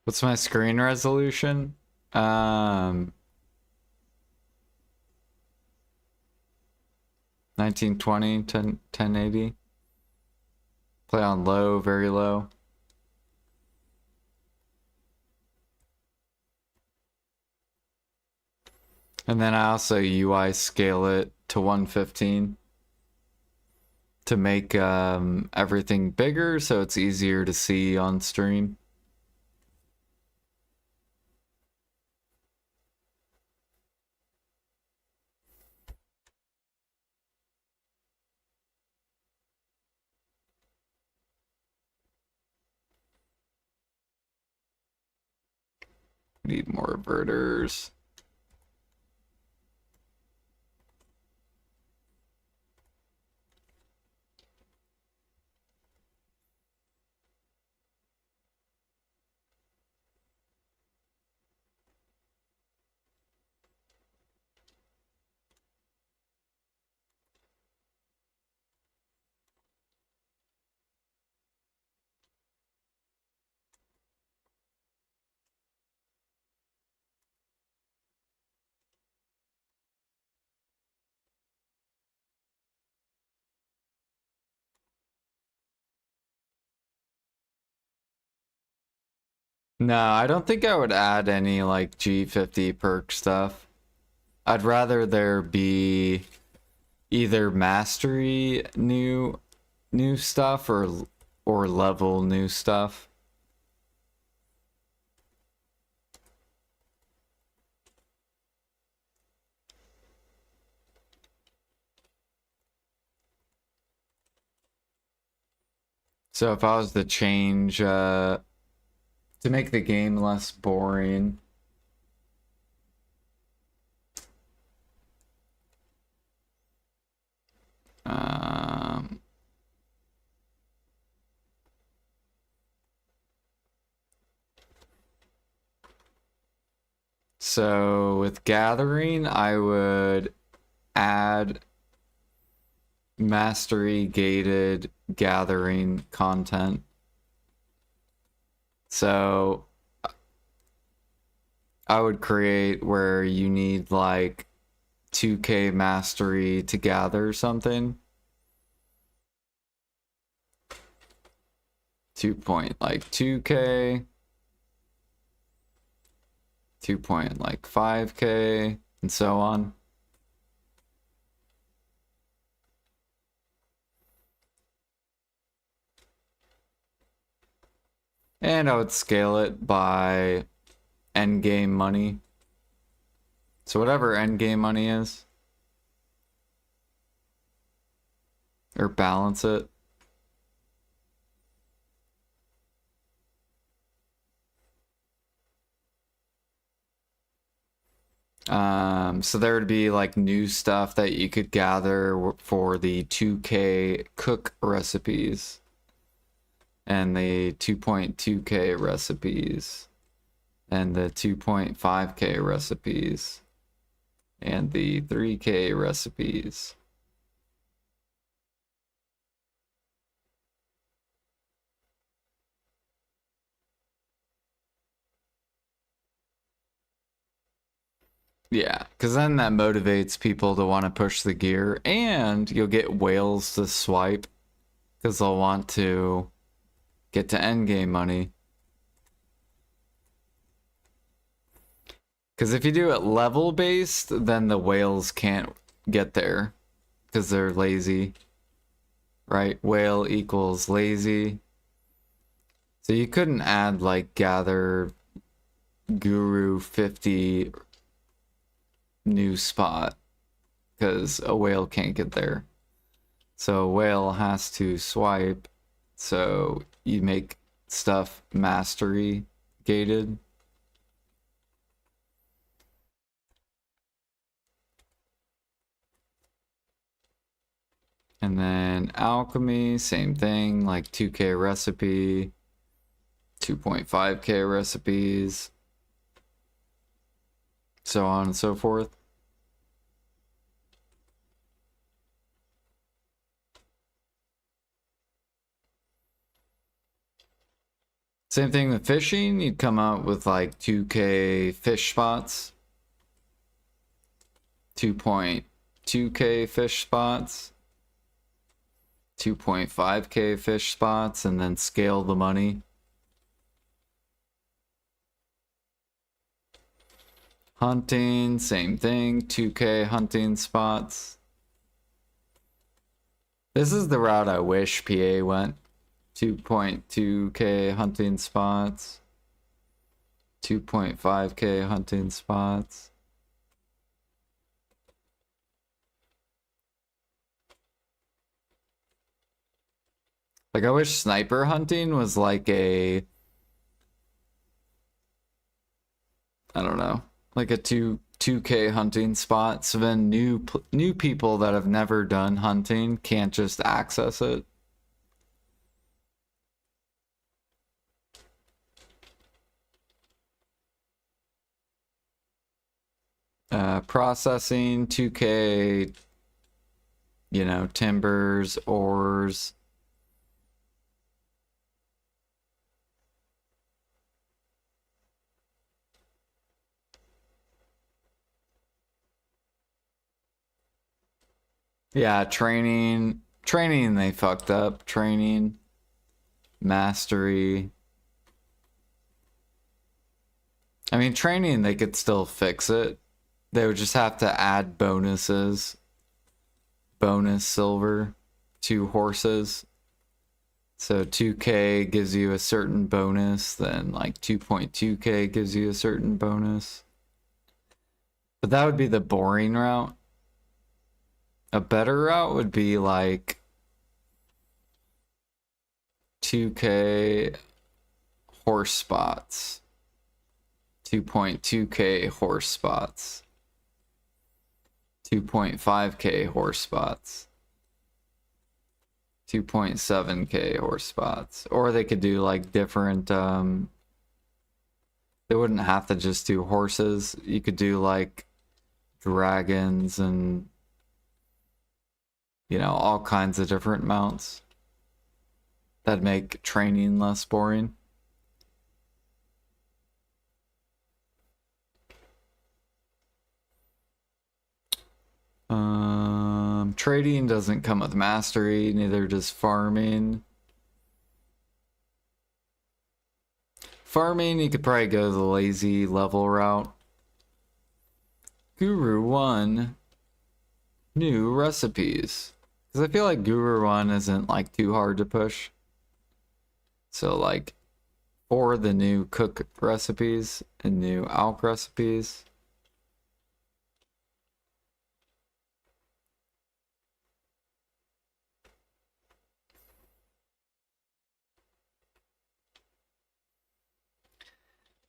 What's my screen resolution? 1920, 1080. Play on low, very low. And then I also UI scale it to 115 to make everything bigger so it's easier to see on stream. Need more inverters. No, I don't think I would add any like G50 perk stuff. I'd rather there be either mastery new stuff or level new stuff. So if I was to change to make the game less boring, so with gathering, I would add mastery gated gathering content. So I would create where you need like 2k mastery to gather something. 2 point like 2k. 2.5K, and so on. And I would scale it by endgame money. So whatever endgame money is. Or balance it. So there would be like new stuff that you could gather for the 2K cook recipes and the 2.2K recipes and the 2.5K recipes and the 3K recipes. Yeah, because then that motivates people to want to push the gear, and you'll get whales to swipe because they'll want to get to endgame money. Because if you do it level based, then the whales can't get there because they're lazy. Right? Whale equals lazy. So you couldn't add like gather guru 50 new spot because a whale can't get there. So a whale has to swipe. So you make stuff mastery gated. And then alchemy, same thing, like 2K recipe, 2.5K recipes, so on and so forth. Same thing with fishing, you'd come out with like 2K fish spots, 2.2K fish spots, 2.5K fish spots, and then scale the money. Hunting, same thing, 2K hunting spots. This is the route I wish PA went. 2.2K hunting spots, 2.5K hunting spots. Like, I wish sniper hunting was like a, I don't know, like a 2K hunting spot. So then new people that have never done hunting can't just access it. Processing 2K, you know, timbers, ores. Yeah, training they fucked up. Training, mastery. I mean, training they could still fix it. They would just have to add bonuses. Bonus silver to horses. So 2K gives you a certain bonus, then like 2.2K gives you a certain bonus. But that would be the boring route. A better route would be like 2K horse spots, 2.2K horse spots, 2.5K horse spots, 2.7K horse spots. Or they could do like different, they wouldn't have to just do horses. You could do like dragons and, you know, all kinds of different mounts. That'd make training less boring. Trading doesn't come with mastery, neither does farming. Farming, you could probably go the lazy level route. Guru 1 new recipes. Because I feel like Guru 1 isn't like too hard to push. So like for the new cook recipes and new Alch recipes.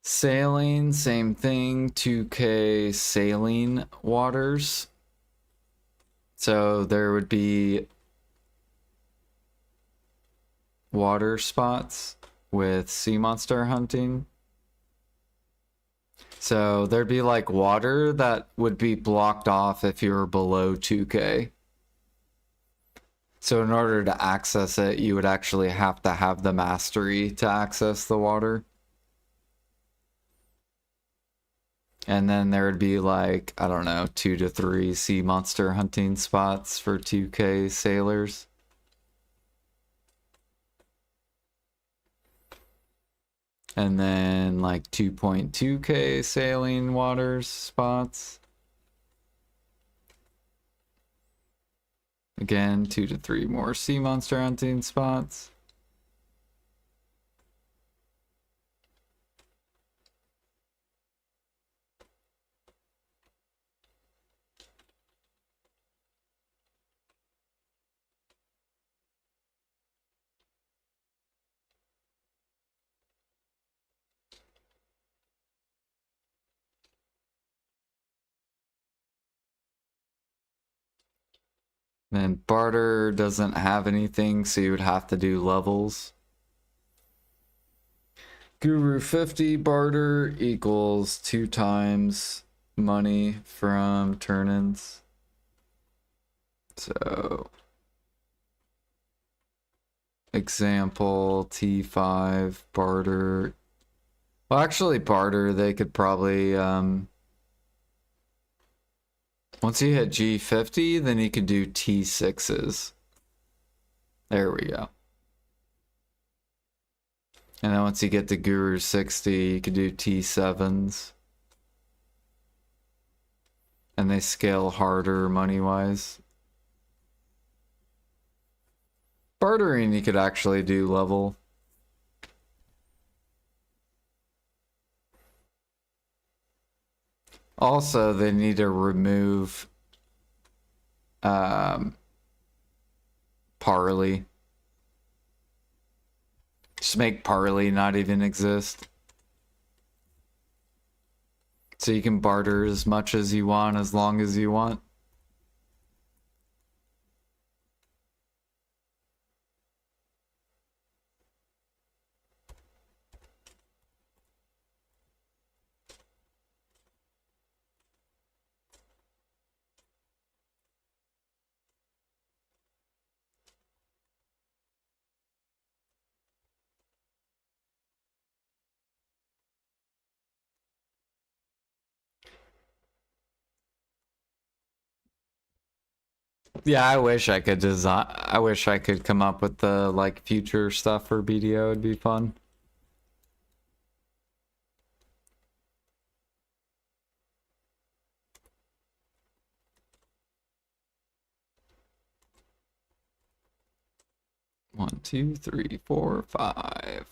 Saline, same thing, 2K saline waters. So there would be water spots with sea monster hunting. So there'd be like water that would be blocked off if you were below 2K. So in order to access it, you would actually have to have the mastery to access the water. And then there would be like, I don't know, 2 to 3 sea monster hunting spots for 2K sailors. And then like 2.2K saline waters spots. Again, 2 to 3 more sea monster hunting spots. And barter doesn't have anything, so you would have to do levels. Guru 50 barter equals 2 times money from turn-ins. So, example, T5 barter. Well, actually, barter, they could probably, once you hit G50, then you can do T6s. There we go. And then once you get to Guru 60, you can do T7s. And they scale harder money-wise. Bartering, you could actually do level. Also, they need to remove parley. Just make parley not even exist. So you can barter as much as you want, as long as you want. Yeah, I wish I could design. I wish I could come up with the like future stuff for BDO. It'd be fun. One, two, three, four, five.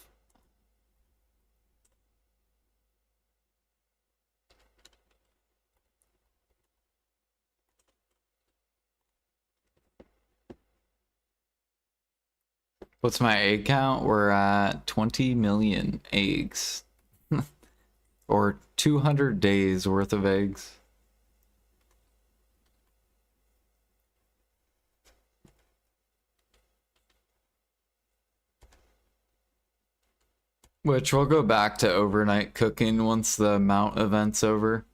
What's my egg count? We're at 20 million eggs. Or 200 days worth of eggs. Which we'll go back to overnight cooking once the mount event's over.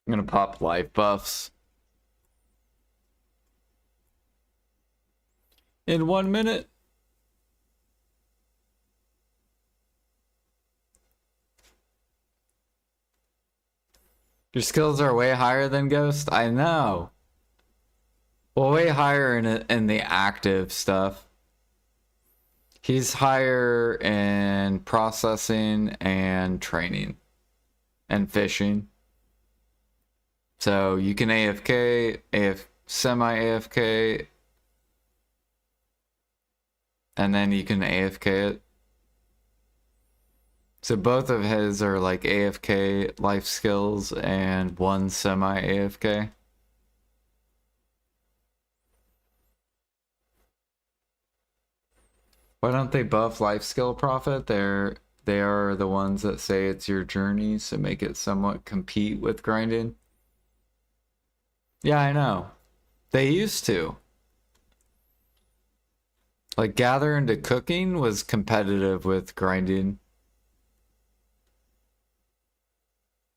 I'm gonna pop life buffs. In 1 minute. Your skills are way higher than Ghost? I know. Well, way higher in the active stuff. He's higher in processing and training and fishing. So you can AFK, semi AFK, and then you can AFK it. So both of his are like AFK life skills and one semi AFK. Why don't they buff life skill profit? They are the ones that say it's your journey, so make it somewhat compete with grinding. Yeah, I know. They used to. Like Gather into Cooking was competitive with grinding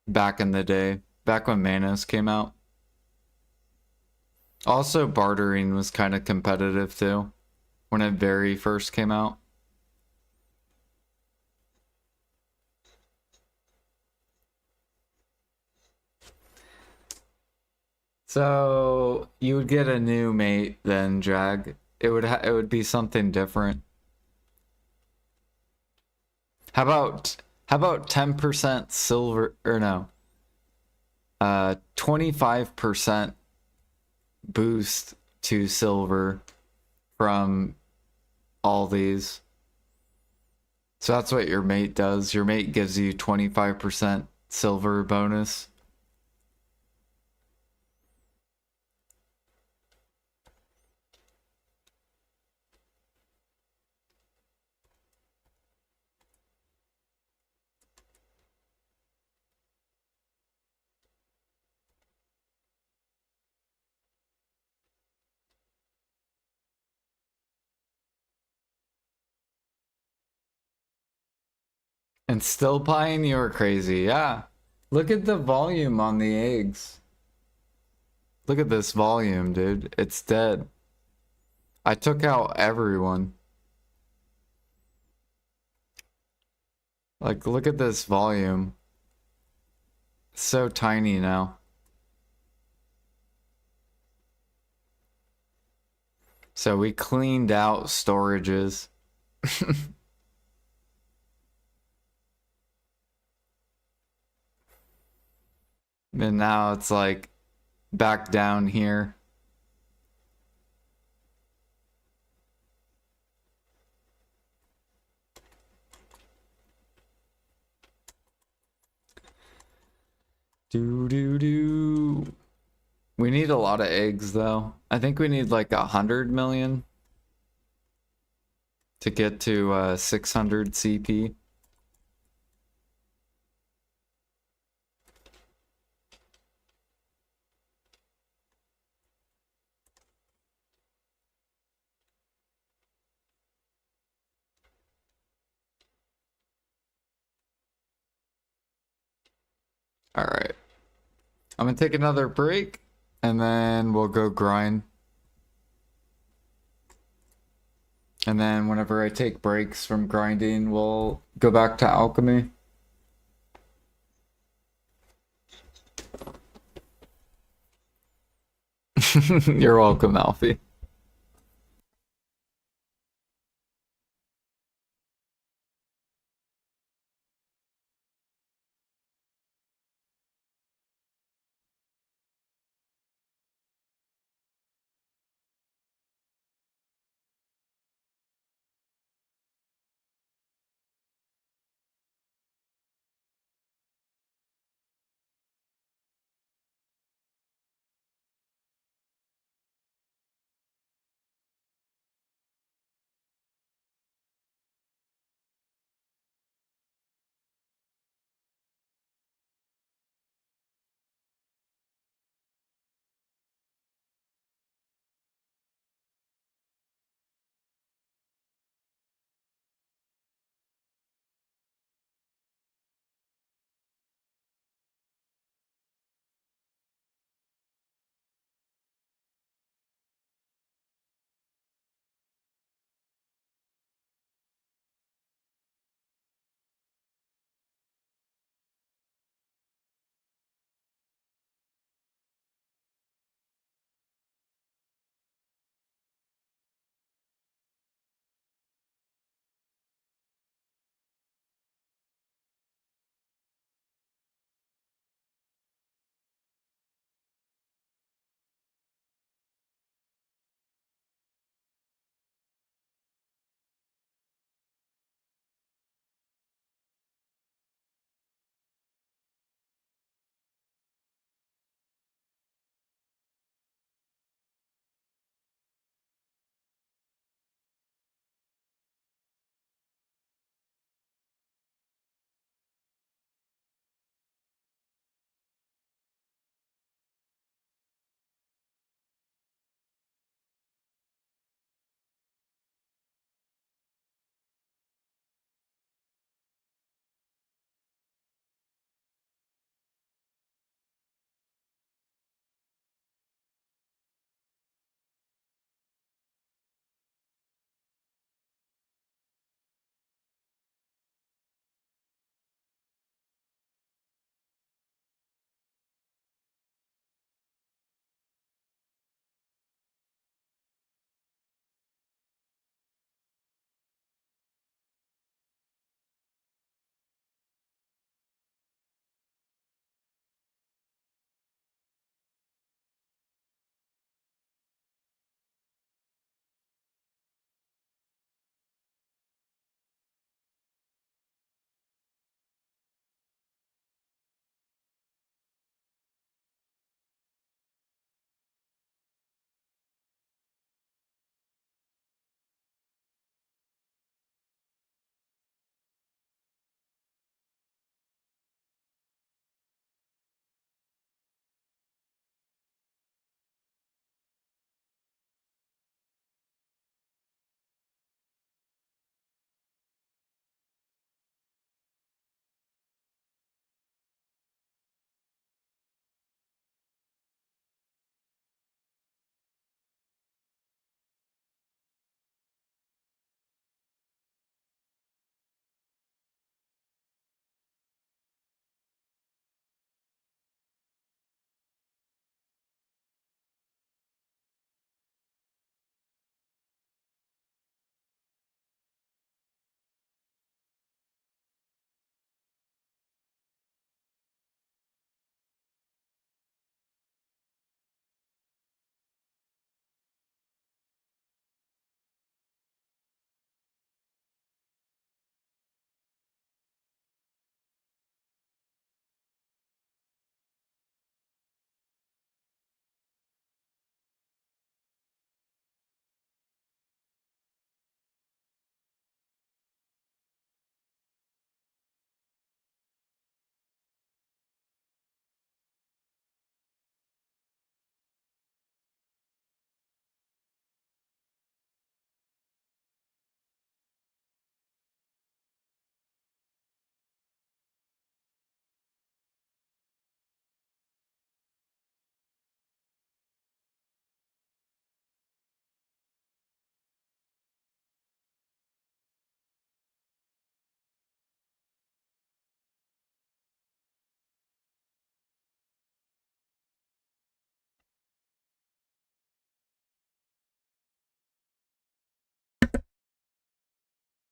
back in the day, back when Manos came out. Also, bartering was kind of competitive too when it very first came out. So you would get a new mate then, Jag. It would be something different. How about 10% silver or no? 25% boost to silver from all these. So that's what your mate does. Your mate gives you 25% silver bonus. And still buying, you are crazy. Yeah. Look at the volume on the eggs. Look at this volume, dude. It's dead. I took out everyone. Like, look at this volume. It's so tiny now. So we cleaned out storages. And now it's like back down here. Do do do. We need a lot of eggs though. I think we need like 100 million to get to 600 CP. All right. I'm gonna take another break and then we'll go grind. And then whenever I take breaks from grinding, we'll go back to alchemy. You're welcome, Alfie.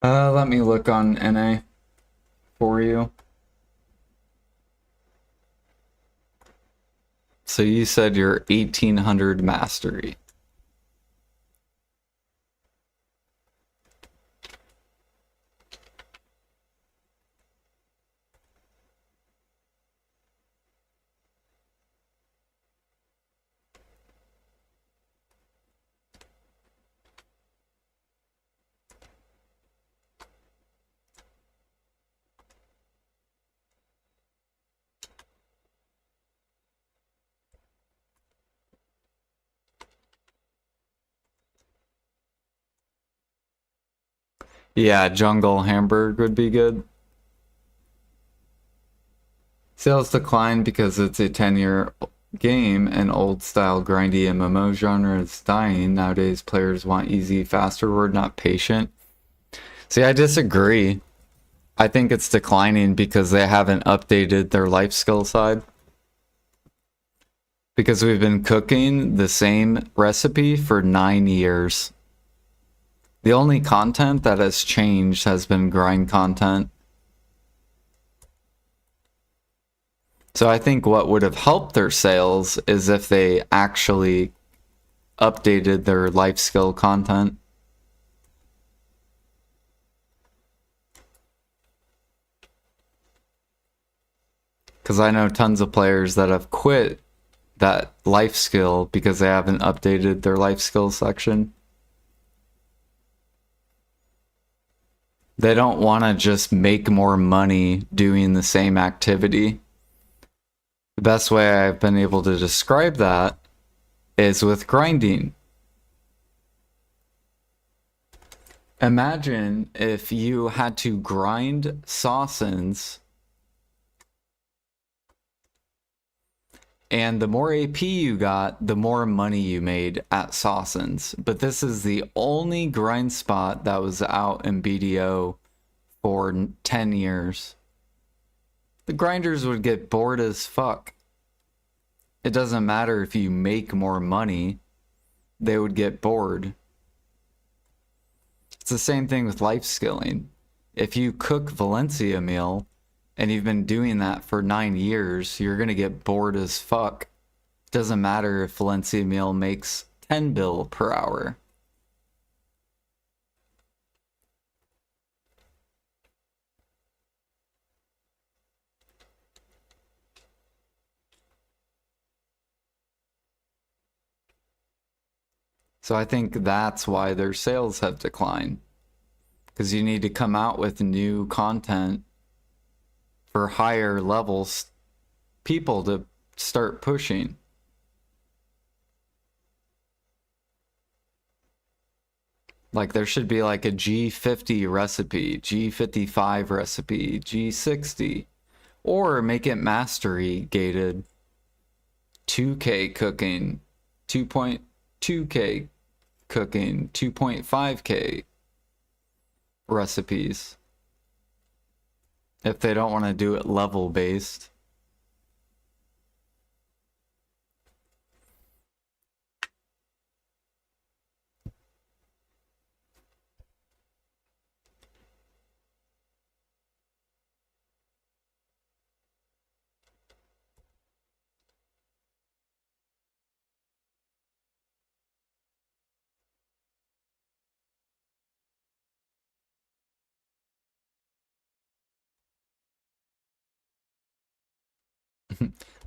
Let me look on NA for you. So you said you're 1800 mastery. Yeah, jungle Hamburg would be good. Sales decline because it's a 10-year game and old style grindy MMO genre is dying. Nowadays players want easy, fast reward, not patient. See, I disagree. I think it's declining because they haven't updated their life skill side. Because we've been cooking the same recipe for 9 years. The only content that has changed has been grind content. So I think what would have helped their sales is if they actually updated their life skill content. Because I know tons of players that have quit that life skill because they haven't updated their life skill section. They don't want to just make more money doing the same activity. The best way I've been able to describe that is with grinding. Imagine if you had to grind Sawsons, and the more AP you got, the more money you made at Sawsons. But this is the only grind spot that was out in BDO for 10 years. The grinders would get bored as fuck. It doesn't matter if you make more money, they would get bored. It's the same thing with life skilling. If you cook Valencia meal and you've been doing that for 9 years, you're gonna get bored as fuck. Doesn't matter if Valencia meal makes 10 bill per hour. So I think that's why their sales have declined. Because you need to come out with new content for higher levels people to start pushing. Like there should be like a G50 recipe, G55 recipe, G60. Or make it mastery gated. 2K cooking, 2.2K cooking, 2.5K recipes. If they don't want to do it level based.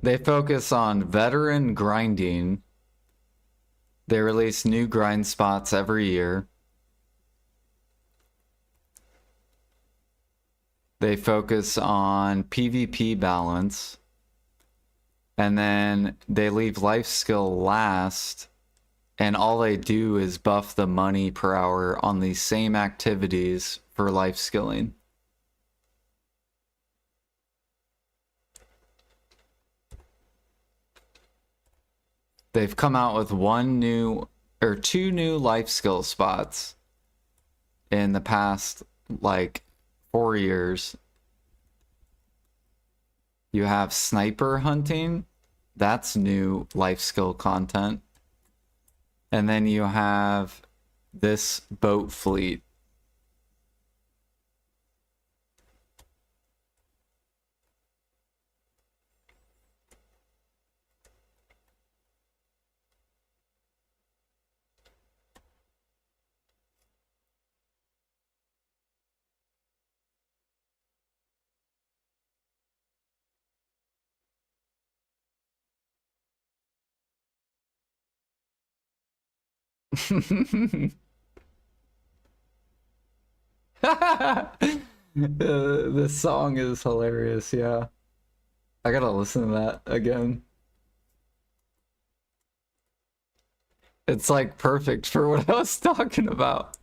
They focus on veteran grinding. They release new grind spots every year. They focus on PvP balance. And then they leave life skill last. And all they do is buff the money per hour on these same activities for life skilling. They've come out with two new life skill spots in the past, like, 4 years. You have sniper hunting. That's new life skill content. And then you have this boat fleet. This song is hilarious, yeah. I gotta listen to that again. It's like perfect for what I was talking about.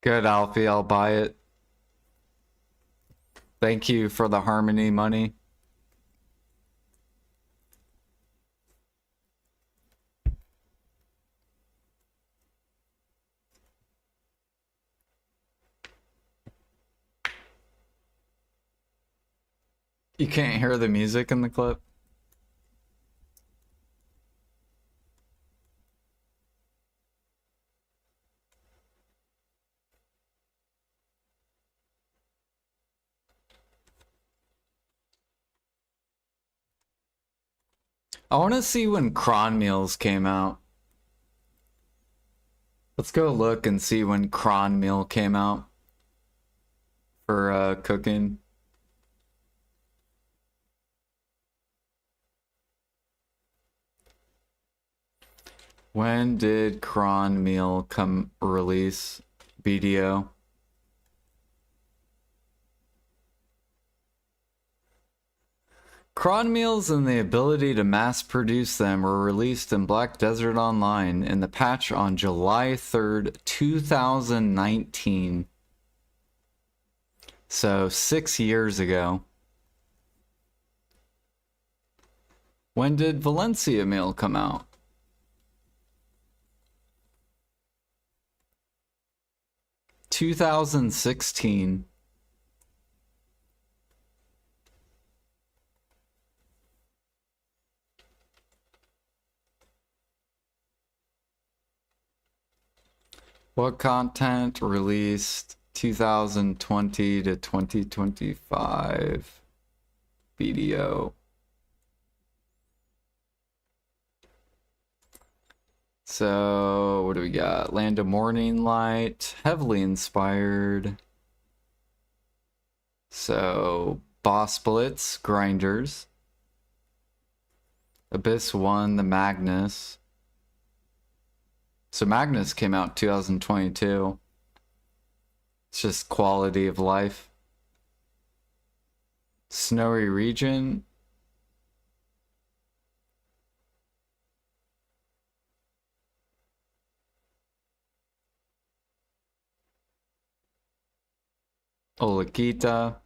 Good, Alfie, I'll buy it. Thank you for the harmony money. You can't hear the music in the clip? I want to see when Cron Meals came out. Let's go look and see when Cron Meal came out for cooking. When did Cron Meal come release? BDO. Cron meals and the ability to mass produce them were released in Black Desert Online in the patch on July 3rd, 2019. So 6 years ago. When did Valencia meal come out? (2016). What content released 2020 to 2025? BDO. So, what do we got? Land of Morning Light, heavily inspired. So, Boss Blitz, Grinders. Abyss 1, the Magnus. So Magnus came out 2022. It's just quality of life. Snowy Region. Olakita.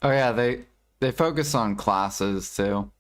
Oh yeah, they focus on classes too.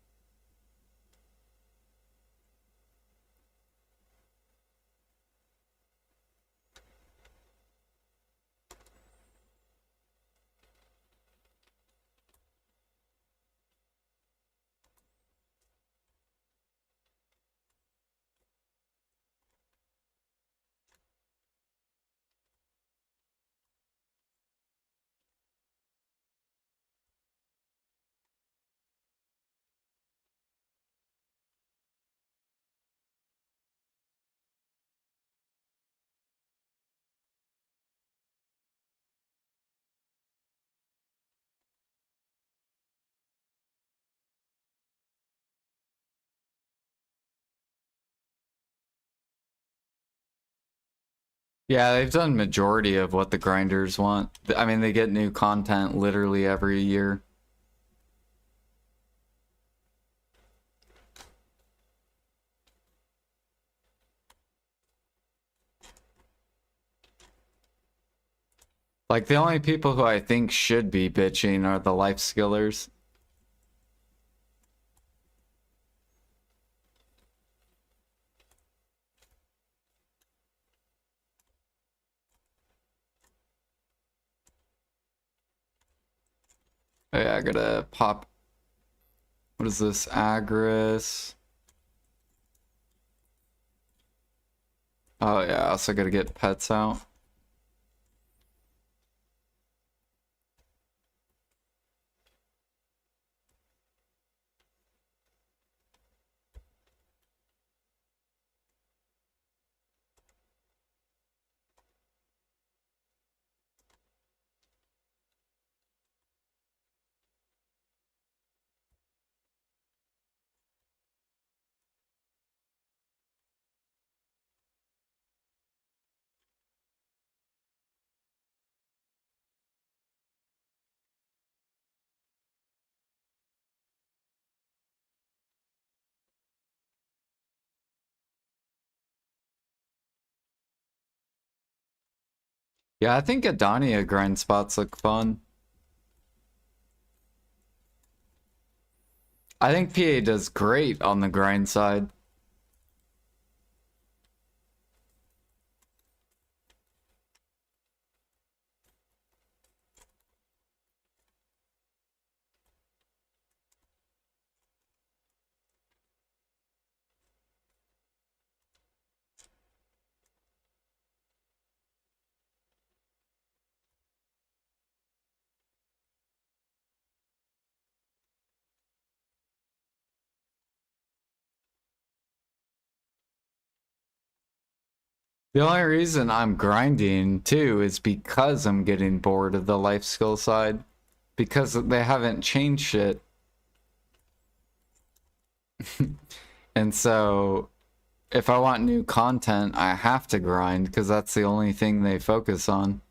Yeah, they've done majority of what the grinders want. I mean, they get new content literally every year. Like, the only people who I think should be bitching are the life skillers. Oh yeah, I gotta pop. What is this? Agris. Oh yeah, I also gotta get pets out. Yeah, I think Adania grind spots look fun. I think PA does great on the grind side. The only reason I'm grinding too is because I'm getting bored of the life skill side. Because they haven't changed shit. And so if I want new content, I have to grind because that's the only thing they focus on.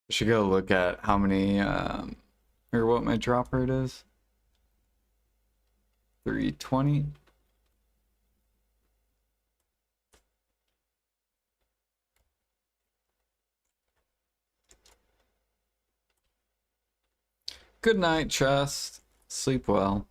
Should go look at how many, or what my drop rate is. 320. Good night, chest. Sleep well.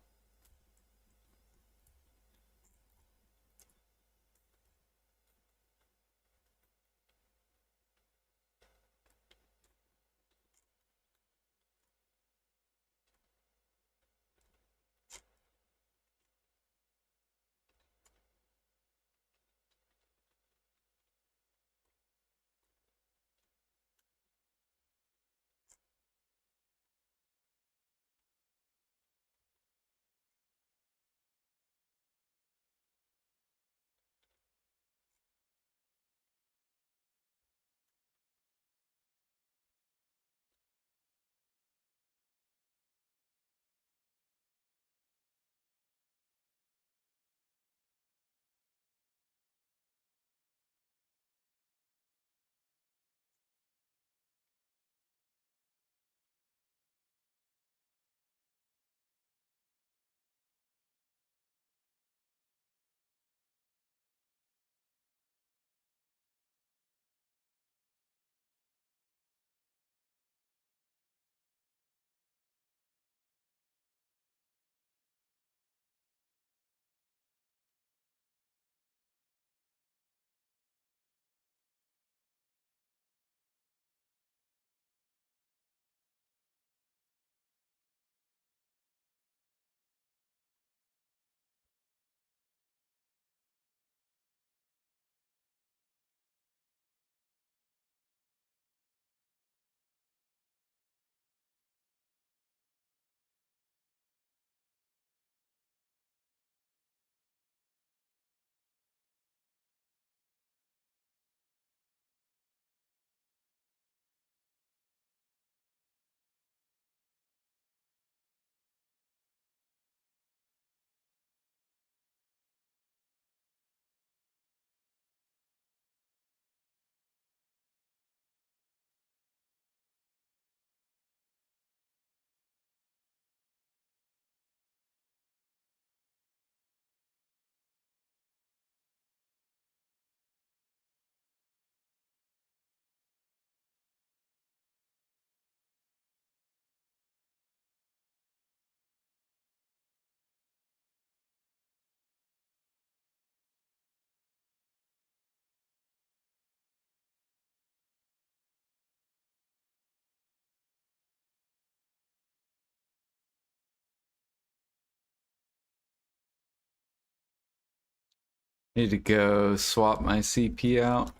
Need to go swap my CP out.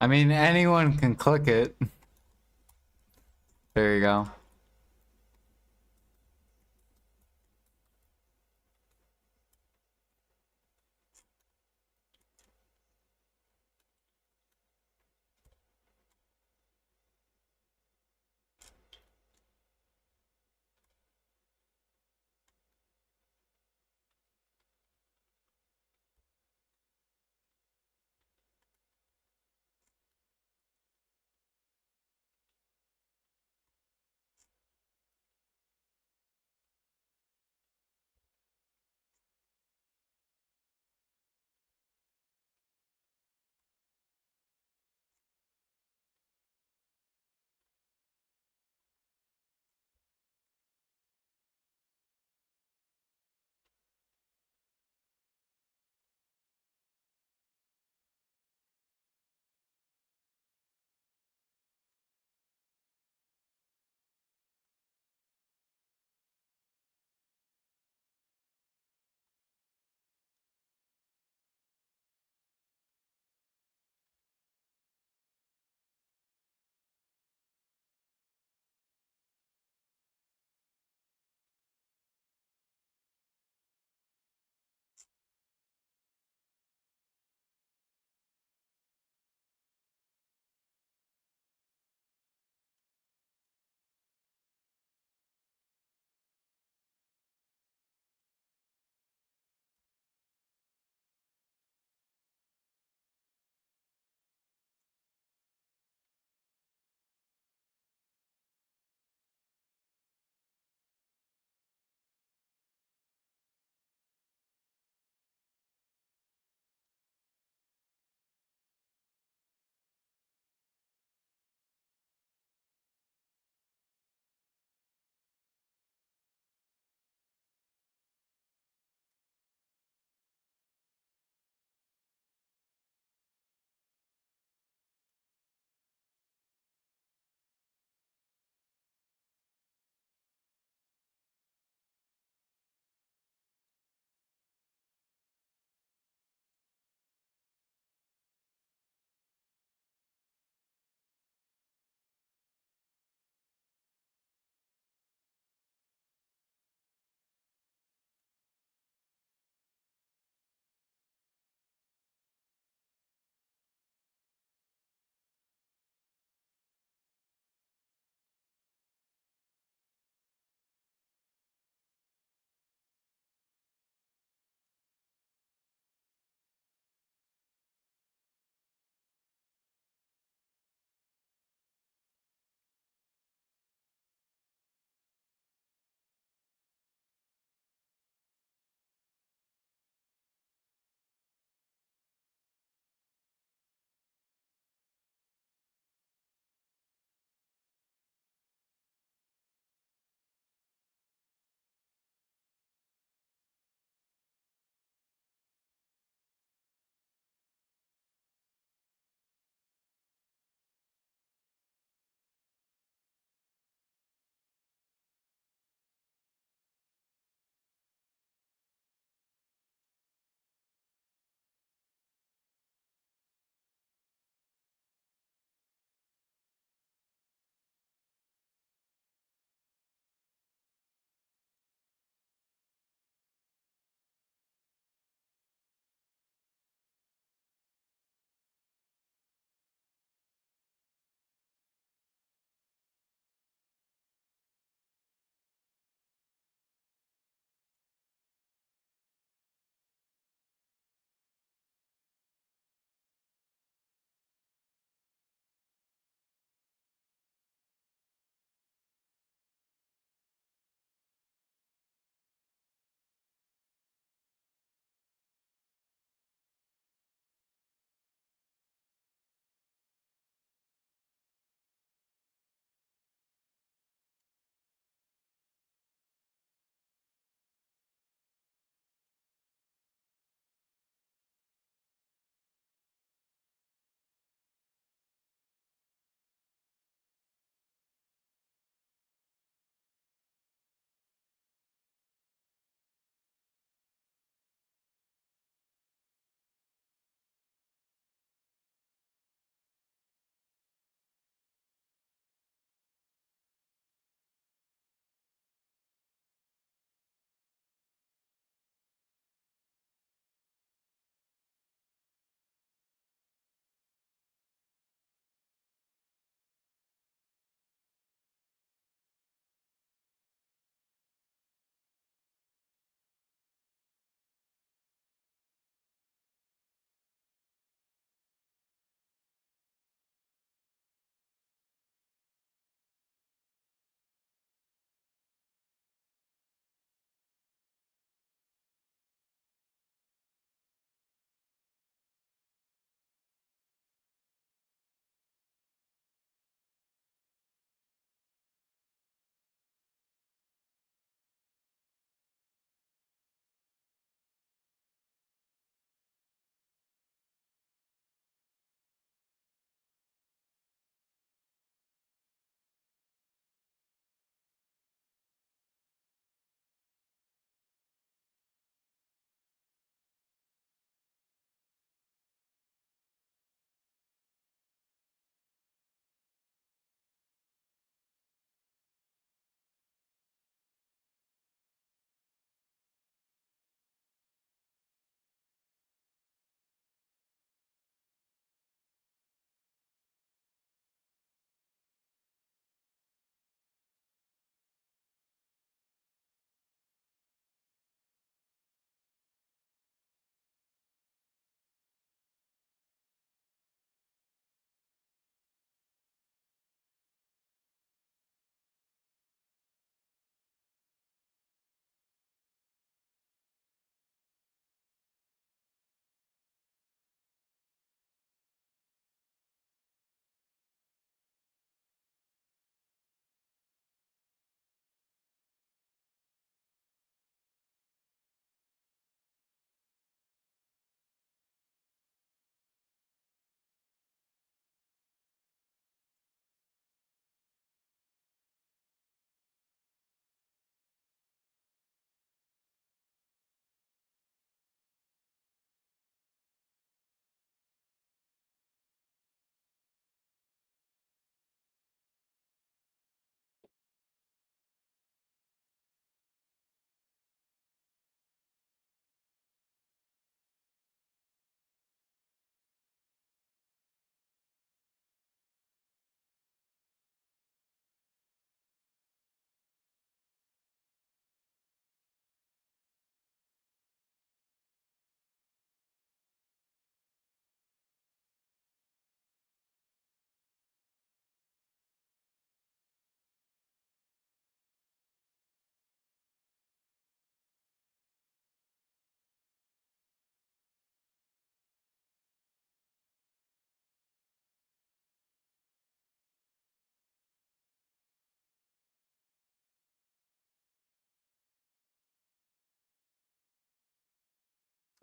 I mean, anyone can click it. There you go.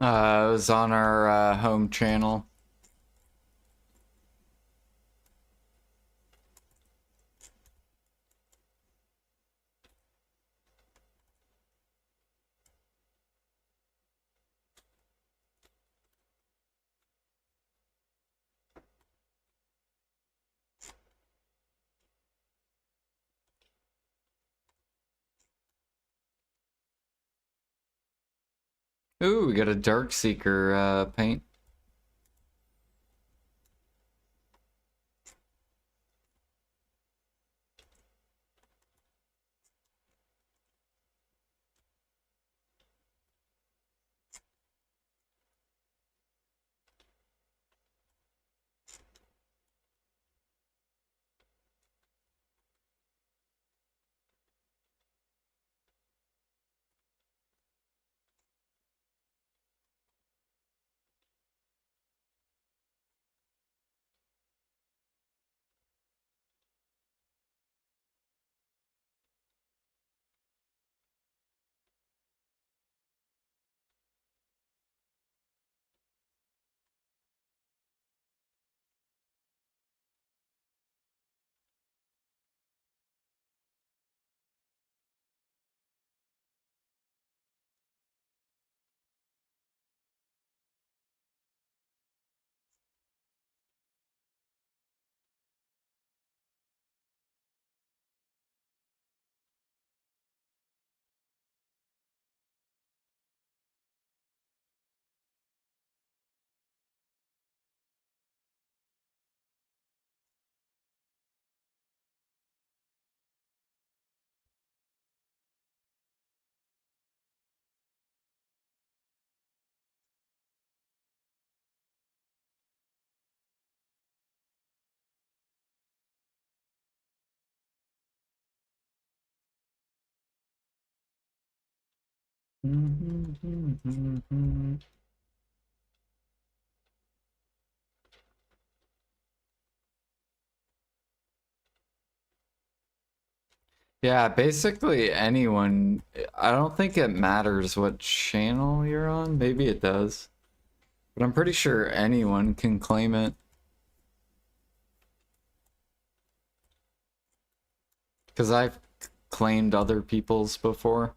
It was on our home channel. Ooh, we got a Dark Seeker paint. Yeah, basically anyone. I don't think it matters what channel you're on. Maybe it does. But I'm pretty sure anyone can claim it. Because I've claimed other people's before.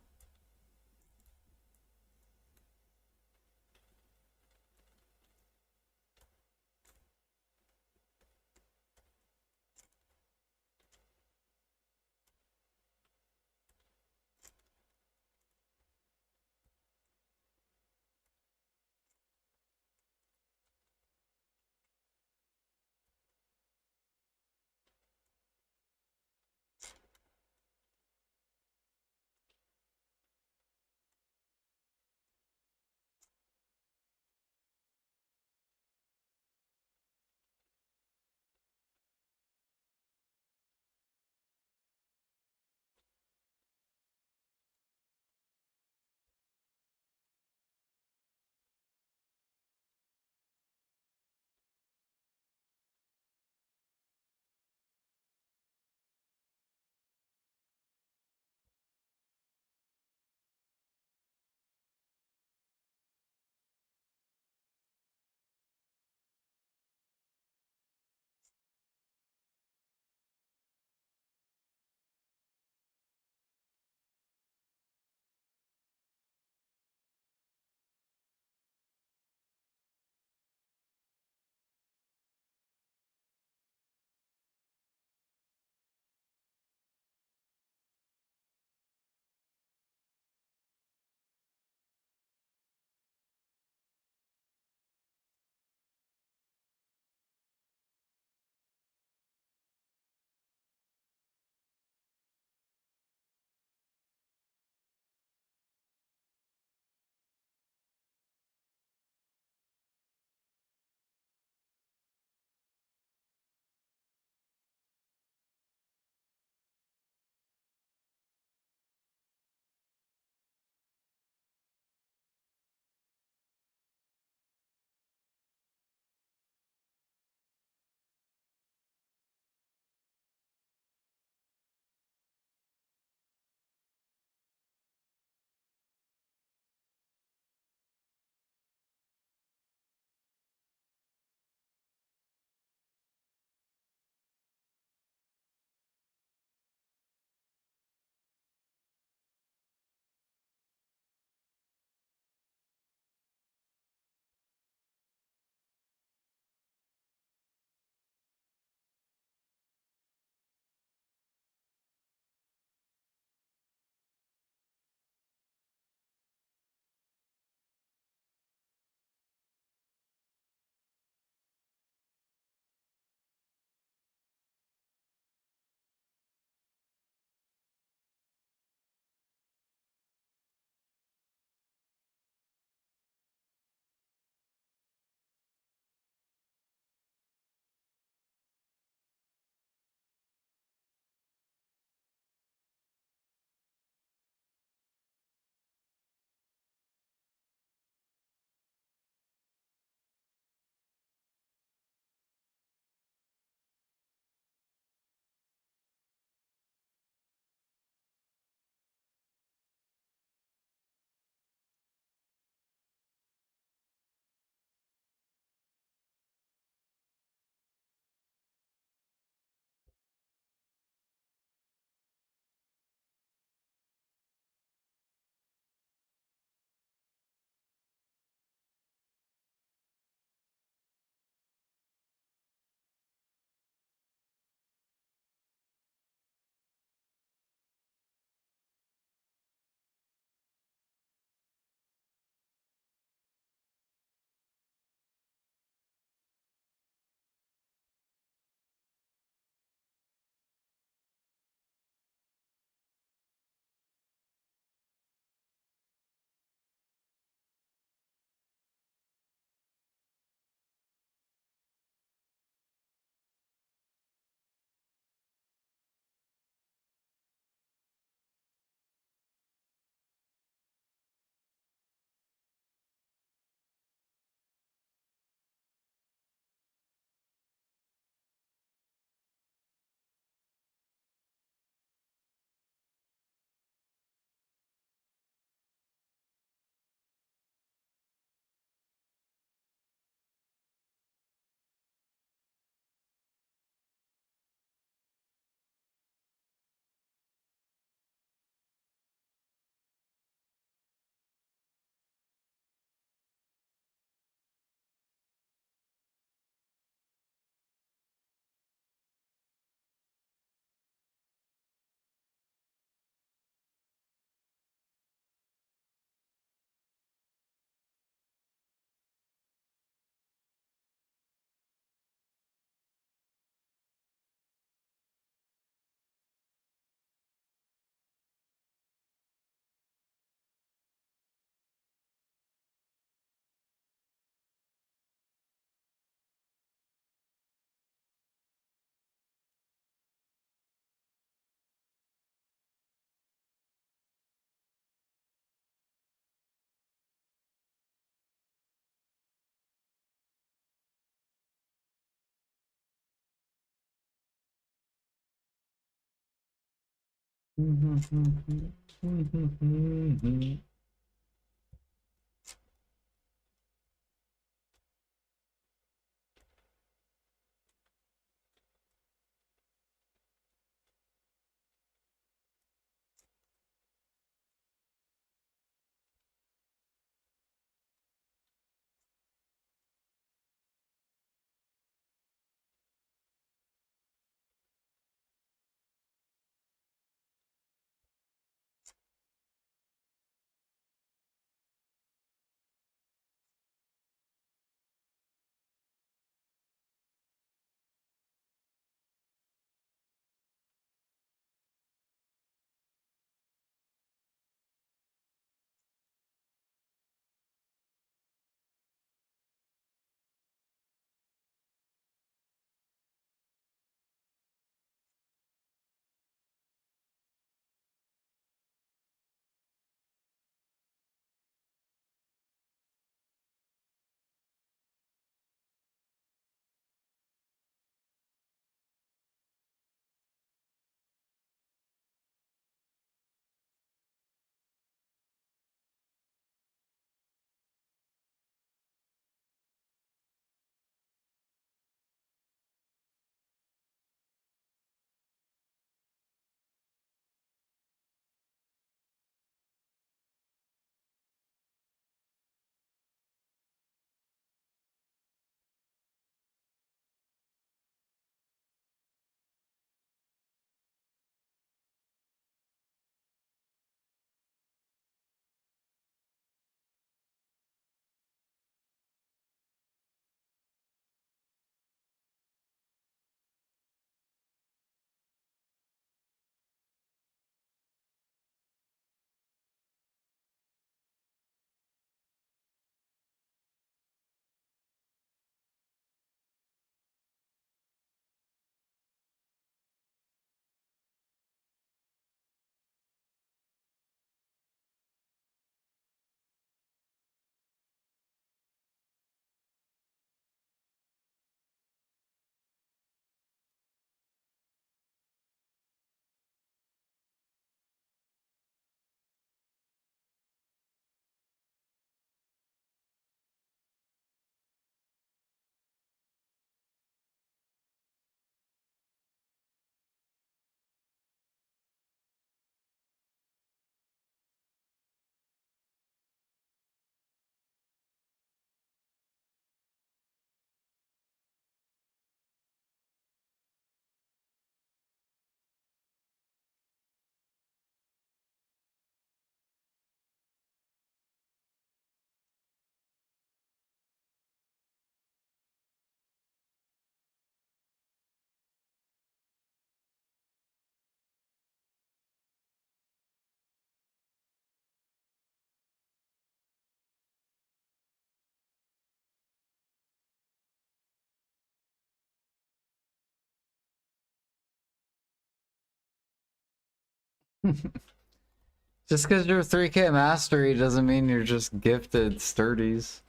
Just because you're 3K mastery doesn't mean you're just gifted sturdies.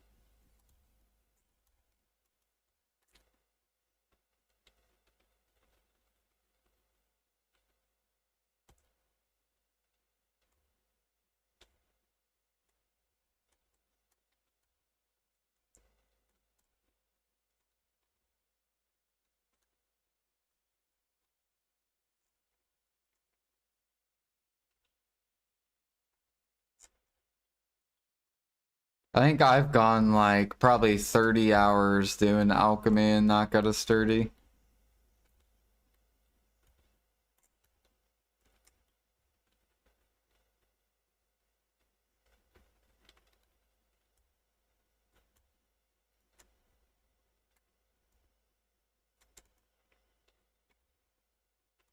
I think I've gone like probably 30 hours doing alchemy and not got a sturdy.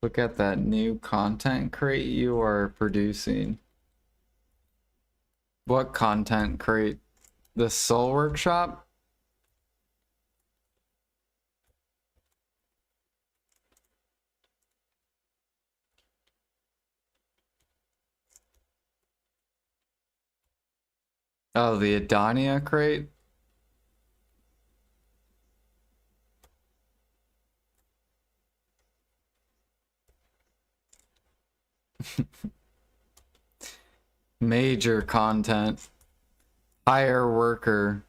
Look at that new content crate you are producing. What content crate? The Soul Workshop? Oh, the Adonia crate? Major content. Hire worker.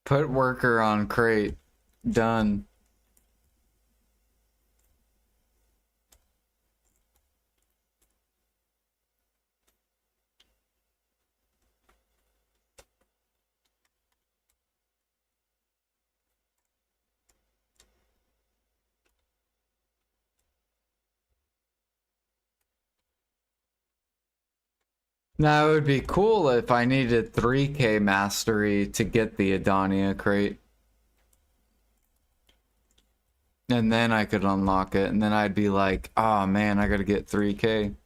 Put worker on crate. Done. Now, it would be cool if I needed 3K mastery to get the Adonia crate. And then I could unlock it, and then I'd be like, oh man, I gotta get 3K.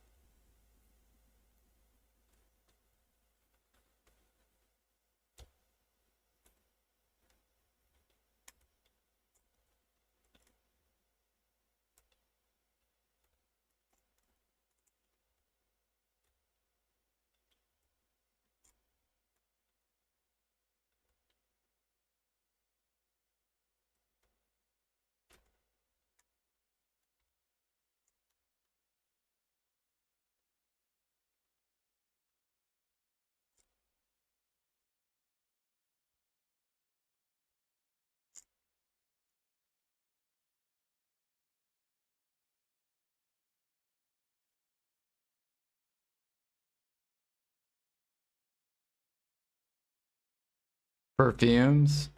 Perfumes.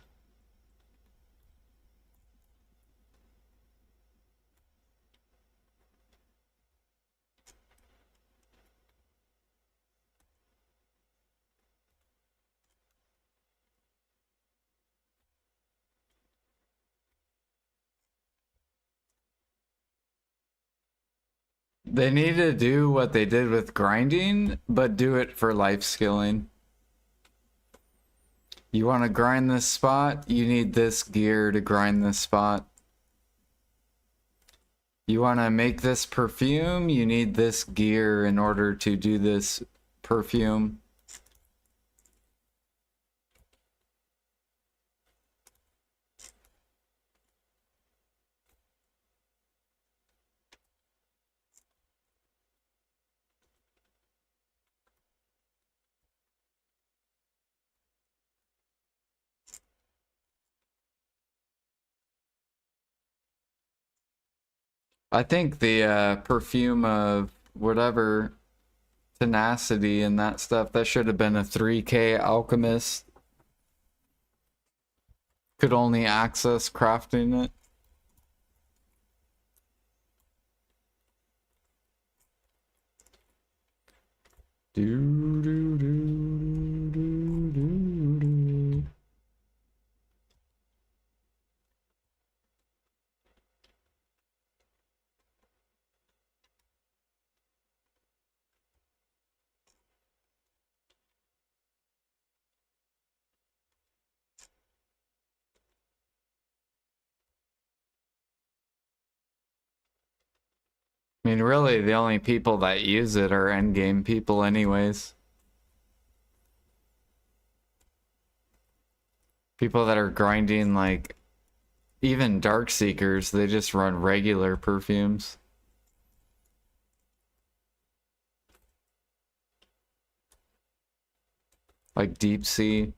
They need to do what they did with grinding, but do it for life skilling. You want to grind this spot? You need this gear to grind this spot. You want to make this perfume? You need this gear in order to do this perfume. I think the perfume of whatever tenacity and that stuff, that should have been a 3K alchemist. Could only access crafting it. Do, do, do, do, do, do. I mean, really, the only people that use it are endgame people anyways. People that are grinding, like, even Dark Seekers, they just run regular perfumes. Like Deep Sea.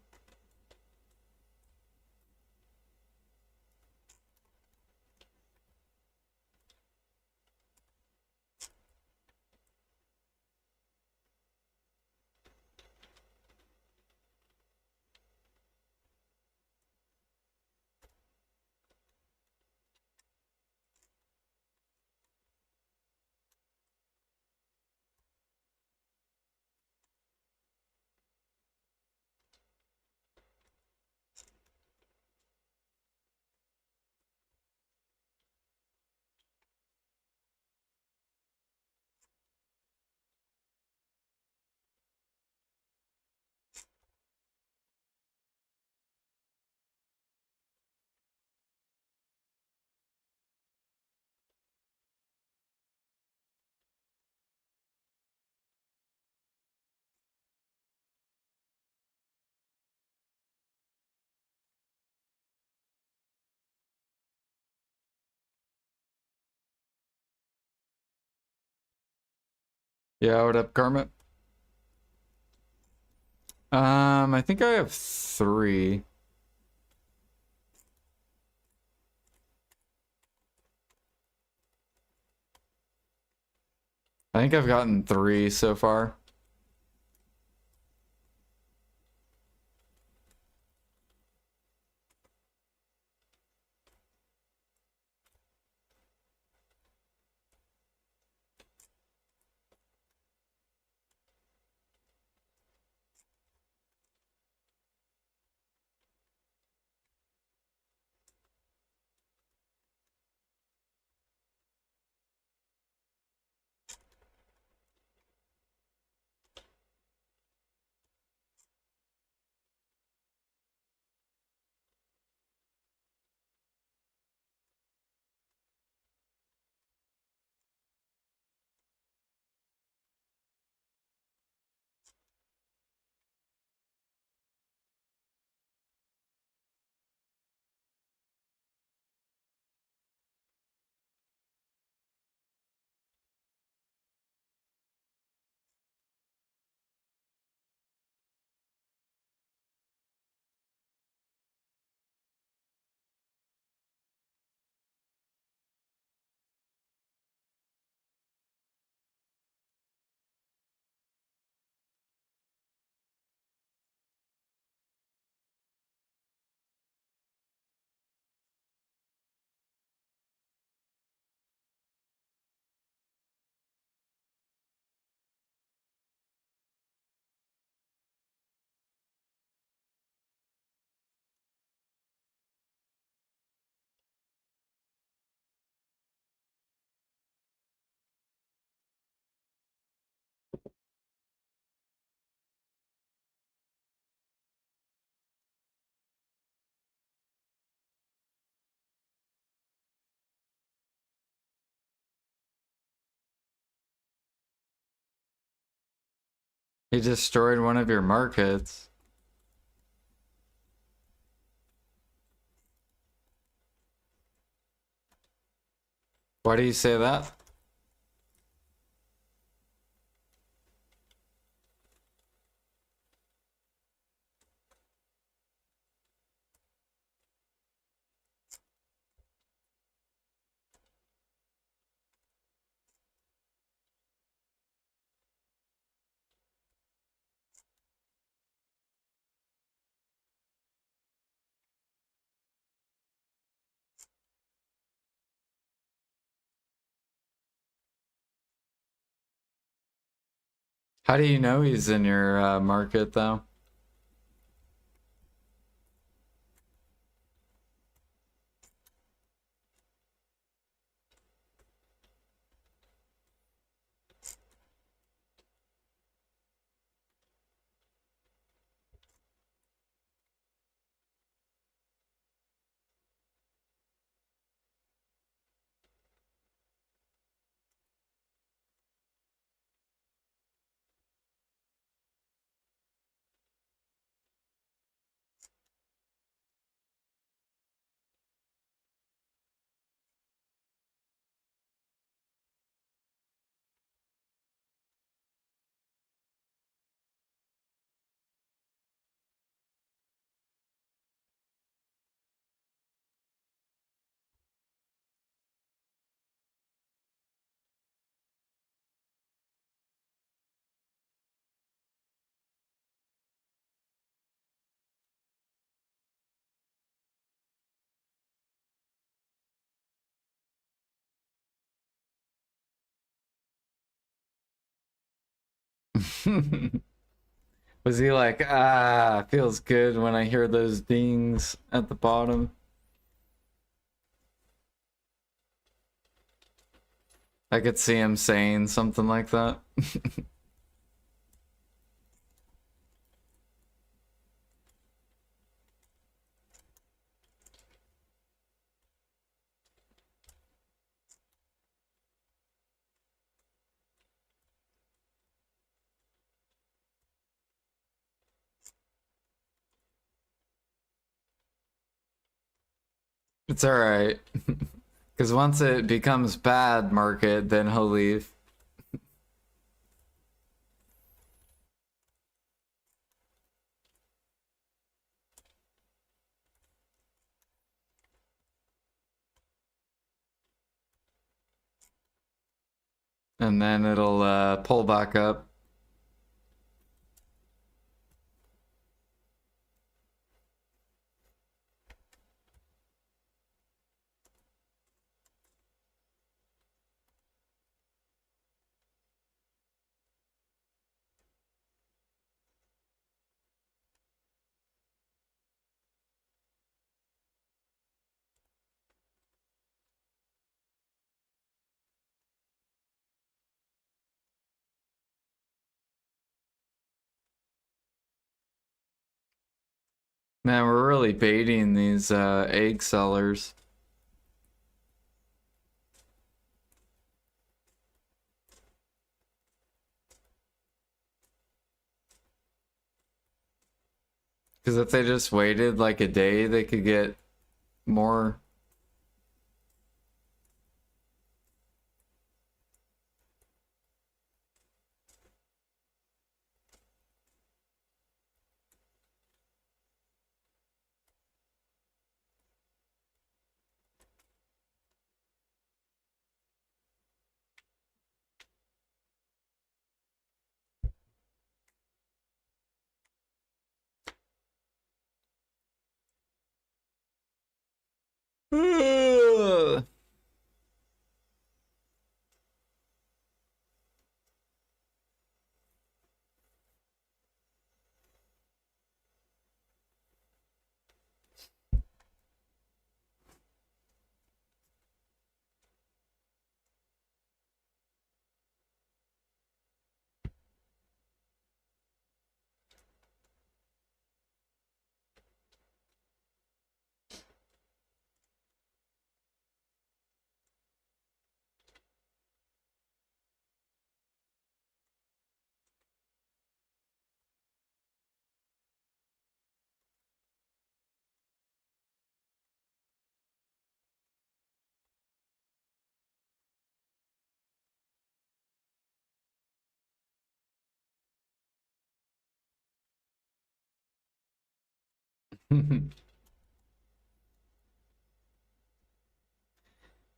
Yeah, what up, Carmen? I think I have 3. I think I've gotten 3 so far. He destroyed one of your markets. Why do you say that? How do you know he's in your market, though? Was he like, feels good when I hear those dings at the bottom? I could see him saying something like that. It's alright. Because once it becomes bad market, then he'll leave. And then it'll pull back up. Man, we're really baiting these egg sellers. Because if they just waited like a day, they could get more.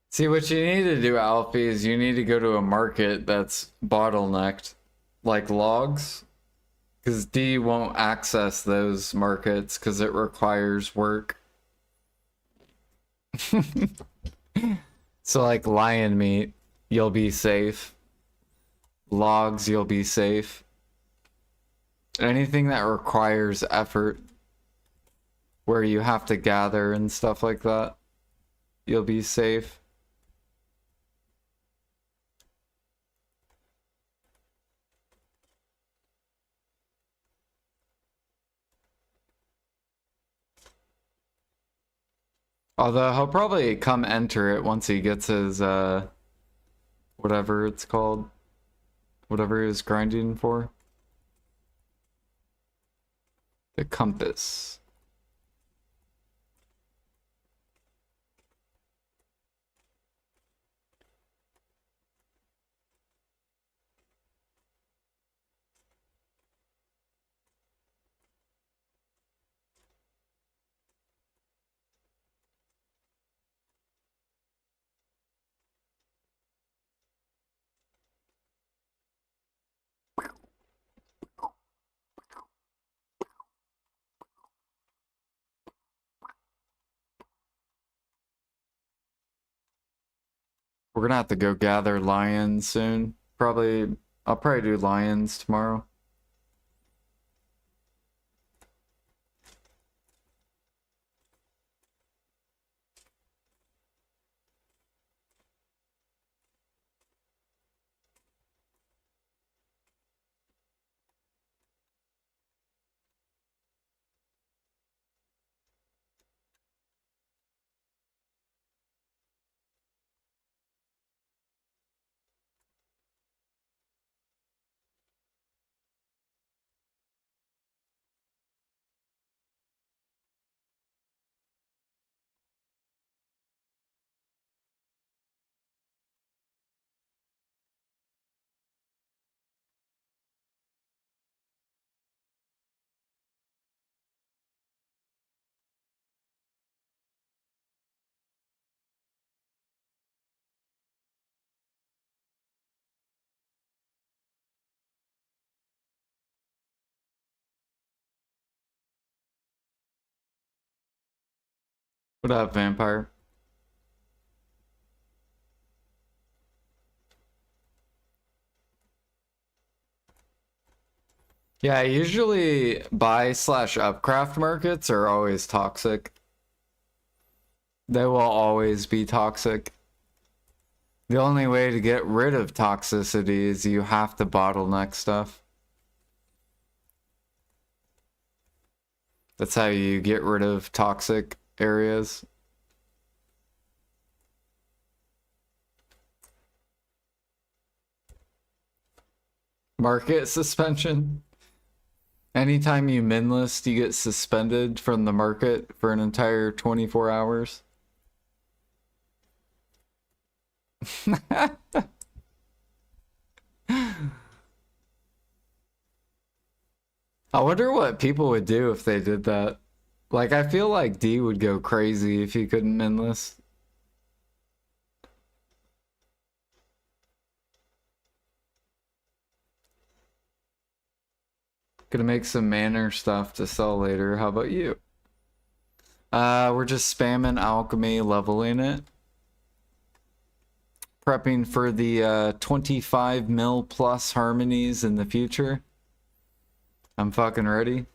See, what you need to do, Alfie, is you need to go to a market that's bottlenecked, like logs, because D won't access those markets because it requires work. So, like lion meat, you'll be safe. Logs, you'll be safe. Anything that requires effort, where you have to gather and stuff like that, you'll be safe. Although he'll probably come enter it once he gets his, whatever it's called. Whatever he was grinding for. The compass. We're gonna have to go gather lions soon. I'll probably do lions tomorrow. What up, vampire? Yeah, usually buy slash upcraft markets are always toxic. They will always be toxic. The only way to get rid of toxicity is you have to bottleneck stuff. That's how you get rid of toxic areas. Market suspension. Anytime you min list, you get suspended from the market for an entire 24 hours. I wonder what people would do if they did that. Like, I feel like D would go crazy if he couldn't min list. Gonna make some manor stuff to sell later. How about you? We're just spamming alchemy, leveling it. Prepping for the 25 mil plus harmonies in the future. I'm fucking ready.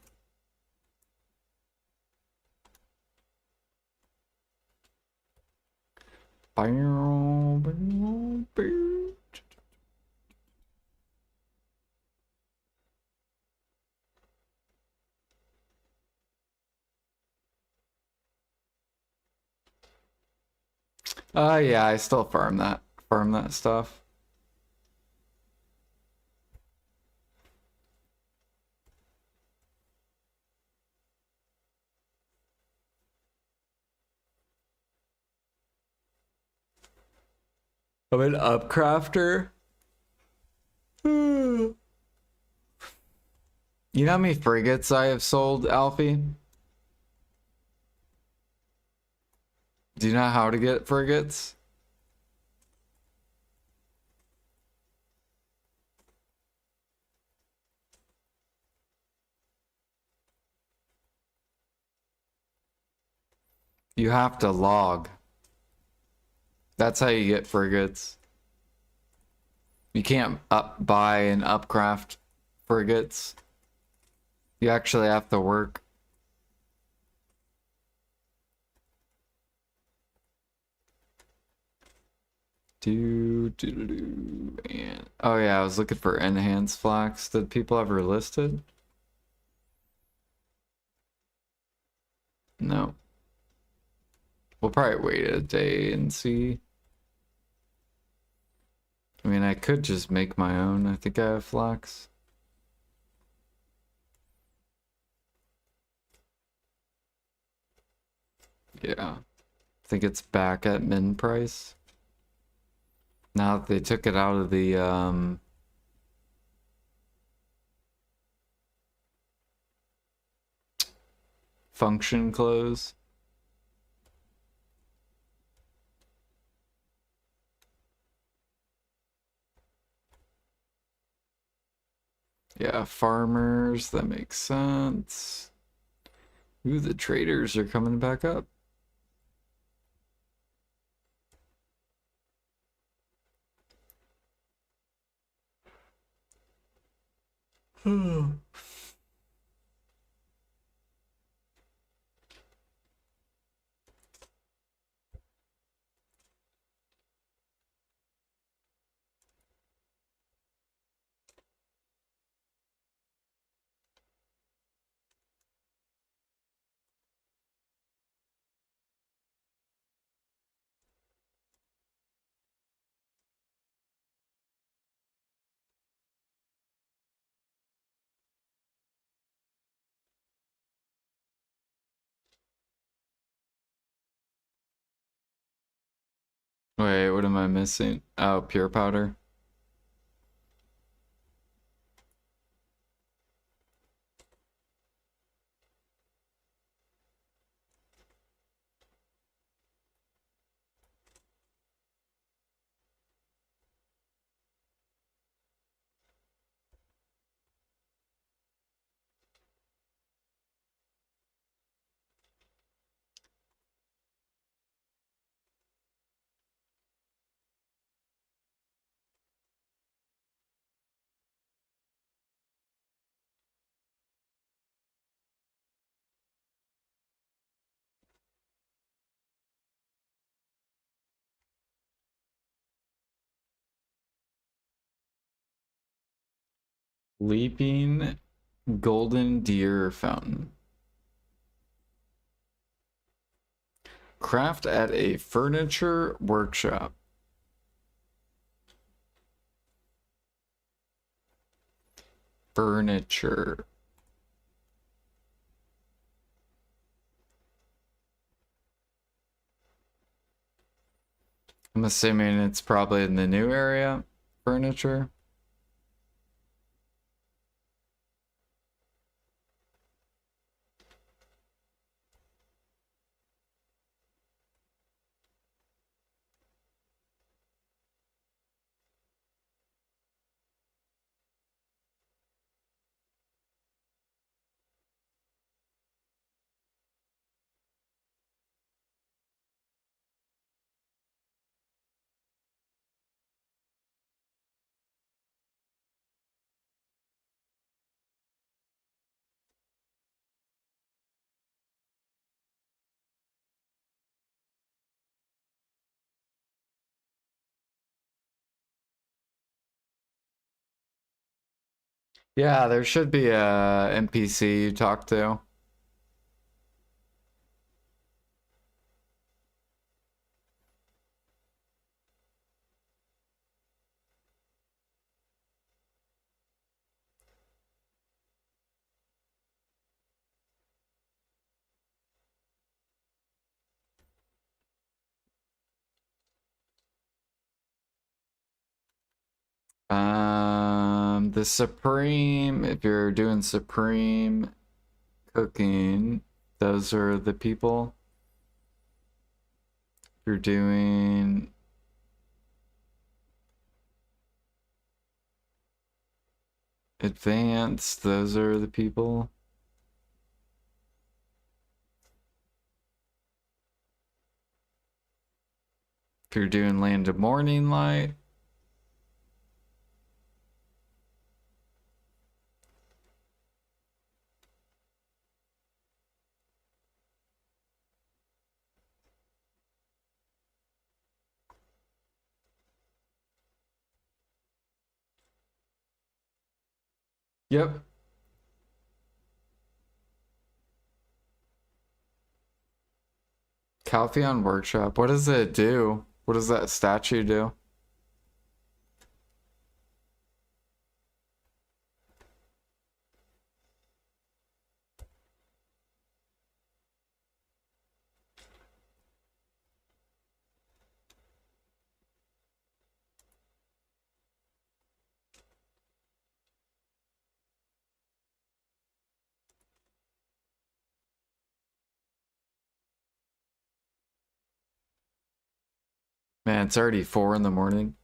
Yeah, I still farm that stuff. I'm an upcrafter. You know how many frigates I have sold, Alfie? Do you know how to get frigates? You have to log. That's how you get frigates. You can't buy and upcraft frigates. You actually have to work. And oh yeah, I was looking for enhanced flax. Did people ever list it? No. We'll probably wait a day and see. I mean, I could just make my own. I think I have flax. Yeah. I think it's back at min price. Now that they took it out of the function close. Yeah, farmers, that makes sense. Ooh, the traders are coming back up. Wait, what am I missing? Oh, pure powder. Leaping golden deer fountain. Craft at a furniture workshop. Furniture. I'm assuming it's probably in the new area. Furniture. Yeah, there should be a NPC you talk to. The Supreme, if you're doing Supreme cooking, those are the people. If you're doing advanced, those are the people. If you're doing Land of Morning Light, yep. Calpheon Workshop. What does it do? What does that statue do? Man, it's already 4 in the morning.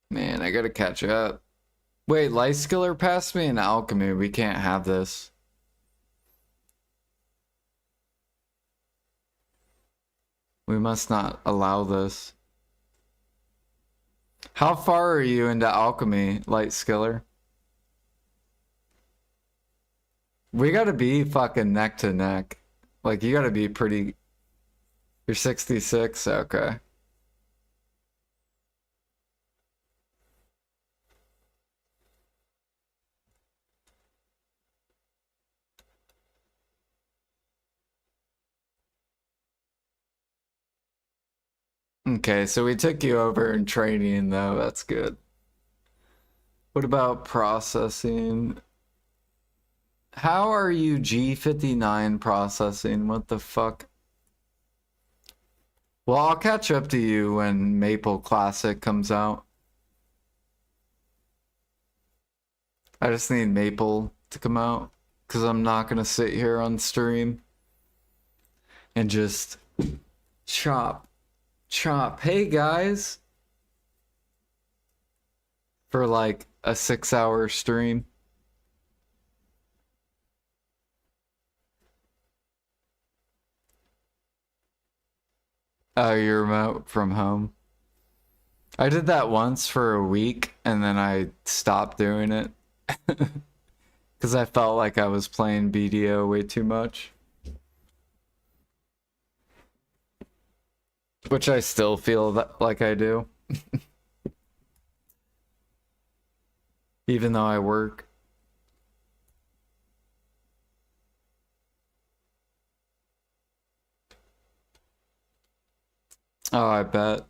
Man, I gotta catch up. Wait, Lightskiller passed me in alchemy. We can't have this. We must not allow this. How far are you into alchemy, Lightskiller? We gotta be fucking neck to neck. Like, you gotta be pretty... You're 66? Okay. Okay, so we took you over in training, though. That's good. What about processing? How are you G59 processing? What the fuck? Well, I'll catch up to you when Maple Classic comes out. I just need Maple to come out, because I'm not going to sit here on stream and just chop. Hey, guys. For like a 6-hour stream. Oh, you're remote from home. I did that once for a week and then I stopped doing it. Because I felt like I was playing BDO way too much. Which I still feel that like I do. Even though I work. Oh, I bet.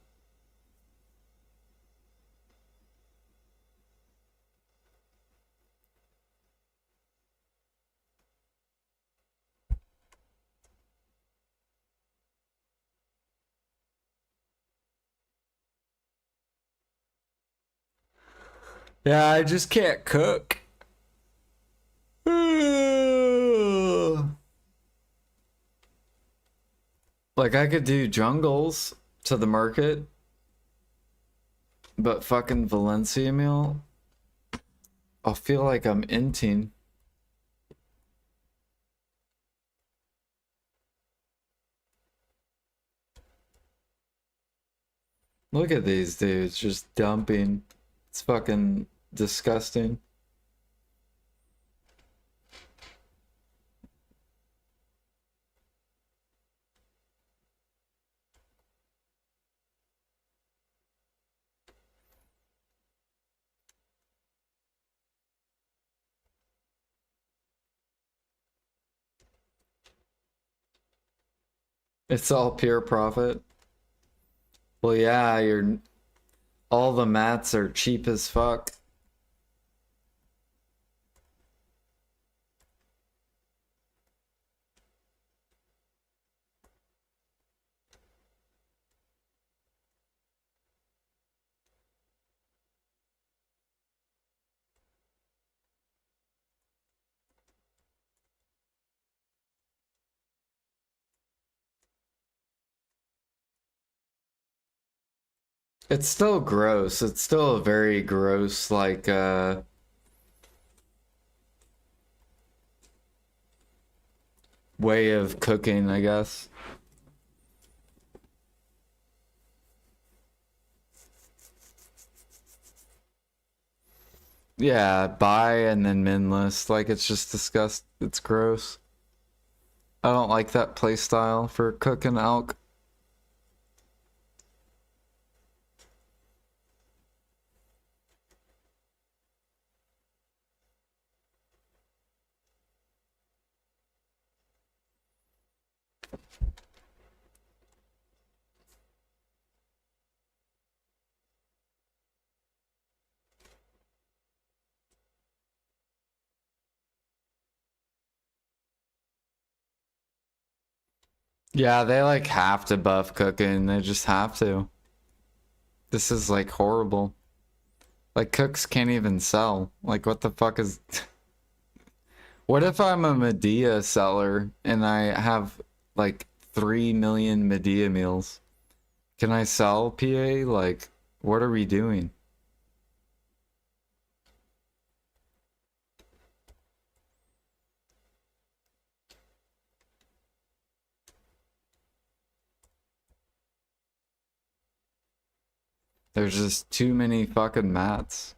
Yeah, I just can't cook. Like, I could do jungles to the market, but fucking Valencia meal, I'll feel like I'm inting. Look at these dudes just dumping. It's fucking disgusting. It's all pure profit. Well, yeah, you're all the mats are cheap as fuck. It's still gross. It's still a very gross, like, way of cooking, I guess. Yeah, buy and then min list. Like, it's just disgust. It's gross. I don't like that play style for cooking elk. Yeah, they like have to buff cooking. They just have to. This is like horrible. Like cooks can't even sell. Like what the fuck is what if I'm a Medea seller and I have like 3 million Medea meals? Can I sell PA? Like what are we doing? There's just too many fucking mats.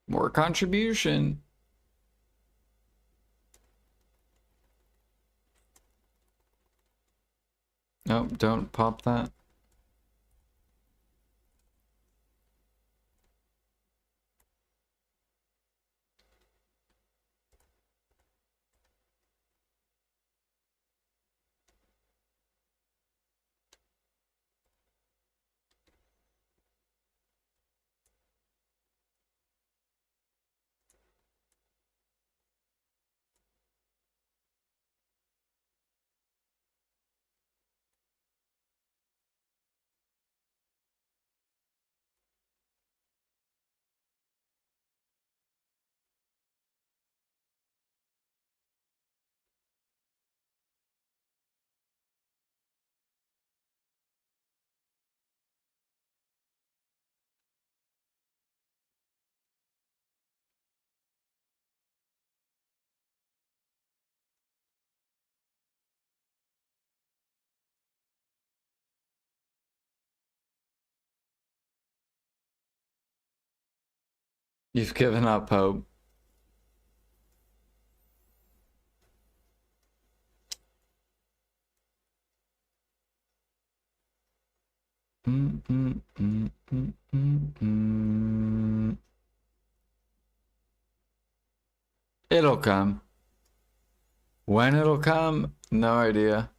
More contribution. Nope, don't pop that. You've given up hope. It'll come. When it'll come, no idea.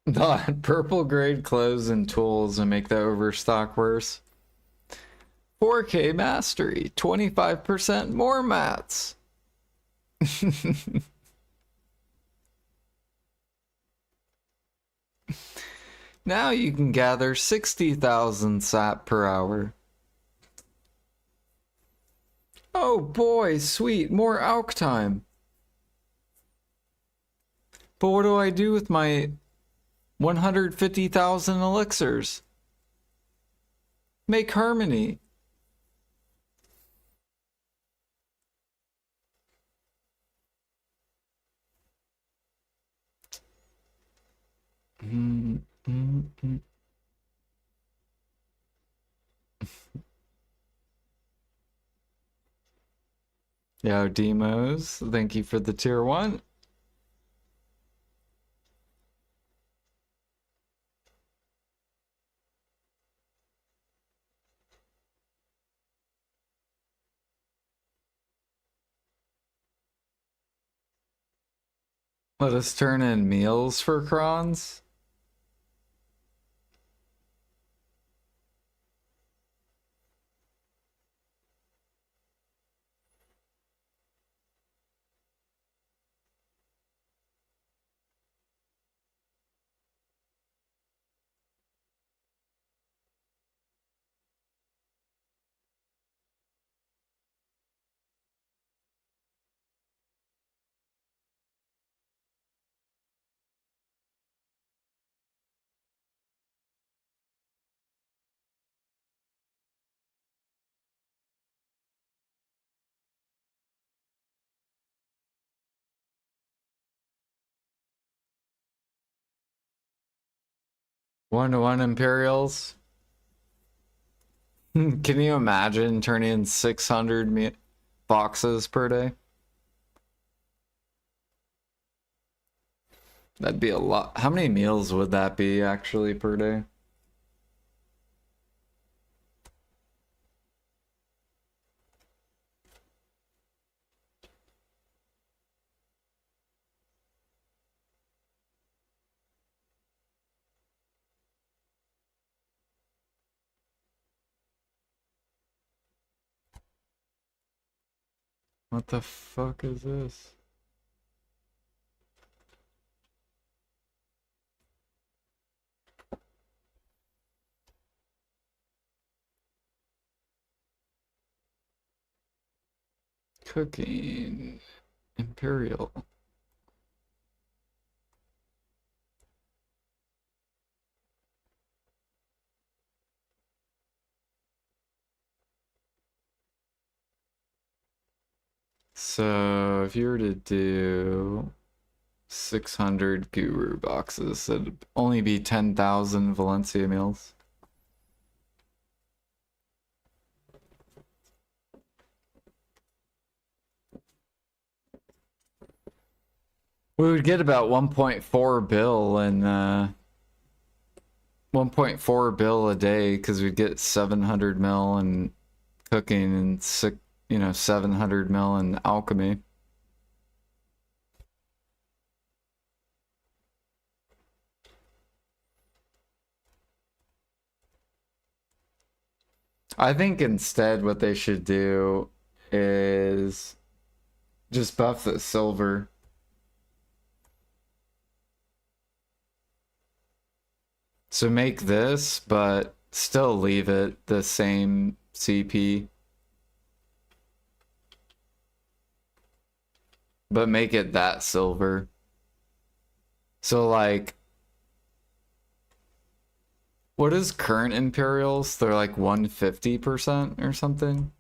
Not purple grade clothes and tools and make the overstock worse. 4K mastery, 25% more mats. Now you can gather 60,000 sap per hour. Oh boy, sweet, more Alch time. But what do I do with my 150,000 elixirs? Make harmony. Yo, Demos, thank you for the tier 1. Let us turn in meals for crons. One-to-one Imperials. Can you imagine turning in 600 boxes per day? That'd be a lot. How many meals would that be actually per day? What the fuck is this? Cooking. Imperial. So if you were to do 600 guru boxes, it'd only be 10,000 Valencia meals. We would get about 1.4 bill and 1.4 bill a day because we'd get 700 mil in cooking and 700 mil in alchemy. I think instead what they should do is just buff the silver. So make this, but still leave it the same CP. but make it that silver. So like, what is current Imperials? They're like 150% or something.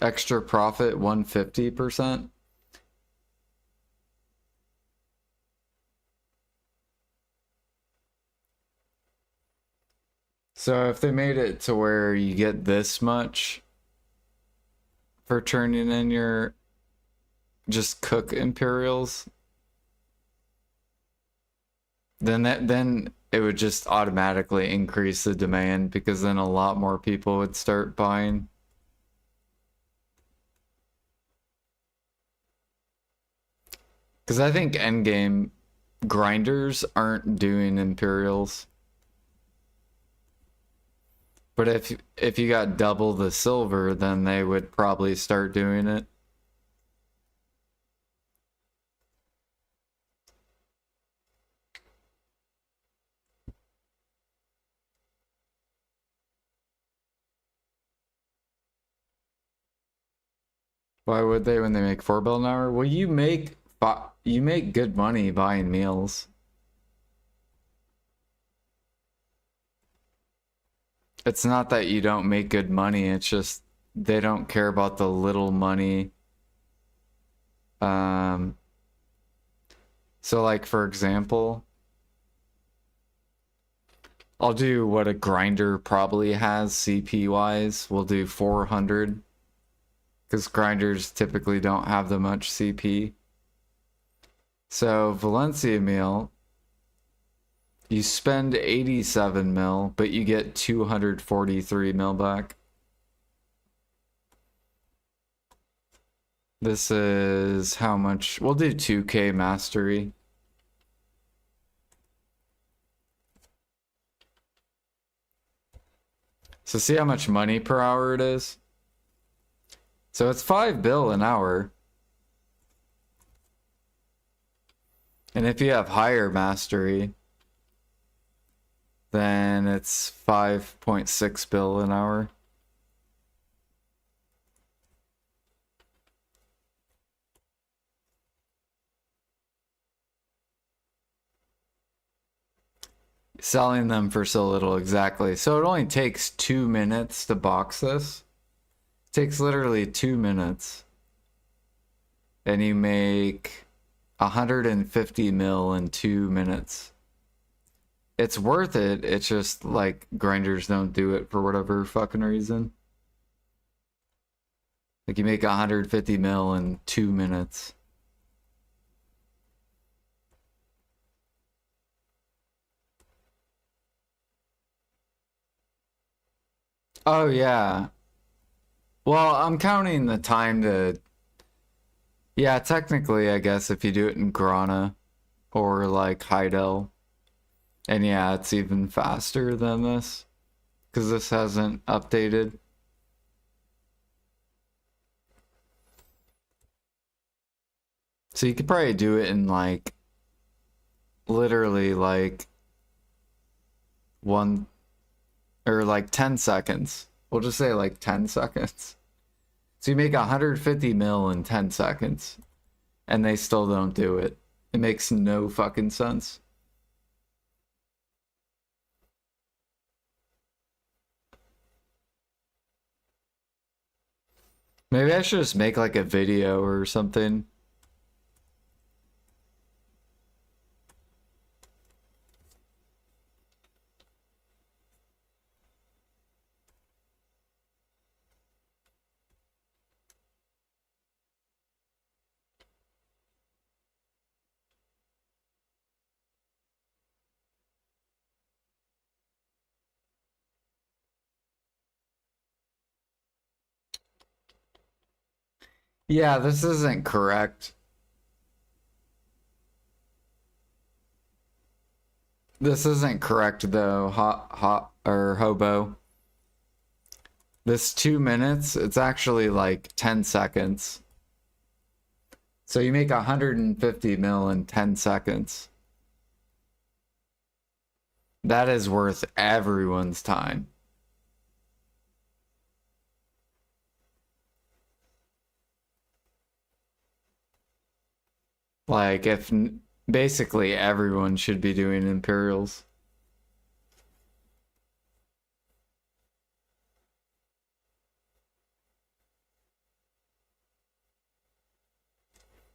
Extra profit 150%. So if they made it to where you get this much for turning in your just cook Imperials, then it would just automatically increase the demand, because then a lot more people would start buying. Because I think endgame grinders aren't doing Imperials. But if you got double the silver, then they would probably start doing it. Why would they when they make 4 bill an hour? Well, you make good money buying meals. It's not that you don't make good money, it's just they don't care about the little money. So like for example, I'll do what a grinder probably has CP wise. We'll do 400, because grinders typically don't have that much CP. So Valencia meal, you spend 87 mil, but you get 243 mil back. This is how much? We'll do 2K mastery. So see how much money per hour it is? So it's 5 bill an hour. And if you have higher mastery, then it's 5.6 bill an hour. Selling them for so little, exactly. So it only takes 2 minutes to box this. It takes literally 2 minutes. And you make 150 mil in 2 minutes. It's worth it. It's just like grinders don't do it for whatever fucking reason. Like you make 150 mil in 2 minutes. Oh yeah. Well, I'm counting the time to... Yeah, technically, I guess if you do it in Grana or like Heidel. And yeah, it's even faster than this, because this hasn't updated. So you could probably do it in like literally like 1 or like 10 seconds. We'll just say like 10 seconds. So you make 150 mil in 10 seconds and they still don't do it. It makes no fucking sense. Maybe I should just make like a video or something. Yeah, this isn't correct. This isn't correct though, hot or hobo. This 2 minutes, it's actually like 10 seconds. So you make 150 mil in 10 seconds. That is worth everyone's time. Like, if basically everyone should be doing Imperials.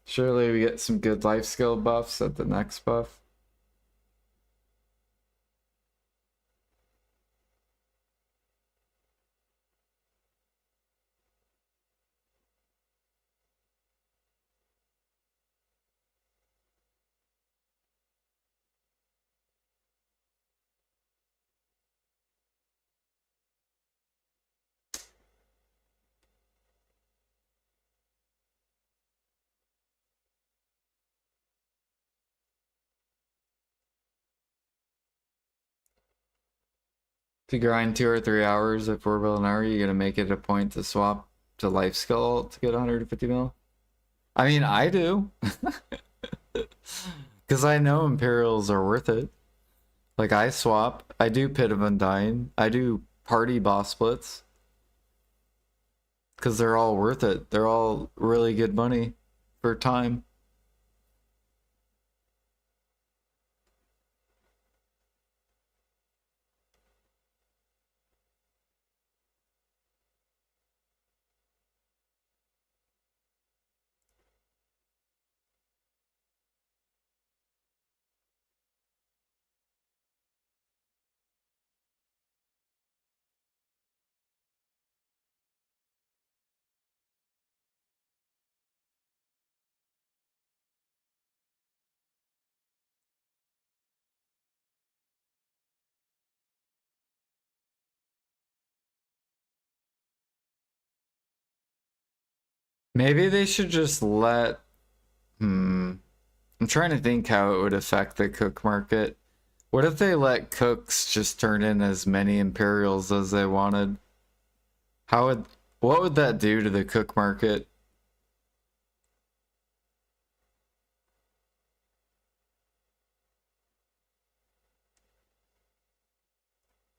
Surely we get some good life skill buffs at the next buff. If you grind 2 or 3 hours at 4 bill an hour, you're gonna make it a point to swap to life skill to get 150 mil. I mean, I do. Because I know Imperials are worth it. Like, I swap. I do Pit of Undying. I do party boss splits. Because they're all worth it. They're all really good money for time. Maybe they should just let... I'm trying to think how it would affect the cook market. What if they let cooks just turn in as many Imperials as they wanted? What would that do to the cook market?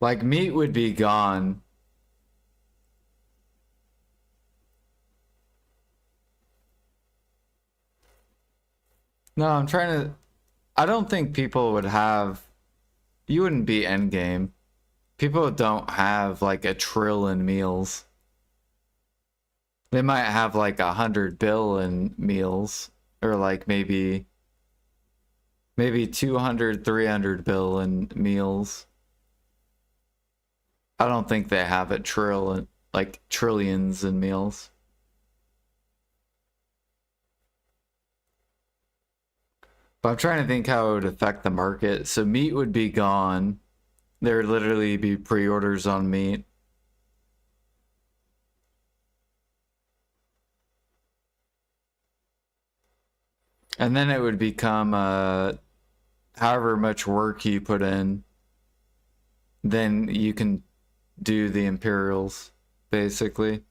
Like, meat would be gone. No, I'm trying to... I don't think people would have... You wouldn't be endgame. People don't have like a trillion meals. They might have like 100 billion meals. Or like maybe 200, 300 billion meals. I don't think they have a trillion, like trillions in meals. But I'm trying to think how it would affect the market. So meat would be gone. There would literally be pre-orders on meat. And then it would become however much work you put in, then you can do the Imperials, basically.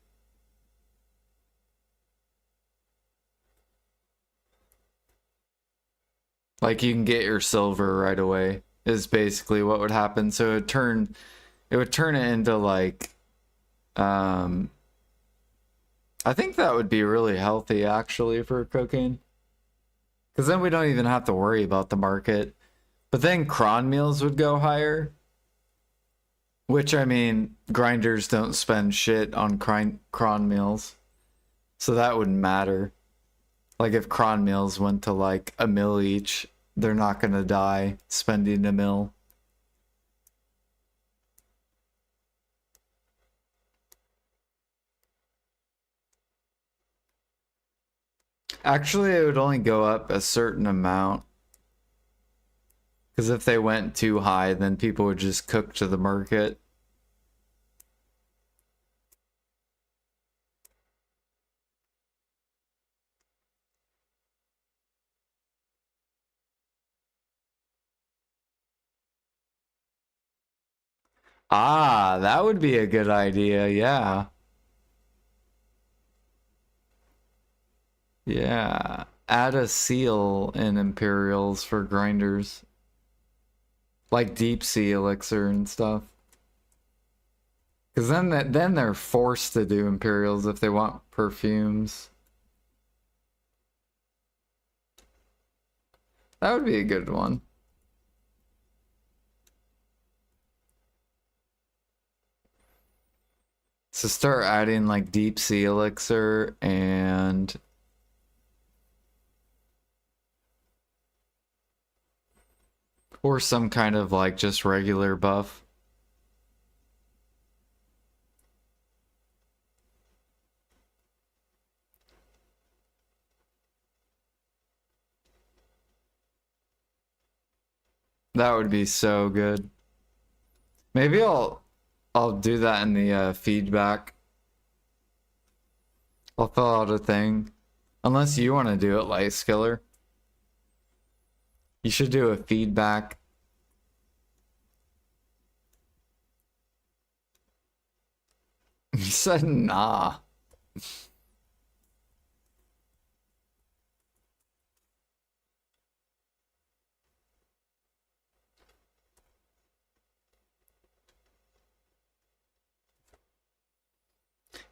Like, you can get your silver right away, is basically what would happen. So it would turn it into like, I think that would be really healthy actually for cooking. Because then we don't even have to worry about the market. But then cron meals would go higher. Which, I mean, grinders don't spend shit on cron meals. So that wouldn't matter. Like, if cron meals went to like a mil each, they're not gonna die spending a mil. Actually, it would only go up a certain amount. Because if they went too high, then people would just cook to the market. Ah, that would be a good idea, yeah. Yeah. Add a seal in Imperials for grinders. Like deep sea elixir and stuff. Because then they're forced to do Imperials if they want perfumes. That would be a good one. So start adding like deep sea elixir and or some kind of like just regular buff. That would be so good. Maybe I'll do that in the feedback. I'll fill out a thing. Unless you want to do it, Light Skiller. You should do a feedback. You said nah.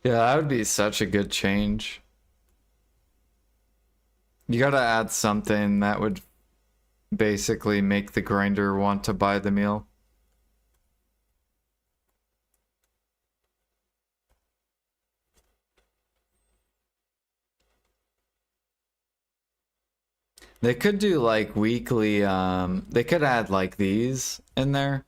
Yeah, that would be such a good change. You gotta add something that would basically make the grinder want to buy the meal. They could do like weekly, they could add like these in there.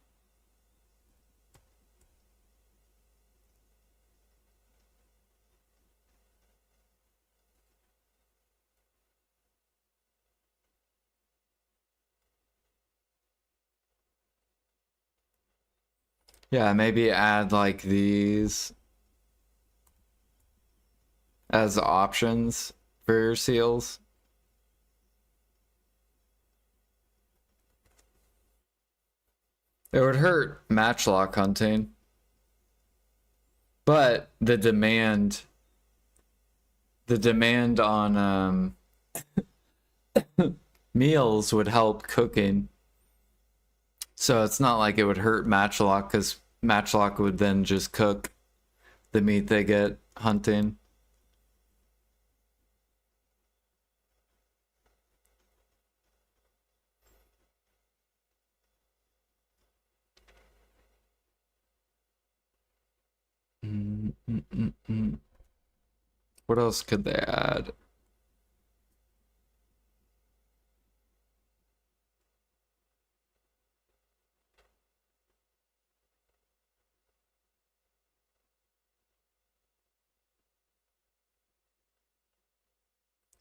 Yeah, maybe add like these as options for your seals. It would hurt matchlock hunting. But the demand on meals would help cooking. So it's not like it would hurt matchlock because matchlock would then just cook the meat they get hunting. What else could they add?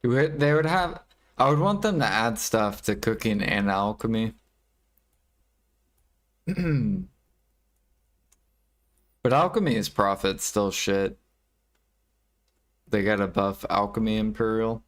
They would have. I would want them to add stuff to cooking and alchemy. But alchemy's profit's still shit. They gotta buff alchemy imperial.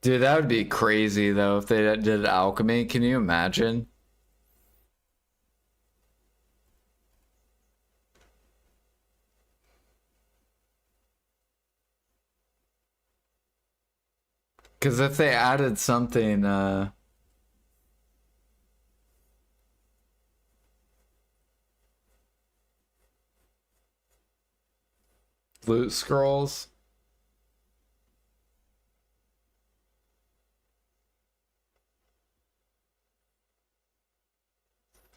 Dude, that would be crazy though if they did alchemy. Can you imagine? Because if they added something, loot scrolls.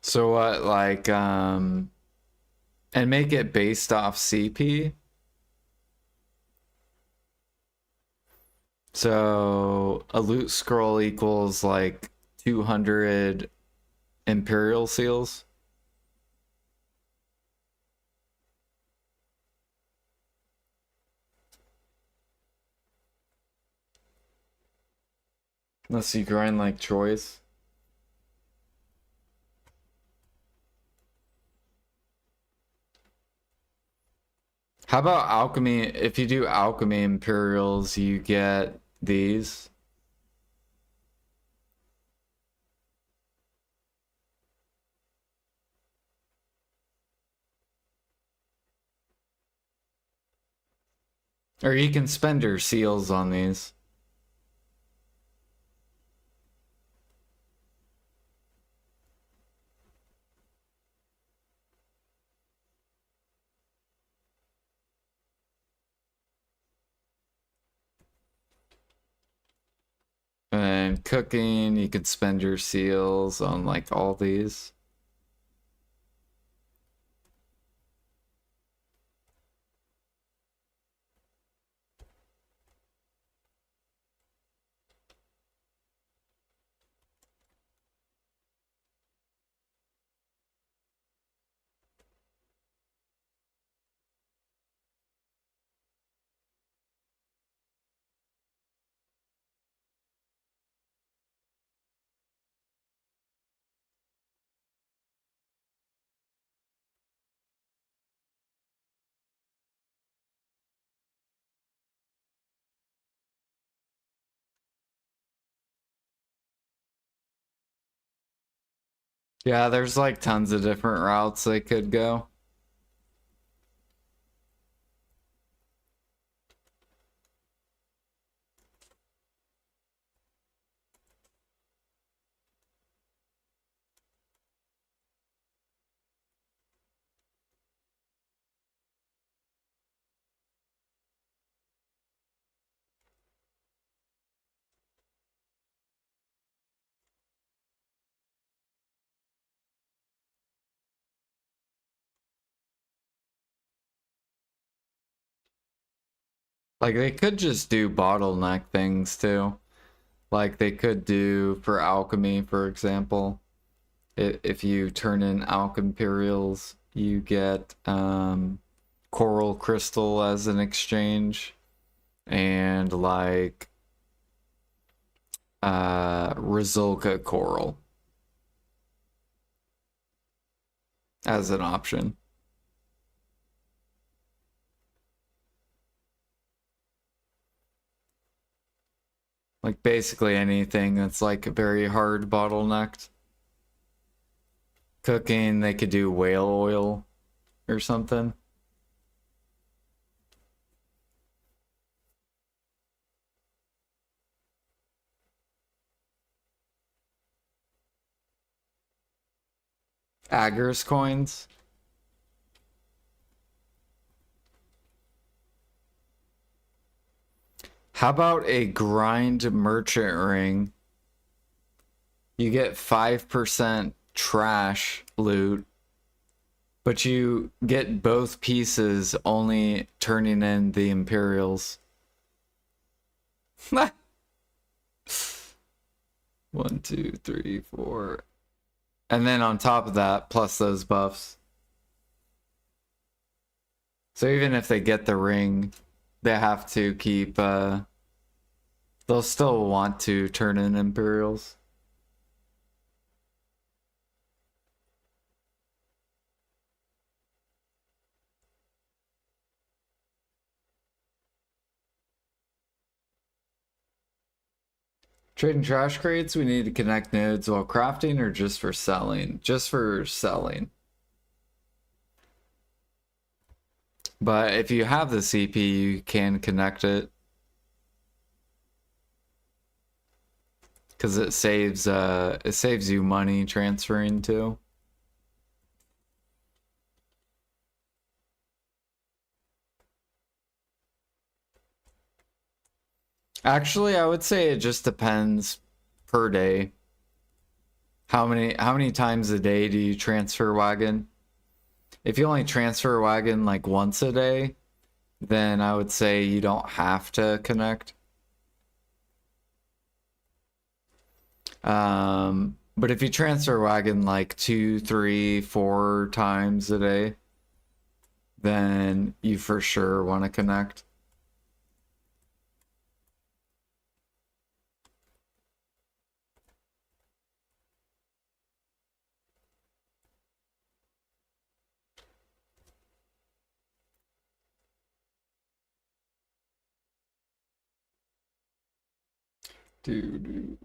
So what, like, and make it based off CP? So a loot scroll equals like 200 Imperial seals. Unless you grind like choice. How about alchemy? If you do alchemy Imperials, you get these. Or you can spend your seals on these. then cooking, you could spend your seals on like all these. Yeah, there's like tons of different routes they could go. Like they could just do bottleneck things too. Like they could do for alchemy, for example. If you turn in Alch Imperials, you get Coral Crystal as an exchange, and like Rizulka Coral as an option. Like basically anything that's like very hard bottlenecked. Cooking, they could do whale oil or something. Aggers coins. How about a grind merchant ring? You get 5% trash loot, but you get both pieces only turning in the Imperials. 1, 2, 3, 4. And then on top of that, plus those buffs. So even if they get the ring, they have to keep, they'll still want to turn in Imperials. Trading trash crates, we need to connect nodes while crafting or just for selling? Just for selling. But if you have the CP, you can connect it. Because it saves you money transferring too. Actually, I would say it just depends per day. How many times a day do you transfer wagon? If you only transfer wagon like once a day, then I would say you don't have to connect. But if you transfer wagon like 2, 3, 4 times a day, then you for sure want to connect. Dude.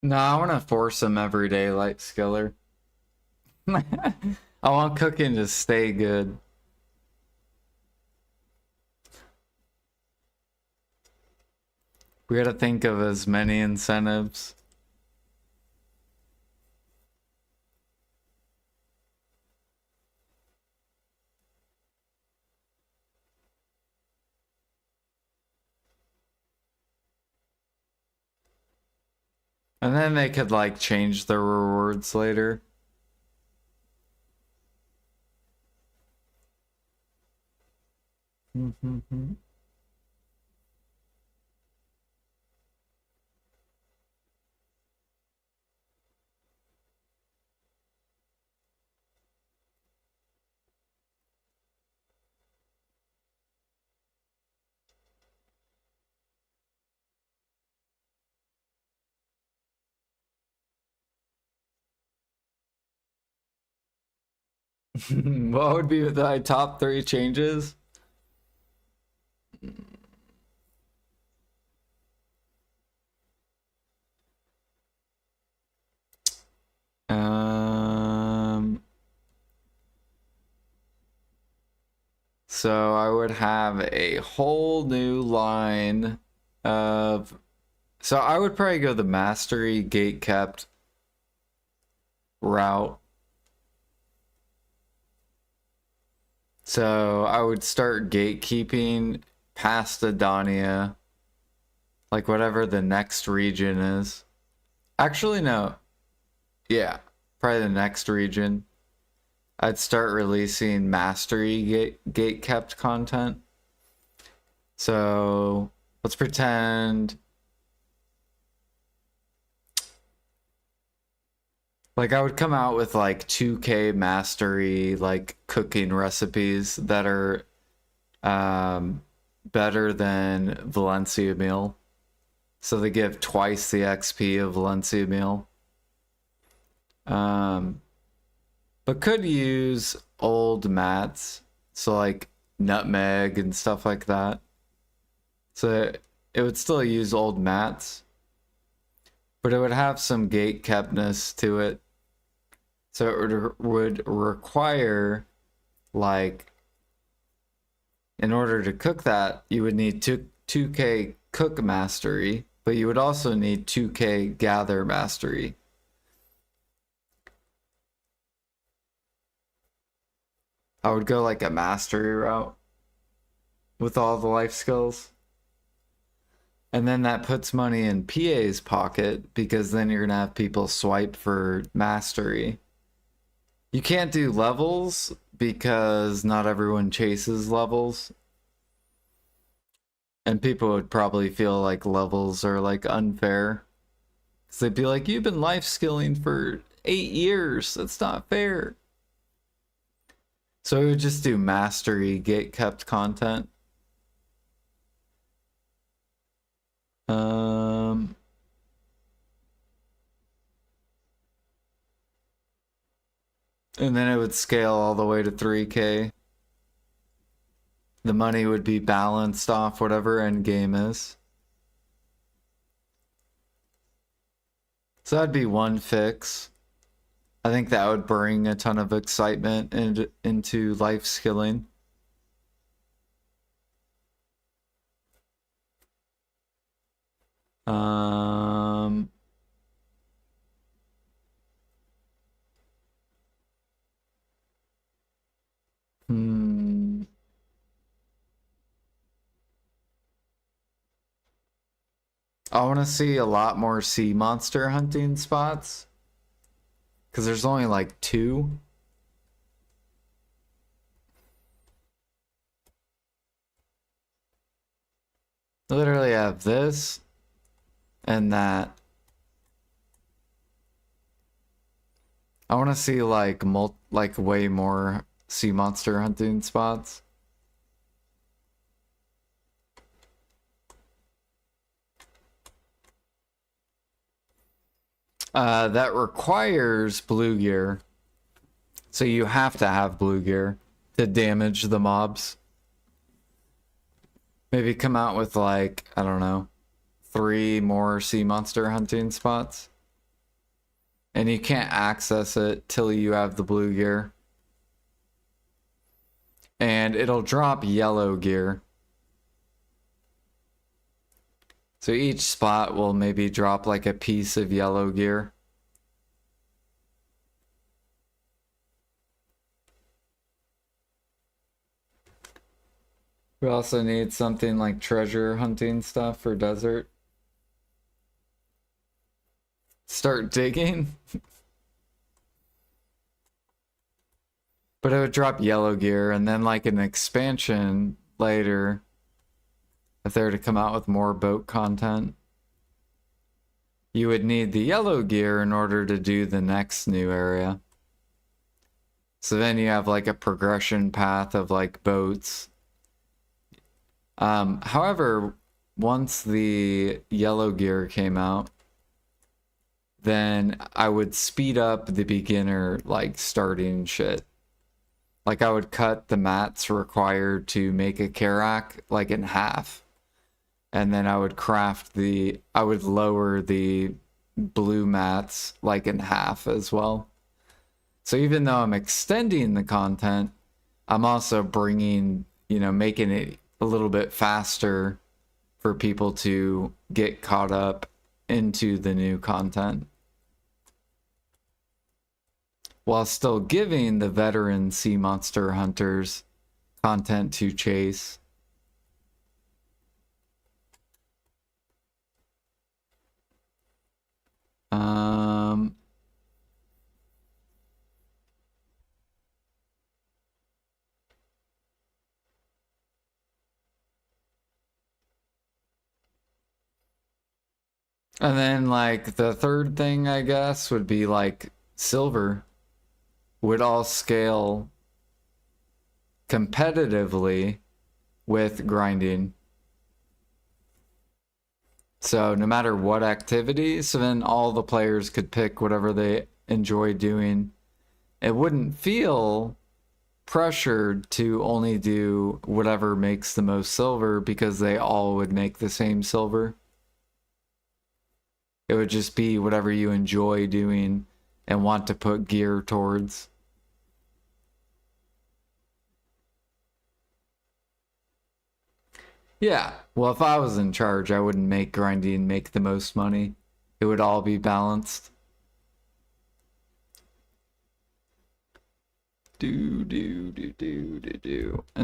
No, I want to force him everyday light skiller. I want cooking to stay good. We gotta think of as many incentives. And then they could like change the rewards later. What would be the top 3 changes? So I would have a whole new line of. So I would probably go the mastery gate kept route. So I would start gatekeeping past Adania, like whatever the next region is. Actually, no. Yeah, probably the next region. I'd start releasing mastery gate kept content. So let's pretend like I would come out with like 2K mastery like cooking recipes that are better than Valencia meal. So they give twice the XP of Valencia meal. But could use old mats. So like nutmeg and stuff like that. So it would still use old mats. But it would have some gate keptness to it. So it would require, like, in order to cook that, you would need 2K cook mastery, but you would also need 2K gather mastery. I would go like a mastery route with all the life skills. And then that puts money in PA's pocket because then you're going to have people swipe for mastery. You can't do levels because not everyone chases levels. And people would probably feel like levels are like unfair. Because they'd be like, you've been life skilling for 8 years. That's not fair. So we would just do mastery gate kept content. And then it would scale all the way to 3K. The money would be balanced off whatever end game is. So that'd be one fix. I think that would bring a ton of excitement into life skilling. I want to see a lot more sea monster hunting spots. Because there's only like 2. I literally have this and that. I want to see like way more sea monster hunting spots. That requires blue gear. So you have to have blue gear to damage the mobs. Maybe come out with like, I don't know, 3 more sea monster hunting spots. And you can't access it till you have the blue gear. And it'll drop yellow gear. So each spot will maybe drop like a piece of yellow gear. We also need something like treasure hunting stuff for desert. Start digging? But it would drop yellow gear, and then like an expansion later, if they were to come out with more boat content, you would need the yellow gear in order to do the next new area. So then you have like a progression path of like boats. However, once the yellow gear came out, then I would speed up the beginner like starting shit. Like I would cut the mats required to make a Karak like in half. And then I would I would lower the blue mats like in half as well. So even though I'm extending the content, I'm also bringing, making it a little bit faster for people to get caught up into the new content, while still giving the veteran sea monster hunters content to chase. And then like the third thing I guess would be like silver would all scale competitively with grinding. So no matter what activity, so then all the players could pick whatever they enjoy doing. It wouldn't feel pressured to only do whatever makes the most silver because they all would make the same silver. It would just be whatever you enjoy doing and want to put gear towards. Yeah, well, if I was in charge, I wouldn't make grinding make the most money. It would all be balanced. And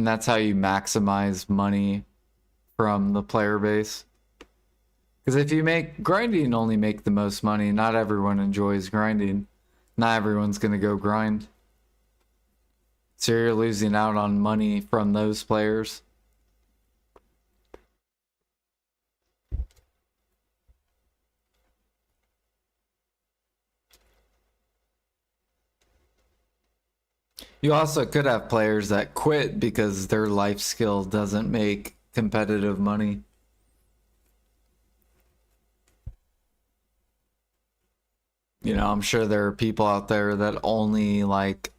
that's how you maximize money from the player base. Because if you make grinding only make the most money, not everyone enjoys grinding. Not everyone's going to go grind. So you're losing out on money from those players. You also could have players that quit because their life skill doesn't make competitive money. I'm sure there are people out there that only like,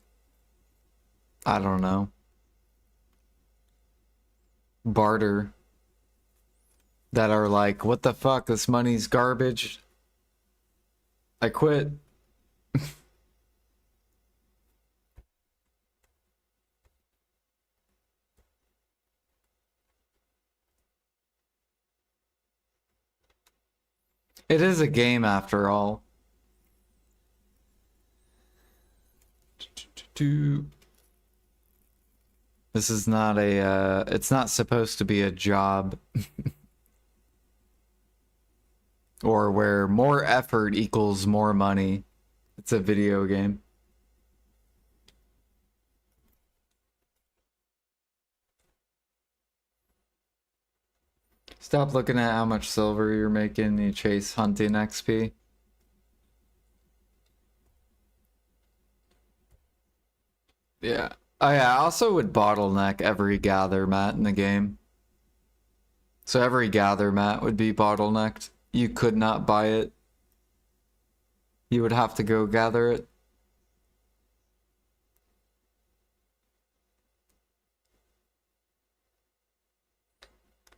I don't know, barter, that are like, what the fuck, this money's garbage. I quit. It is a game after all. This is not it's not supposed to be a job. Or where more effort equals more money. It's a video game. Stop looking at how much silver you're making. You chase hunting XP. Yeah. Oh yeah, I also would bottleneck every gather mat in the game. So every gather mat would be bottlenecked. You could not buy it. You would have to go gather it.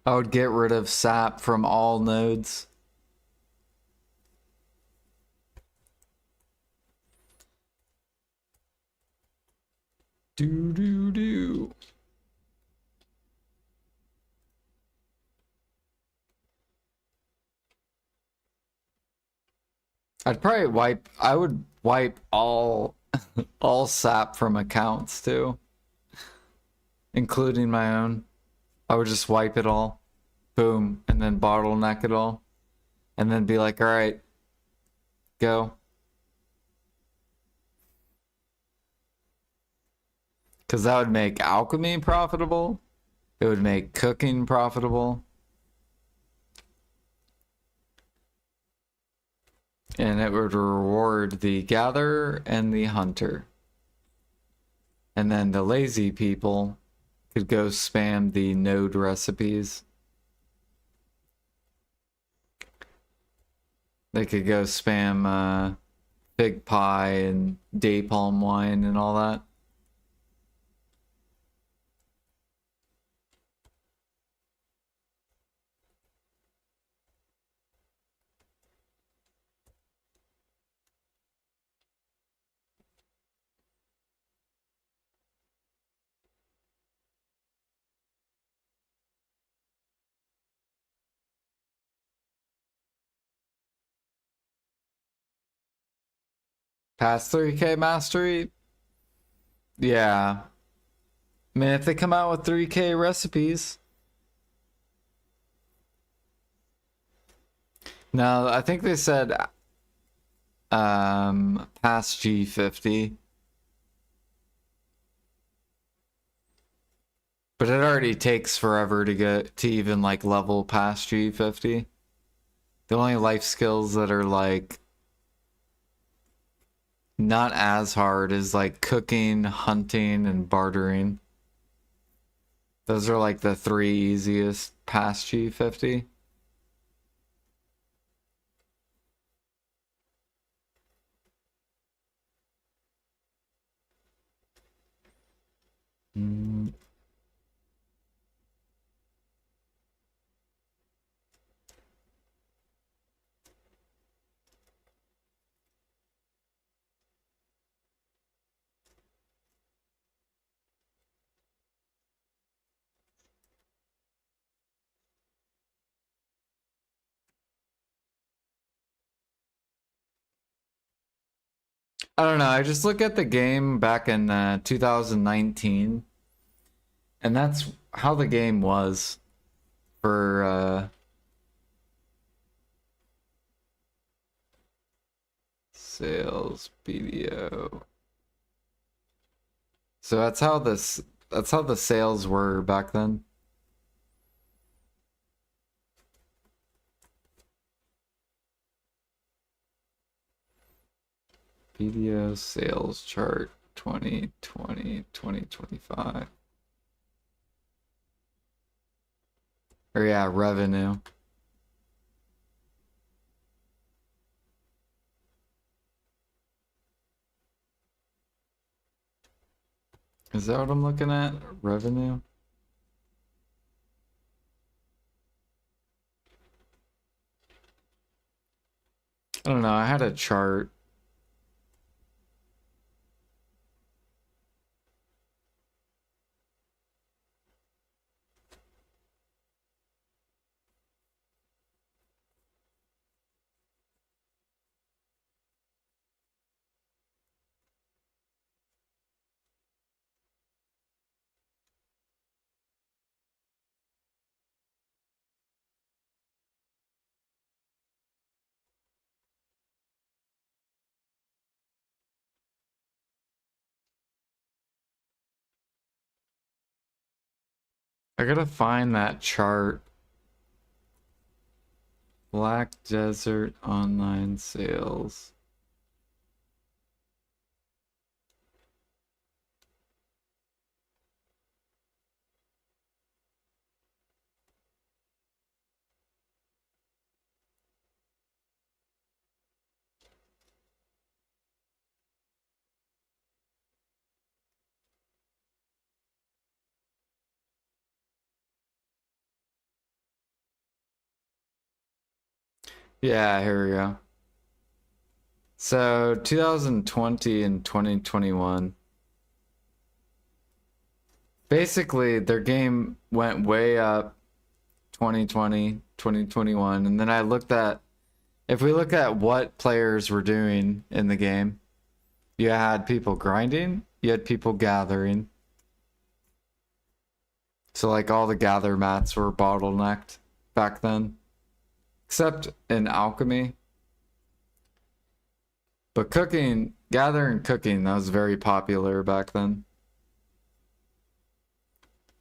I would get rid of sap from all nodes. Do do do. I'd probably wipe. I would wipe all sap from accounts too, including my own. I would just wipe it all, boom, and then bottleneck it all, and then be like, all right, go. Because that would make alchemy profitable. It would make cooking profitable. And it would reward the gatherer and the hunter. And then the lazy people could go spam the node recipes. They could go spam fig pie and day palm wine and all that. Past 3K mastery? Yeah. I mean, if they come out with 3K recipes. No, I think they said past G50. But it already takes forever to get to even like level past G50. The only life skills that are like not as hard is like cooking, hunting, and bartering. Those are like the three easiest past G50. Mm. I don't know. I just look at the game back in 2019, and that's how the game was for sales BDO. So that's how the sales were back then. BDO sales chart 2020, 2025. Or yeah, revenue. Is that what I'm looking at? Revenue? I don't know. I had a chart. I gotta find that chart. Black Desert online sales. Yeah, here we go. So 2020 and 2021. Basically, their game went way up 2020, 2021, and then I looked at, if we look at what players were doing in the game, you had people grinding, you had people gathering. So like all the gather mats were bottlenecked back then, except in alchemy. But cooking, gathering, cooking, that was very popular back then.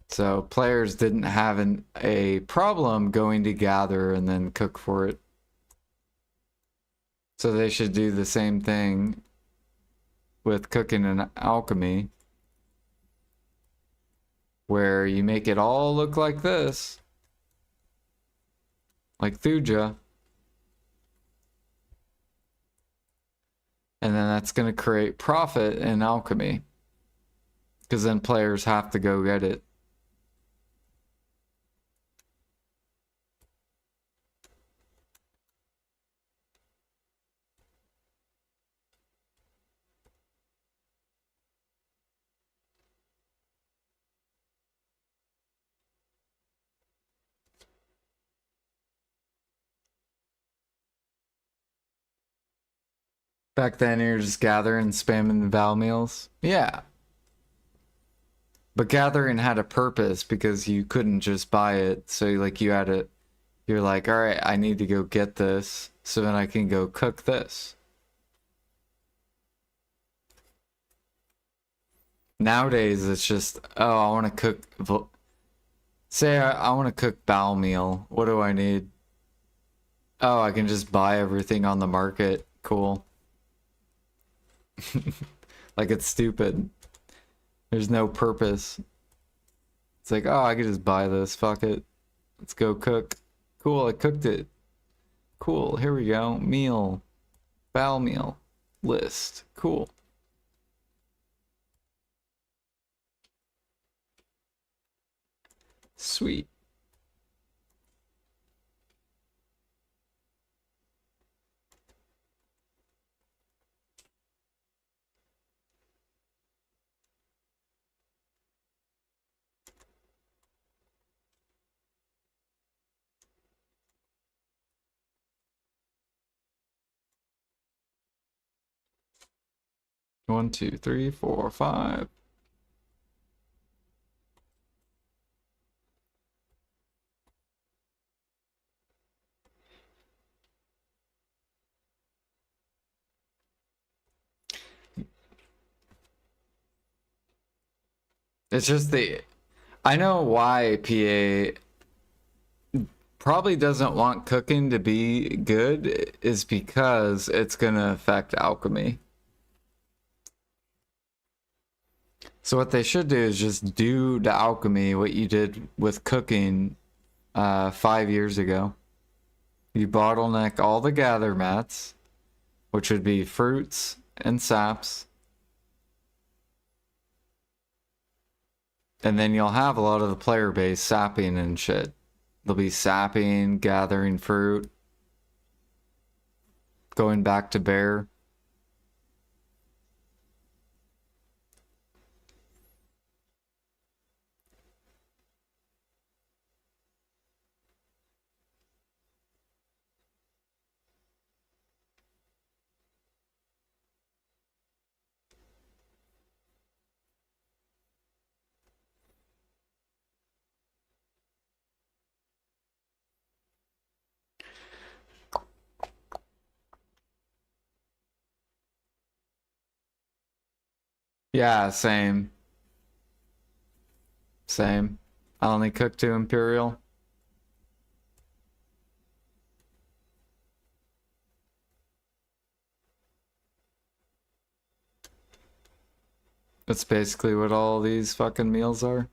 So players didn't have a problem going to gather and then cook for it. So they should do the same thing with cooking and alchemy, where you make it all look like this, like Thuja. And then that's going to create profit in alchemy, because then players have to go get it. Back then, you're just gathering, spamming the Val meals. Yeah. But gathering had a purpose because you couldn't just buy it. So, like, you had to, you're like, all right, I need to go get this so then I can go cook this. Nowadays, it's just, oh, I want to cook. Say I want to cook bowel meal. What do I need? Oh, I can just buy everything on the market. Cool. Like it's stupid. There's no purpose. It's like, oh, I could just buy this. Fuck it. Let's go cook. Cool, I cooked it. Cool, here we go. Meal. Bowel meal. List. Cool. Sweet. One, two, three, four, five. It's just I know why PA probably doesn't want cooking to be good is because it's gonna affect alchemy. So what they should do is just do to alchemy what you did with cooking 5 years ago. You bottleneck all the gather mats, which would be fruits and saps. And then you'll have a lot of the player base sapping and shit. They'll be sapping, gathering fruit, going back to bear. Yeah, same. Same. I only cook to Imperial. That's basically what all these fucking meals are.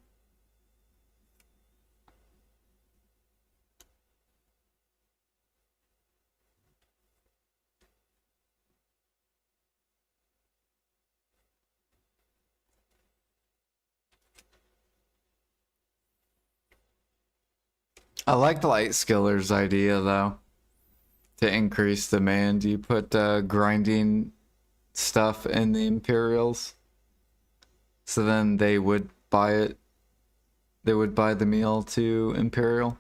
I liked Light Skiller's idea though. To increase demand, you put grinding stuff in the Imperials. So then they would buy it they would buy the meal to Imperial.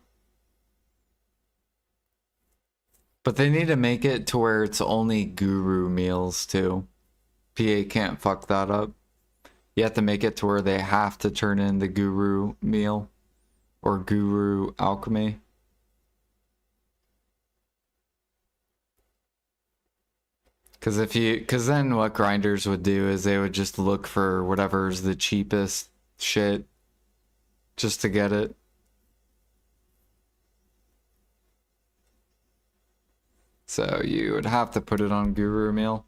But they need to make it to where it's only Guru meals too. PA can't fuck that up. You have to make it to where they have to turn in the Guru meal or Guru alchemy. Because then what grinders would do is they would just look for whatever's the cheapest shit just to get it. So you would have to put it on Guru meal.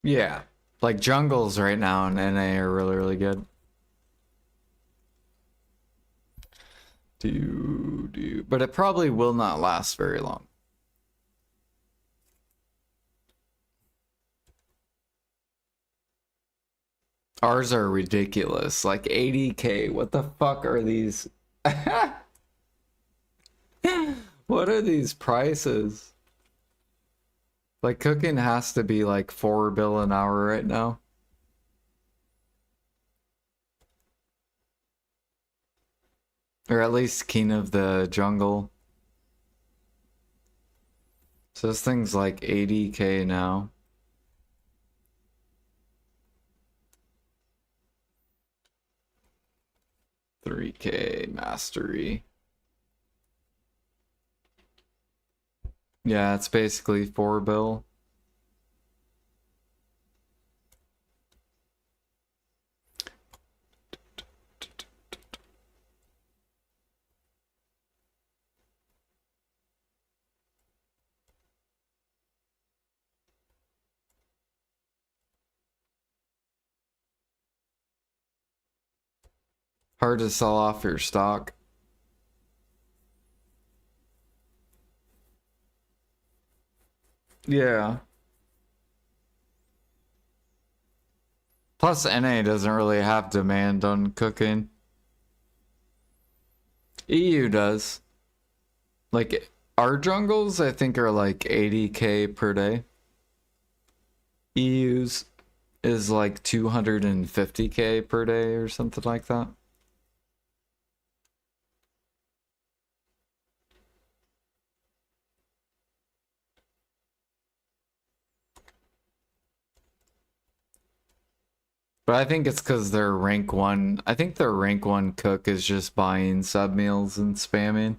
Yeah, like jungles right now in NA are really, really good. But it probably will not last very long. Ours are ridiculous, like 80K. What the fuck are these? What are these prices? Like cooking has to be like $4 an hour right now. Or at least King of the Jungle. So this thing's like 80K now. $3K mastery. Yeah, it's basically $4. Hard to sell off your stock. Yeah. Plus, NA doesn't really have demand on cooking. EU does. Like, our jungles, I think, are like 80K per day. EU's is like 250K per day or something like that. But I think it's because they're rank 1. I think their rank 1 cook is just buying sub meals and spamming.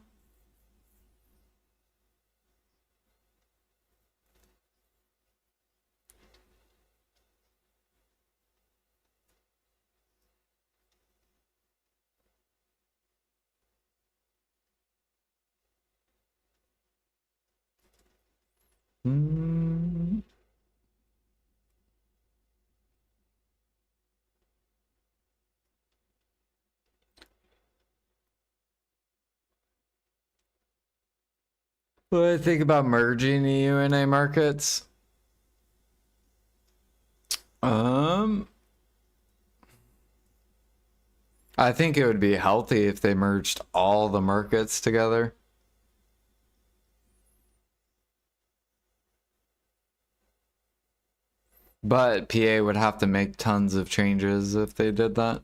What do I think about merging EU and A markets? I think it would be healthy if they merged all the markets together. But PA would have to make tons of changes if they did that.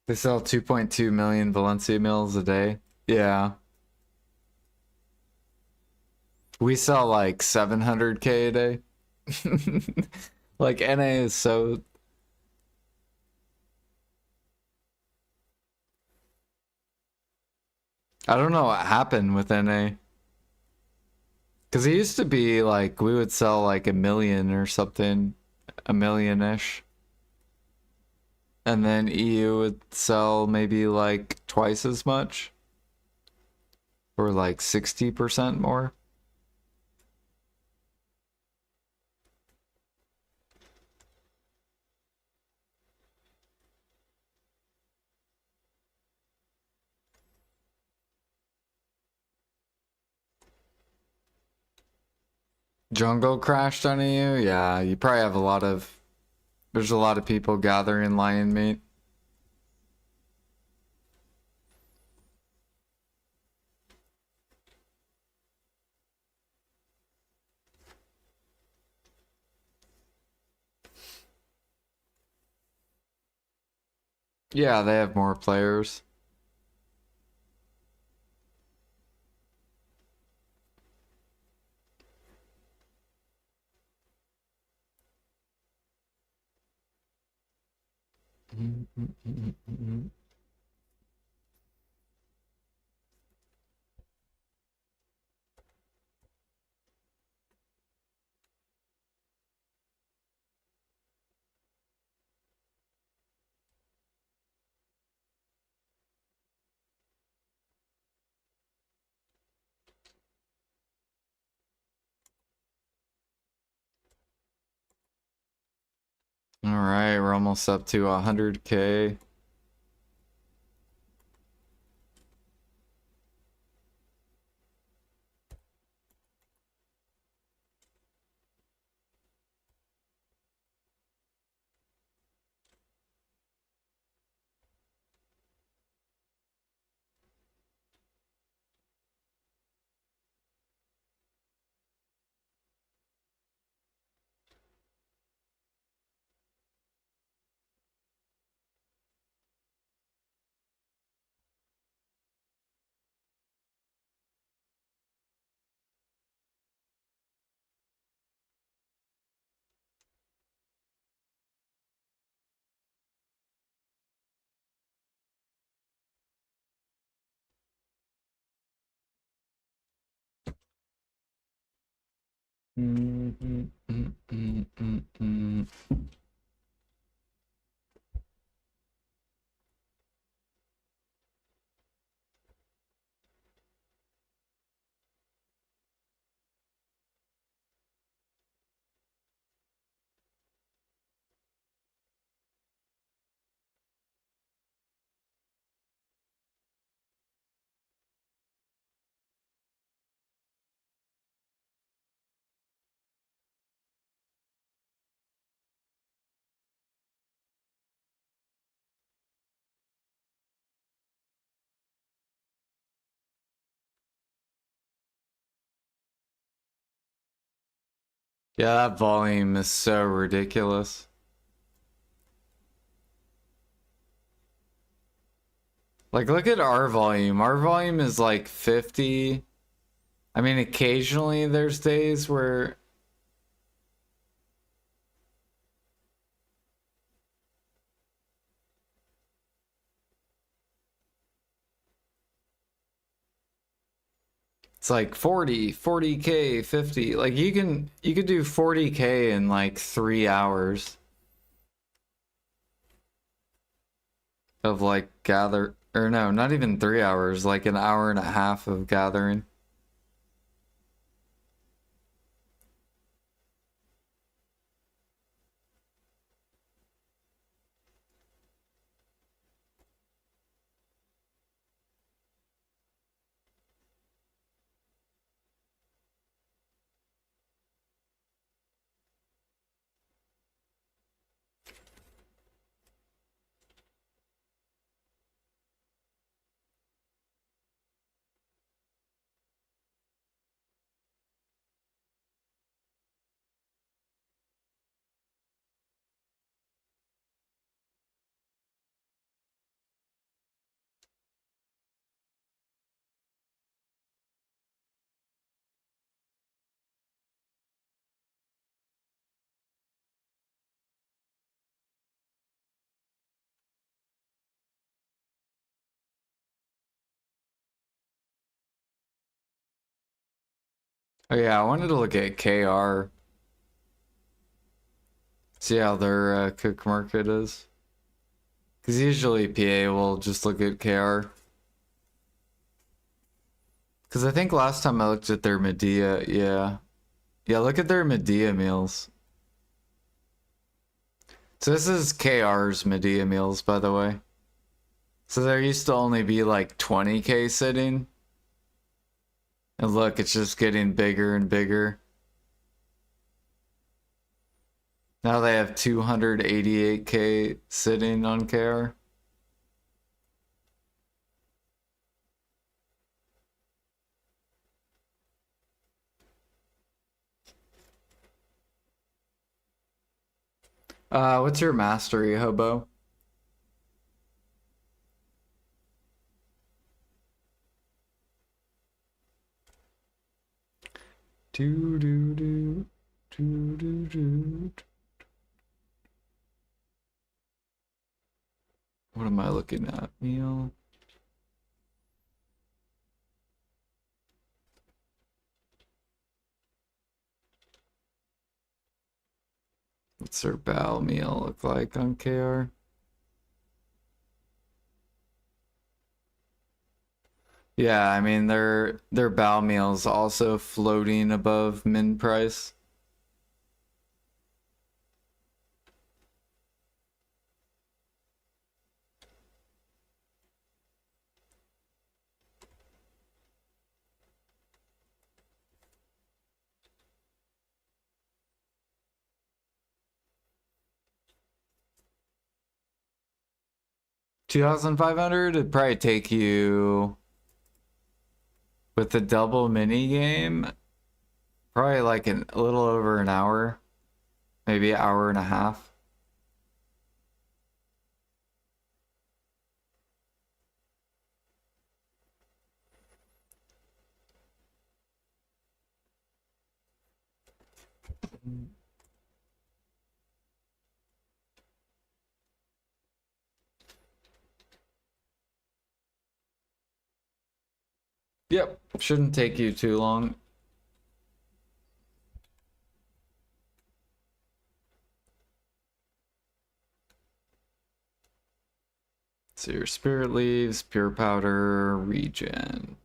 They sell 2.2 million Valencia meals a day. Yeah. We sell like 700K a day. Like NA is so... I don't know what happened with NA. Because it used to be like we would sell like 1 million or something. 1 million-ish. And then EU would sell maybe like twice as much. Or like 60% more. Jungle crashed on you? Yeah, you probably have a lot of... There's a lot of people gathering lion meat. Yeah, they have more players. All right, we're almost up to 100K. Yeah, that volume is so ridiculous. Like, look at our volume. Our volume is like 50. I mean, occasionally there's days where... It's like 40K, 50. Like you could do 40K in like 3 hours of like gather, or no, not even 3 hours, like an hour and a half of gathering. Oh yeah, I wanted to look at KR. See how their cook market is. Because usually PA will just look at KR. Because I think last time I looked at their Medea, yeah. Yeah, look at their Medea meals. So this is KR's Medea meals, by the way. So there used to only be like 20k sitting. And look, it's just getting bigger and bigger. Now they have 288k sitting on KR. What's your mastery, Hobo? Do do do do do do. What am I looking at? Meal. What's their bow meal look like on KR? Yeah, I mean their bow meal's also floating above min price. $2,500. It'd probably take you with the double mini game, probably like a little over an hour, maybe an hour and a half. Yep, shouldn't take you too long. So your spirit leaves, pure powder, regen.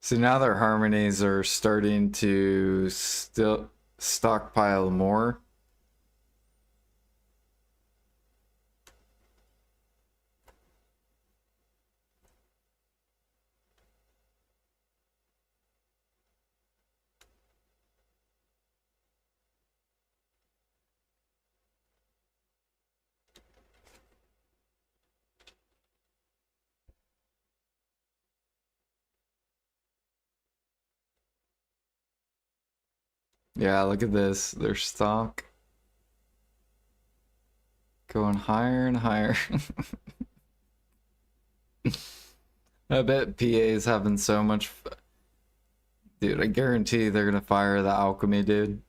So now their harmonies are starting to still stockpile more. Yeah, look at this. Their stock going higher and higher. I bet PA's having so much. Dude, I guarantee they're gonna fire the alchemy dude.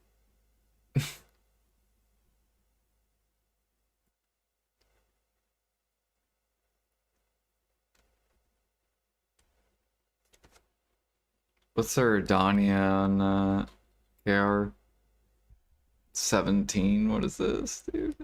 What's their Dania on KR? 17. What is this, dude?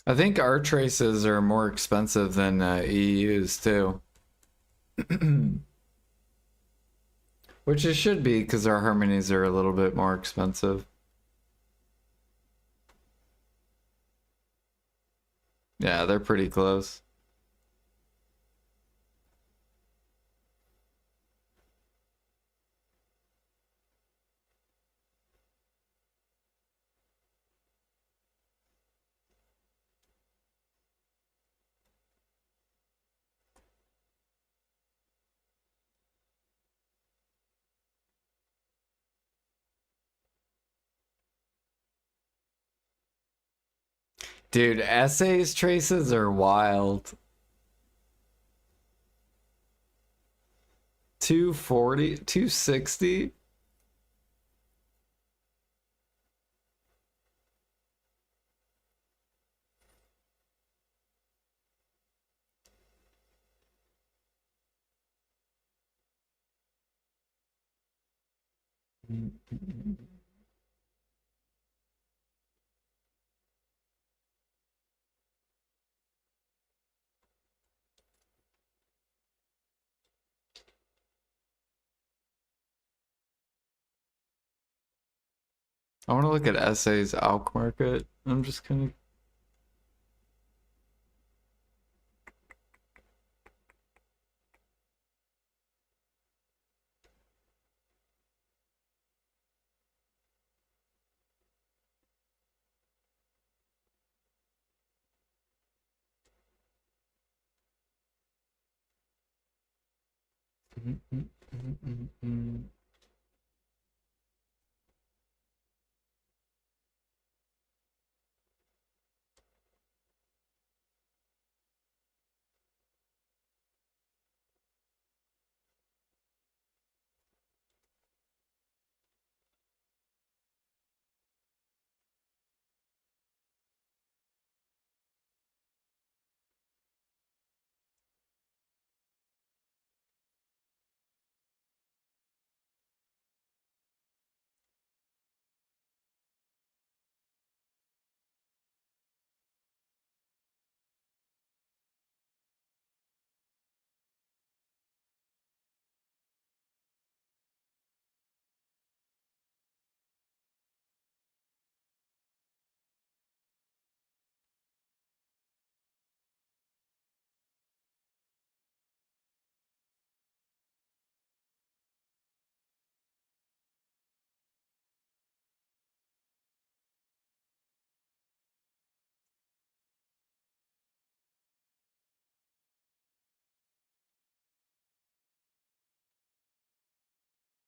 I think our traces are more expensive than EU's too. Which it should be because our harmonies are a little bit more expensive. Yeah, they're pretty close. Dude, essays traces are wild. 240, 260. I want to look at essays Alch market. I'm just gonna.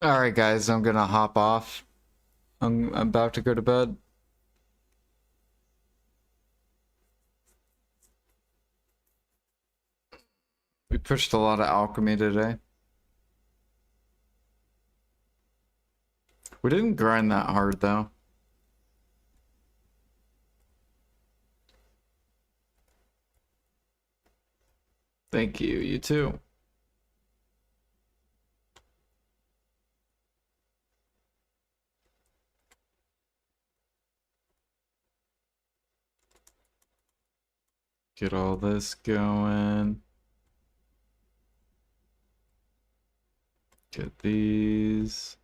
All right, guys, I'm gonna hop off. I'm about to go to bed. We pushed a lot of alchemy today. We didn't grind that hard though. Thank you. You too. Get all this going. Get these.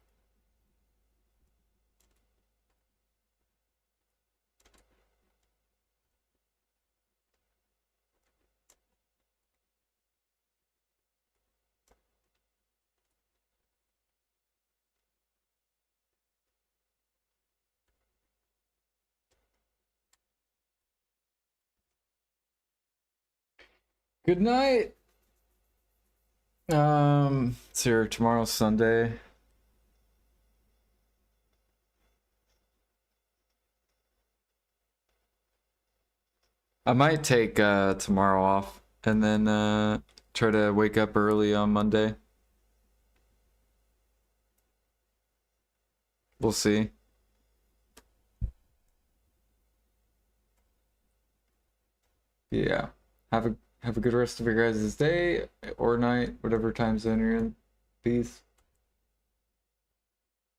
Good night. It's here tomorrow's Sunday. I might take tomorrow off and then try to wake up early on Monday. We'll see. Yeah. Have a good rest of your guys' day or night, whatever time zone you're in. Peace.